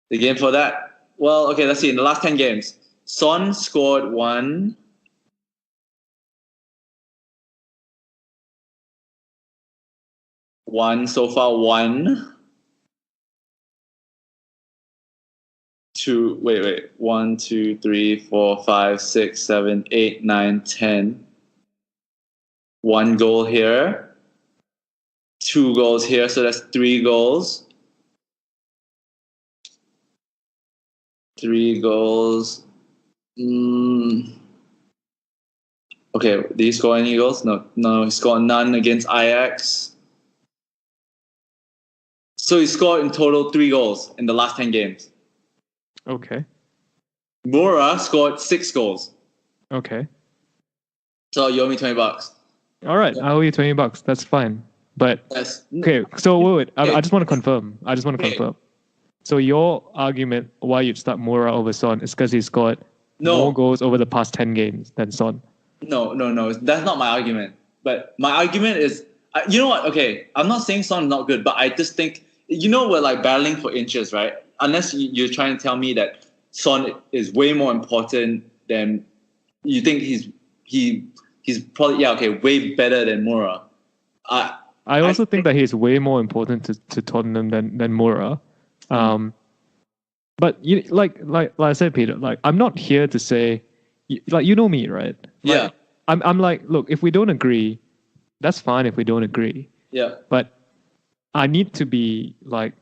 The game for that. Well, okay, let's see. In the last 10 games, Son scored 1. So far 1. 2, wait. 1, 2, 3, 4, 5, 6, 7, 8, 9, 10. 1 goal here. 2 goals here, so that's 3 goals. 3 goals. Okay, did he score any goals? No, he scored none against Ajax. So he scored in total 3 goals in the last 10 games. Okay. Moura scored 6 goals. Okay. So you owe me $20. All right. Yeah. I owe you $20. That's fine. But Yes. okay. So wait. Okay. I just want to confirm. confirm. So your argument why you'd start Moura over Son is because he's got more goals over the past 10 games than Son. No. That's not my argument. But my argument is, you know what? Okay, I'm not saying Son is not good, but I just think, we're like battling for inches, right? Unless you're trying to tell me that Son is way more important than you think he's probably, way better than Moura. I also think that he's way more important to Tottenham than Moura. But like I said, Peter, like I'm not here to say, like you know me, right? Like, I'm like, look, if we don't agree, that's fine. If we don't agree, But I need to be like,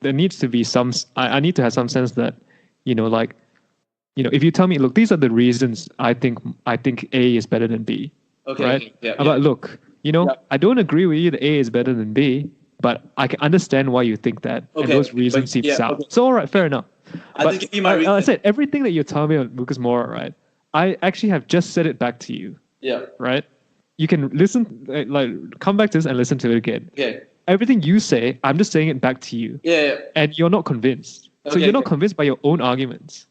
there needs to be some. I need to have some sense that, if you tell me, look, these are the reasons I think A is better than B. Okay. Right? I'm like, look, I don't agree with you that A is better than B, but I can understand why you think that, and those reasons seem sound. Okay. So all right, fair enough. I'll just give you my reason. I said everything that you're telling me on Lucas Moura, right? I actually have just said it back to you. Yeah. Right? You can listen, come back to this and listen to it again. Okay. Everything you say, I'm just saying it back to you. Yeah. And you're not convinced. So you're not convinced by your own arguments.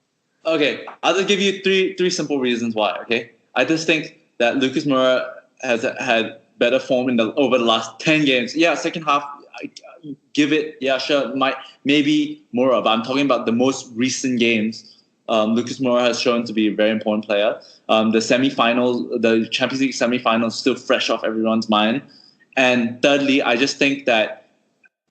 Okay. I'll just give you three simple reasons why, okay? I just think that Lucas Moura has had better form over the last 10 games. Yeah, second half, give it. Yeah, sure. Maybe Moura, but I'm talking about the most recent games. Lucas Moura has shown to be a very important player. The semi-finals, the Champions League semi-finals, still fresh off everyone's mind. And thirdly, I just think that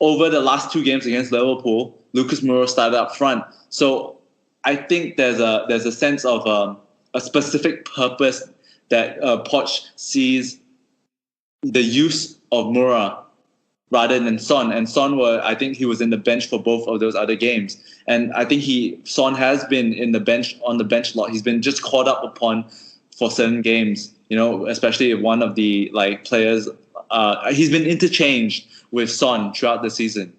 over the last 2 games against Liverpool, Lucas Moura started up front. So I think there's a sense of a specific purpose that Poch sees the use of Moura rather than Son. And Son I think he was in the bench for both of those other games. And I think Son has been on the bench a lot. He's been just caught up upon for certain games, especially if one of the players, he's been interchanged with Son throughout the season.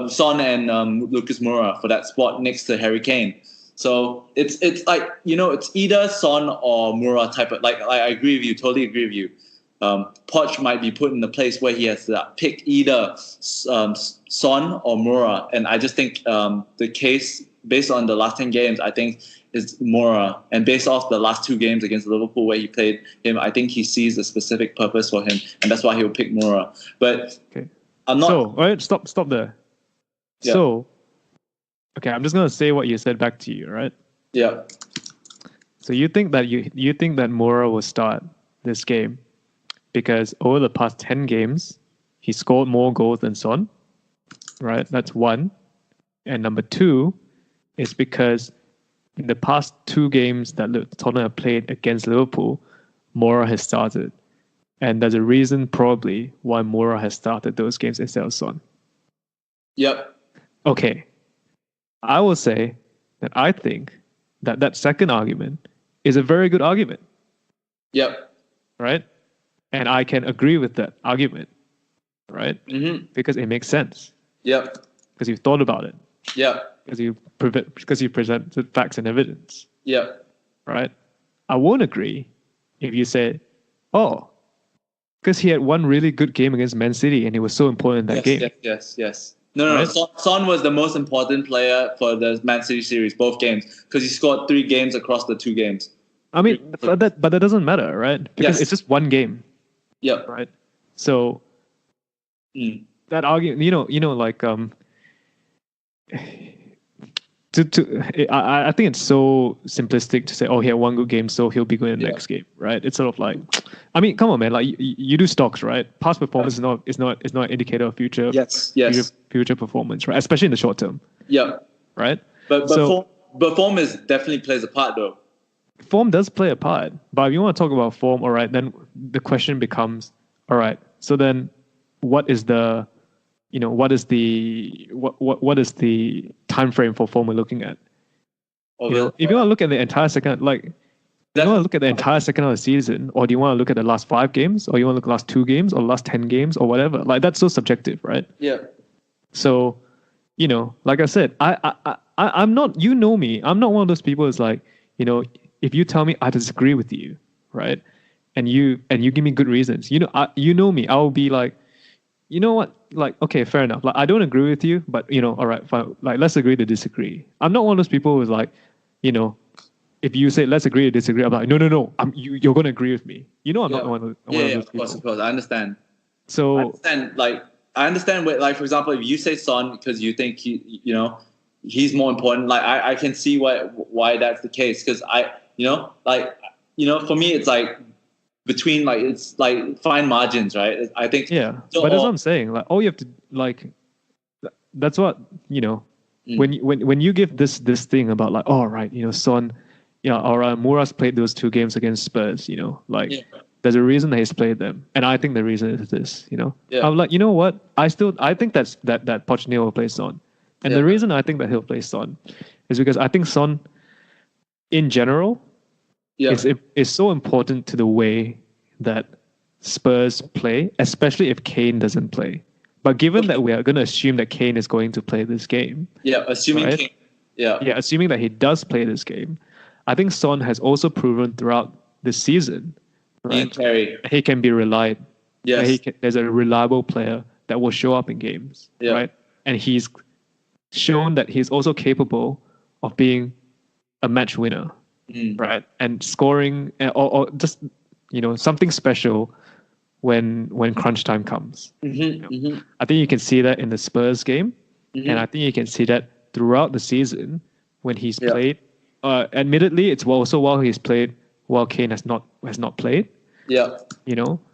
Son and Lucas Moura for that spot next to Harry Kane. So it's like, it's either Son or Moura type of, I agree with you, totally agree with you. Poch might be put in the place where he has to pick either Son or Moura, and I just think the case based on the last 10 games, I think is Moura, and based off the last 2 games against Liverpool where he played him, I think he sees a specific purpose for him, and that's why he'll pick Moura. But I'm not. So, all right, stop there. Yeah. So, okay, I'm just gonna say what you said back to you, right? Yeah. So you think that you think that Moura will start this game because over the past 10 games, he scored more goals than Son, right? That's one. And number 2 is because in the past 2 games that Tottenham have played against Liverpool, Moura has started. And there's a reason probably why Moura has started those games instead of Son. Yep. Okay. I will say that I think that second argument is a very good argument. Yep. Right? And I can agree with that argument, right? Mm-hmm. Because it makes sense. Yep. Because you've thought about it. Yep. Because you presented facts and evidence. Yep. Right? I won't agree if you say, because he had one really good game against Man City and he was so important in that game. Yes. No. Son was the most important player for the Man City series, both games, because he scored 3 games across the 2 games. I mean, but that doesn't matter, right? Because it's just one game. Yeah. Right. So that argument, I think it's so simplistic to say, he had one good game, so he'll be good in the next game, right? It's sort of like, I mean, come on, man. Like you do stocks, right? Past performance is not an indicator of future. Future performance, right? Especially in the short term. Yeah. Right. But form definitely plays a part, though. Form does play a part, but if you want to talk about form, all right, then the question becomes, all right, so then what is the time frame for form we're looking at? If you want to look at the entire second, do you want to look at the entire second of the season, or do you want to look at the last 5 games, or you want to look at the last 2 games, or last 10 games, or whatever? Like, that's so subjective, right? Yeah. So, like I said, I'm not. You know me. I'm not one of those people who's like, if you tell me I disagree with you, right, and you give me good reasons, you know me. I will be like, you know what, like, okay, fair enough. Like, I don't agree with you, but all right, fine. Like, let's agree to disagree. I'm not one of those people who's like, if you say let's agree to disagree, I'm like, no, you're gonna agree with me. I'm not one of those people. Of course, I understand. So I understand what, like, for example, if you say Son because you think he's more important, like I can see why that's the case, because for me it's like between, like, it's like fine margins, right? I think. Yeah, but that's what I'm saying. Like, all you have to, like, that's what when you give this thing about, like, oh right, Son, or Moura's played those 2 games against Spurs, there's a reason that he's played them, and I think the reason is this. I'm like, you know what? I think that Pochettino will play Son, and the reason I think that he'll play Son is because I think Son, in general, is so important to the way that Spurs play, especially if Kane doesn't play. But given that we are going to assume that Kane is going to play this game, assuming right? Kane, assuming that he does play this game, I think Son has also proven throughout the season, right, he can be relied. Yes, there's a reliable player that will show up in games, right? And he's shown that he's also capable of being a match winner, right, and scoring, or just something special when crunch time comes. I think you can see that in the Spurs game, and I think you can see that throughout the season when he's played. Admittedly, it's also while he's played while Kane has not played. Yeah.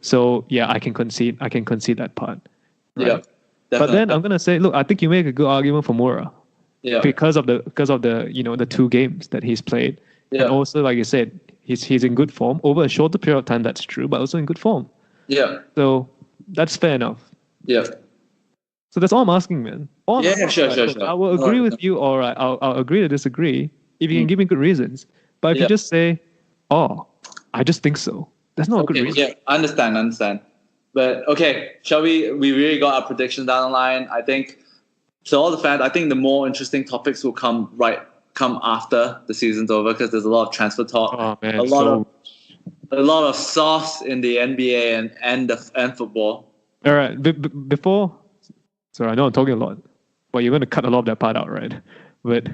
So I can concede that part. Right? Yeah. But then I'm gonna say, look, I think you make a good argument for Moura. Yeah. Because of the the 2 games that he's played. Yeah. And also, like you said, he's in good form over a shorter period of time. That's true, but also in good form. Yeah. So that's fair enough. Yeah. So that's all I'm asking, man. Sure. I will agree with you, or I'll agree to disagree if you can give me good reasons. But if you just say, "Oh, I just think so," that's not a good reason. Yeah, I understand. But okay, shall we? We really got our predictions down the line. I think, to all the fans, I think the more interesting topics will come after the season's over, because there's a lot of transfer talk. Oh man, a lot of sauce in the NBA and football. All right, before. Sorry, I know I'm talking a lot, but you're going to cut a lot of that part out, right? But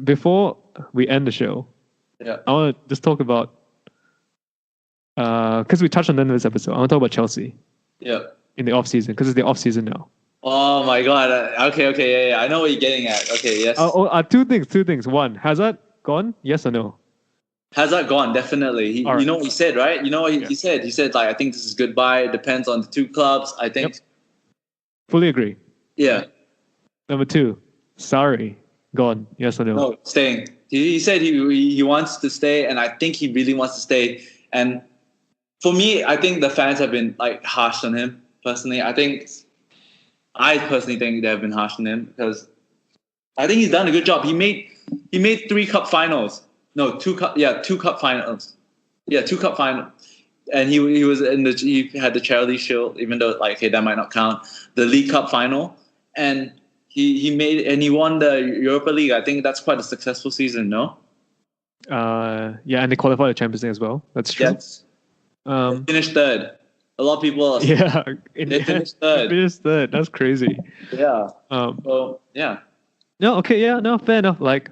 before we end the show, I want to just talk about, because we touched on them in this episode, I want to talk about Chelsea. Yeah. In the off season, because it's the off season now. Oh my God. Okay. Yeah. I know what you're getting at. Okay, yes. Two things. One, Hazard gone? Yes or no? Hazard gone, definitely. You know what he said, right? You know what he said? He said, like, I think this is goodbye. It depends on the 2 clubs. I think. Yep. Fully agree. Yeah. Number 2, Sarri gone? Yes or no? No, staying. He said he wants to stay, and I think he really wants to stay. And for me, I think the fans have been, like, harsh on him. Personally, I personally think they have been harsh on him, because I think he's done a good job. He made 3 cup finals. No, 2 cup. Yeah, 2 cup finals. Yeah, 2 cup finals. And he was he had the Charity Shield, even though, like, okay, that might not count. The League Cup final, and he won the Europa League. I think that's quite a successful season, no? And they qualified the Champions League as well. That's true. Yes. They finished 3rd. A lot of people. They finished 3rd. Finished 3rd. That's crazy. Yeah. So yeah. No. Okay. Yeah. No. Fair enough. Like,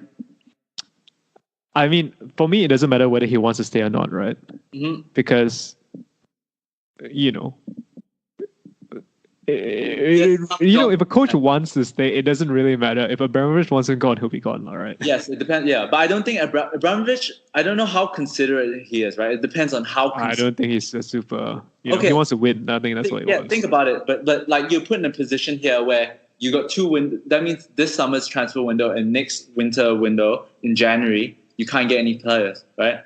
I mean, for me, it doesn't matter whether he wants to stay or not, right? Mm-hmm. Because, if a coach wants to stay, it doesn't really matter. If Abramovich wants him gone, he'll be gone, all right? Yes, it depends. Yeah, but I don't think Abramovich, I don't know how considerate he is, right? It depends on how I don't think he's a super... he wants to win. I think that's what he wants. Yeah, think about it. But like, you're put in a position here where you got 2 windows. That means this summer's transfer window and next winter window in January, you can't get any players, right?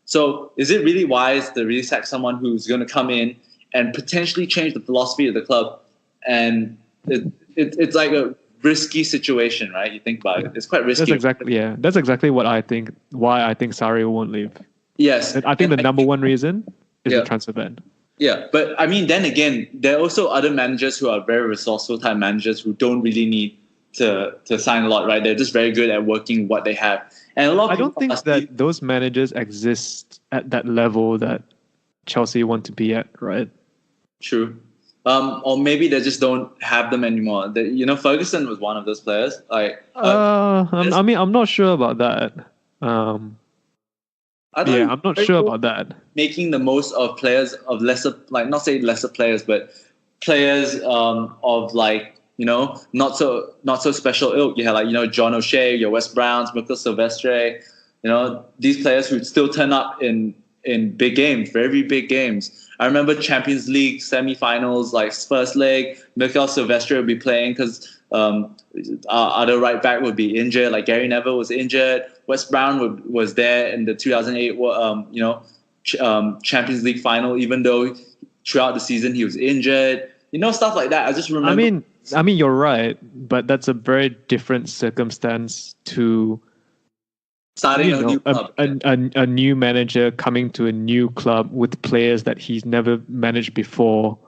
So is it really wise to really sack someone who's going to come in and potentially change the philosophy of the club? And it's like a risky situation, right? You think about it. It's quite risky. That's exactly what I think, why I think Sarri won't leave. Yes. I think the number one reason is the transfer ban. Yeah, but I mean, then again, there are also other managers who are very resourceful type managers who don't really need to sign a lot, right? They're just very good at working what they have. And a lot of I don't people think that those managers exist at that level that Chelsea want to be at, right? True. Or maybe they just don't have them anymore. Ferguson was one of those players. I'm not sure about that. I'm not sure about that. Making the most of players of lesser, like not say lesser players, but players of like not so special ilk. You have like John O'Shea, your West Browns, Mikel Silvestre. These players who still turn up in big games, very big games. I remember Champions League semi-finals, like first leg, Mikel Silvestre would be playing because our other right back would be injured. Like Gary Neville was injured. West Brown was there in the 2008, Champions League final, even though throughout the season he was injured. Stuff like that. I just remember. I mean, you're right, but that's a very different circumstance to starting a new club. A new manager coming to a new club with players that he's never managed before.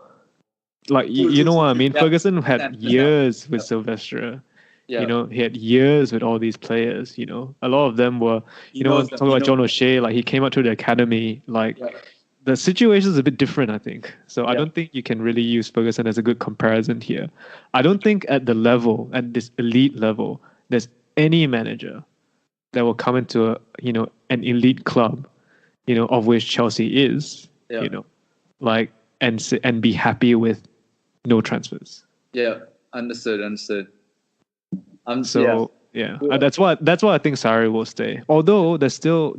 Like, you know what I mean? Ferguson had years with Silvestre. Yeah. He had years with all these players. A lot of them were, talking about John O'Shea, like he came up to the academy. Like the situation is a bit different, I think. So I don't think you can really use Ferguson as a good comparison here. I don't think at this elite level, there's any manager that will come into an elite club, of which Chelsea is, and be happy with no transfers. Yeah, understood. That's why I think Sarri will stay. Although there's still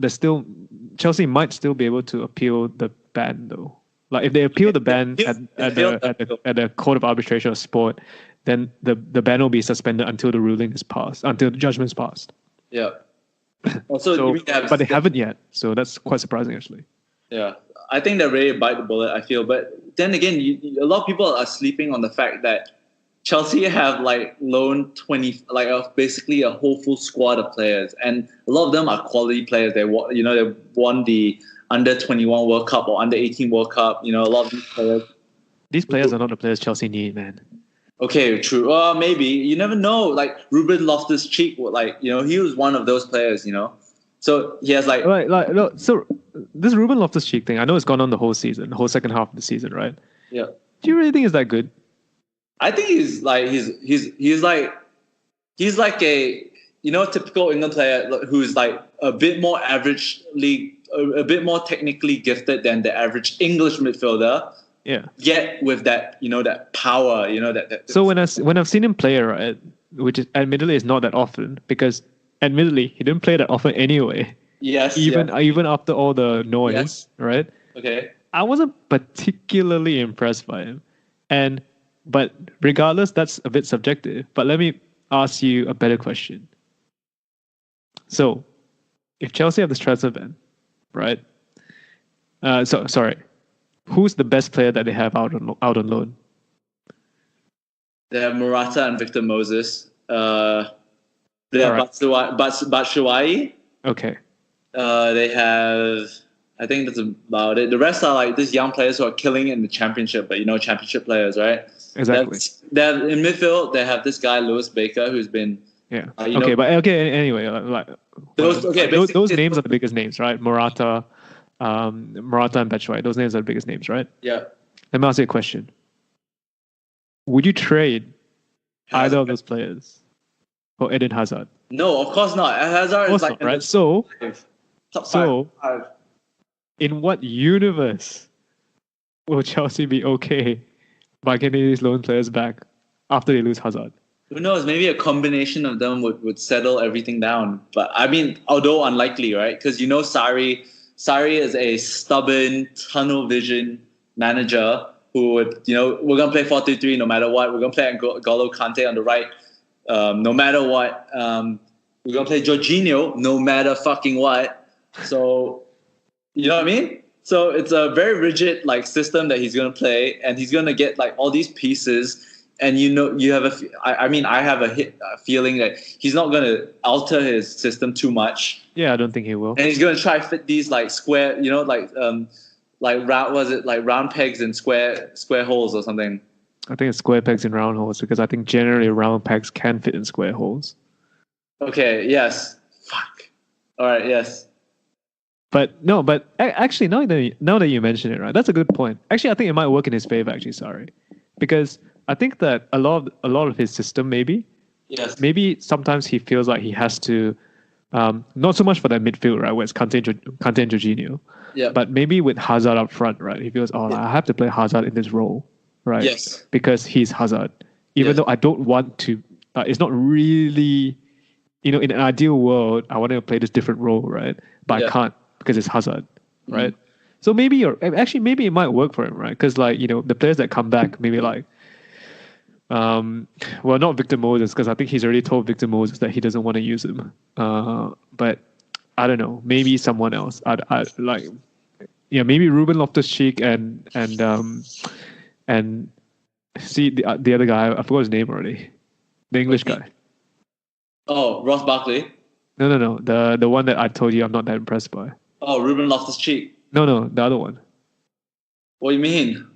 Chelsea might still be able to appeal the ban though. Like if they appeal the ban at the Court of Arbitration of Sport, then the ban will be suspended until the ruling is passed, until the judgment's passed. Yeah. Also, but they haven't yet, so that's quite surprising actually. Yeah, I think they're ready to bite the bullet. I feel, but then again, a lot of people are sleeping on the fact that Chelsea have like loaned basically a whole full squad of players, and a lot of them are quality players. They won the under-21 World Cup or under-18 World Cup. A lot of these players. These players are not the players Chelsea need, man. Okay, true. Maybe you never know. Like Ruben Loftus-Cheek, he was one of those players. So he has like so this Ruben Loftus-Cheek thing. I know it's gone on the whole season, the whole second half of the season, right? Yeah. Do you really think it's that good? I think he's like a typical England player who's like a bit more average league, a bit more technically gifted than the average English midfielder. Yeah. Yet with that, that power, that. So when I've seen him play, right, which is admittedly is not that often, because admittedly he didn't play that often anyway. Yes. Even after all the noise, right? Okay. I wasn't particularly impressed by him, but regardless, that's a bit subjective. But let me ask you a better question. So, if Chelsea have this transfer ban, right? Sorry. Who's the best player that they have out on loan? They have Morata and Victor Moses. They have Batshuayi. Okay. They have, I think that's about it. The rest are like these young players who are killing it in the championship, but championship players, right? Exactly. They have, in midfield, they have this guy, Lewis Baker, who's been... Yeah. Anyway, those names are the biggest names, right? Morata and Batshuayi. Those names are the biggest names, right? Yeah. Let me ask you a question. Would you trade either of those players for Eden Hazard? No, of course not. Hazard is like... Right? So, top five. In what universe will Chelsea be okay by getting these loan players back after they lose Hazard? Who knows? Maybe a combination of them would settle everything down. But I mean, although unlikely, right? Because Sarri is a stubborn, tunnel vision manager who would, we're going to play 4-3-3 no matter what. We're going to play N'Golo Kante on the right no matter what. We're going to play Jorginho no matter fucking what. So, you know what I mean? So it's a very rigid system that he's going to play, and he's going to get all these pieces. And you have I have a feeling that he's not going to alter his system too much. Yeah, I don't think he will. And he's going to try to fit these square, round pegs in square holes or something. I think it's square pegs in round holes because I think generally round pegs can fit in square holes. Okay. Yes. Fuck. All right. Yes. But actually, now that you mention it, right, that's a good point. Actually, I think it might work in his favor. Actually, sorry, because I think that a lot of his system maybe sometimes he feels like he has to, not so much for that midfield, right, where it's Kante and Jorginho, but maybe with Hazard up front, right, he feels, I have to play Hazard in this role, right, because he's Hazard, even though I don't want to. It's not really, in an ideal world, I want to play this different role, right, but I can't. Because it's Hazard, right? So maybe it might work for him, right? Because the players that come back, maybe not Victor Moses, because I think he's already told Victor Moses that he doesn't want to use him. But I don't know, maybe someone else. Maybe Ruben Loftus-Cheek and see the other guy. I forgot his name already. The English guy. Oh, Ross Barkley. No. The one that I told you I'm not that impressed by. Oh, Ruben Loftus-Cheek. No, the other one. What do you mean?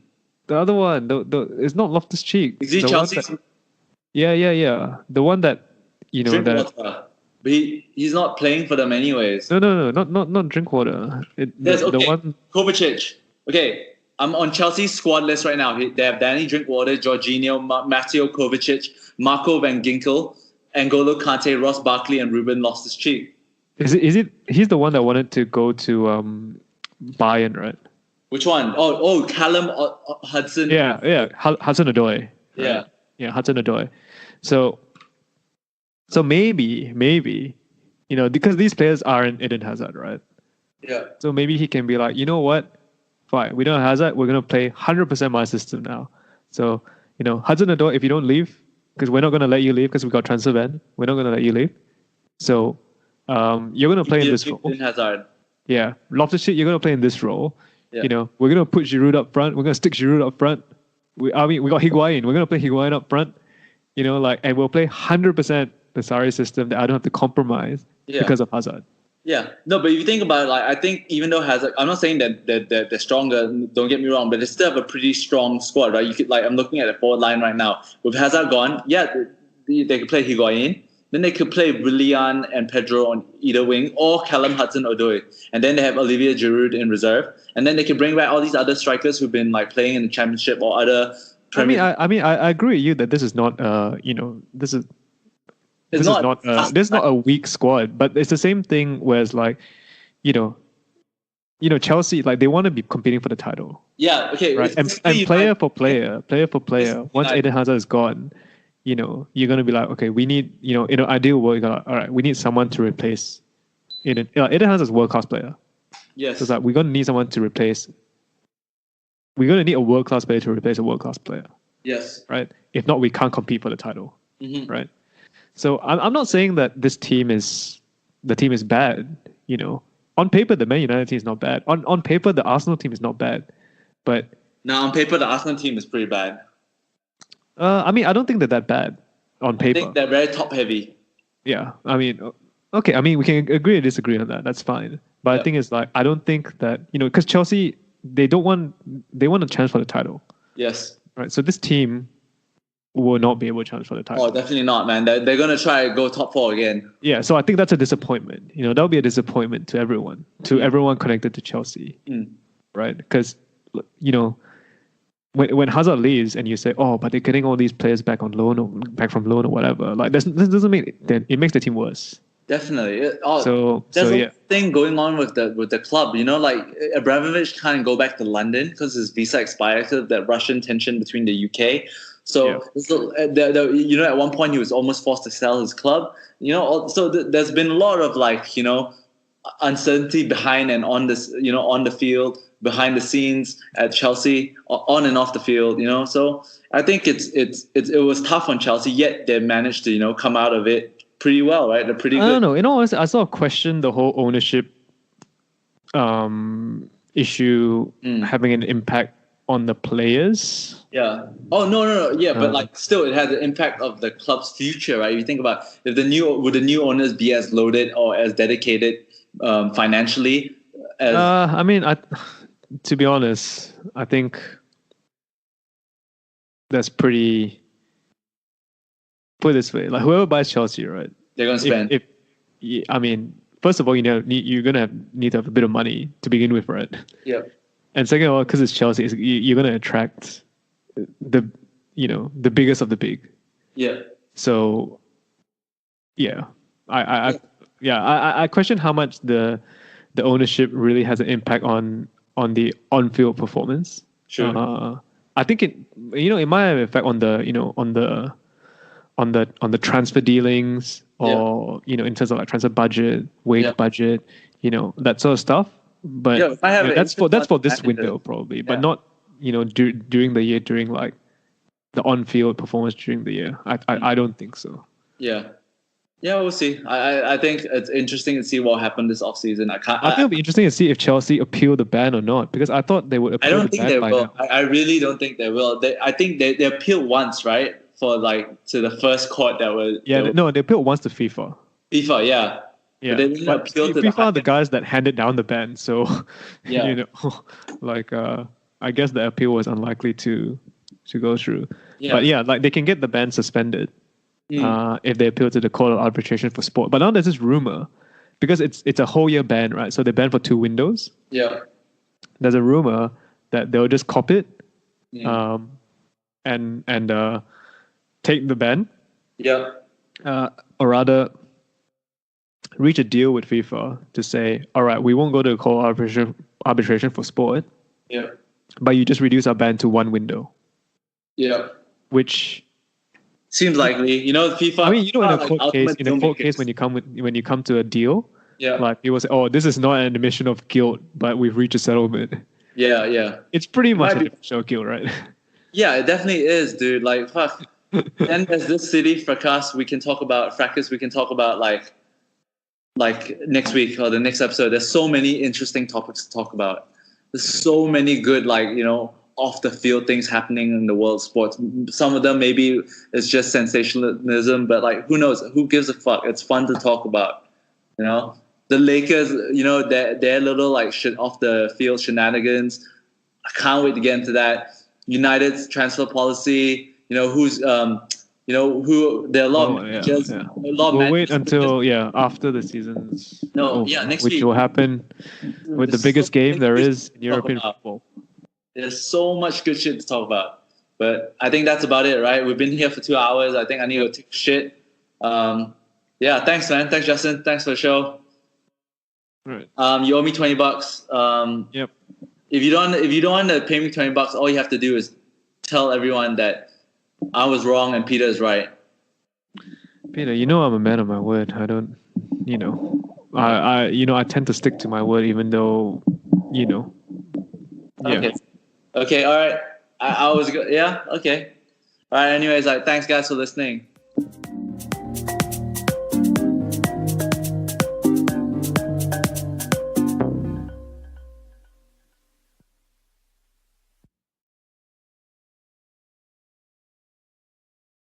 The other one, it's not Loftus-Cheek. Is he Chelsea's? Yeah. The one that Drinkwater. But he's not playing for them anyways. No, not Drinkwater. The one Kovacic. Okay, I'm on Chelsea's squad list right now. They have Danny Drinkwater, Jorginho, Matteo Kovacic, Marco Van Ginkel, N'Golo Kante, Ross Barkley, and Ruben Loftus-Cheek. Is it? He's the one that wanted to go to Bayern, right? Which one? Oh, Callum Hudson. Yeah, Hudson-Odoi. Right? Yeah, Hudson-Odoi. So maybe because these players aren't Eden Hazard, right? Yeah. So maybe he can be like, you know what? Fine, we don't have Hazard. We're gonna play 100% my system now. So Hudson-Odoi, if you don't leave, because we're not gonna let you leave because we got transfer ban. We're not gonna let you leave. So. You're going to play in this role. Hazard. Yeah. Loftus-Cheek, you're going to play in this role. Yeah. We're going to put Giroud up front. We're going to stick Giroud up front. We got Higuain. We're going to play Higuain up front. And we'll play 100% the Sarri system that I don't have to compromise because of Hazard. Yeah. No, but if you think about it, I think even though Hazard, I'm not saying that they're stronger, don't get me wrong, but they still have a pretty strong squad, right? You could, I'm looking at the forward line right now. With Hazard gone, they could play Higuain. Then they could play Willian and Pedro on either wing, or Callum Hudson-Odoi. And then they have Olivier Giroud in reserve. And then they can bring back all these other strikers who've been playing in the Championship or other Premier. I agree with you that this is not this is not a weak squad, but it's the same thing. Whereas Chelsea, they want to be competing for the title. Yeah. Okay. Right. And player for player. Once Eden Hazard is gone. You're going to be like, okay, we need, in an ideal world, all right, we need someone to replace Eden. Eden Hazard's a world-class player. Yes. So it's we're going to need someone to replace. We're going to need a world-class player to replace a world-class player. Yes. Right? If not, we can't compete for the title. Mm-hmm. Right? So I'm not saying that the team is bad. On paper, the Man United team is not bad. On paper, the Arsenal team is not bad. But now on paper, the Arsenal team is pretty bad. I don't think they're that bad on paper. I think they're very top heavy. Yeah. Okay. We can agree or disagree on that. That's fine. But I think it's I don't think that, because Chelsea, they want a chance for the title. Yes. Right. So this team will not be able to challenge for the title. Oh, definitely not, man. They're going to try to go top 4 again. Yeah. So I think that's a disappointment. That'll be a disappointment to everyone connected to Chelsea. Right. Because, when Hazard leaves and you say, oh, but they're getting all these players back on loan or back from loan or whatever, this doesn't make it makes the team worse. Definitely. There's a thing going on with the club. Abramovich can't go back to London because his visa expired because of that Russian tension between the UK. So at one point he was almost forced to sell his club. So there's been a lot of uncertainty behind and on this, on the field, behind the scenes at Chelsea, on and off the field, So I think it was tough on Chelsea, yet they managed to, come out of it pretty well, right? They're pretty good. I don't know. I sort of question the whole ownership issue having an impact on the players. Yeah. Oh, no. Yeah, but still it has the impact of the club's future, right? You think about would the new owners be as loaded or as dedicated financially as to be honest, I think that's pretty. Put it this way, like whoever buys Chelsea, right? They're gonna spend. I mean, first of all, you're gonna need to have a bit of money to begin with, right? Yeah. And second of all, because it's Chelsea, you're gonna attract the biggest of the big. Yeah. So, yeah, I question how much the ownership really has an impact on the on-field performance. Sure. I think it might have an effect on the transfer dealings, or in terms of like transfer budget, wage budget, that sort of stuff. But that's for this window probably, but not during the year, during like the on-field performance during the year. I don't think so. Yeah, we'll see. I think it's interesting to see what happened this offseason. I think it'll be interesting to see if Chelsea appeal the ban or not, because I thought they would appeal. I don't the think ban they by will. now. I really don't think they will. I think they appealed once, right? For like to the first court that was. Yeah, they appealed once to FIFA. FIFA, yeah. Yeah, but they didn't appeal to FIFA are the guys that handed down the ban, so I guess the appeal was unlikely to go through. Yeah. But yeah, like they can get the ban suspended if they appeal to the Court of Arbitration for Sport. But now there's this rumor, because it's a whole year ban, right? So they banned for 2 windows. Yeah. There's a rumor that they'll just cop it, and take the ban. Yeah. Or rather, reach a deal with FIFA to say, all right, we won't go to the Court of Arbitration for Sport. Yeah. But you just reduce our ban to 1 window. Yeah. Which seems likely. FIFA. I mean, in a court case, when you come to a deal, like people say, oh, this is not an admission of guilt, but we've reached a settlement. Yeah, yeah. It's pretty much an admission of guilt, right? Yeah, it definitely is, dude. Like, fuck. Then there's this city fracas. We can talk about like next week or the next episode. There's so many interesting topics to talk about. There's so many good, off the field things happening in the world of sports. Some of them maybe it's just sensationalism, but like who knows? Who gives a fuck? It's fun to talk about. The Lakers, their little like shit off the field shenanigans. I can't wait to get into that. United's transfer policy. Who's there are a lot of managers. A lot we'll wait until after the season's next which week, will happen with the biggest game there is in European football. There's so much good shit to talk about, but I think that's about it, right? We've been here for 2 hours. I think I need to take a shit. Thanks, man. Thanks, Justin. Thanks for the show. All right. You owe me $20. Yep. If you don't want to pay me $20, all you have to do is tell everyone that I was wrong and Peter is right. Peter, I'm a man of my word. I don't, I tend to stick to my word, even though, Yeah. Okay. All right. I was good. Yeah. Okay. All right. Anyways, thanks guys for listening.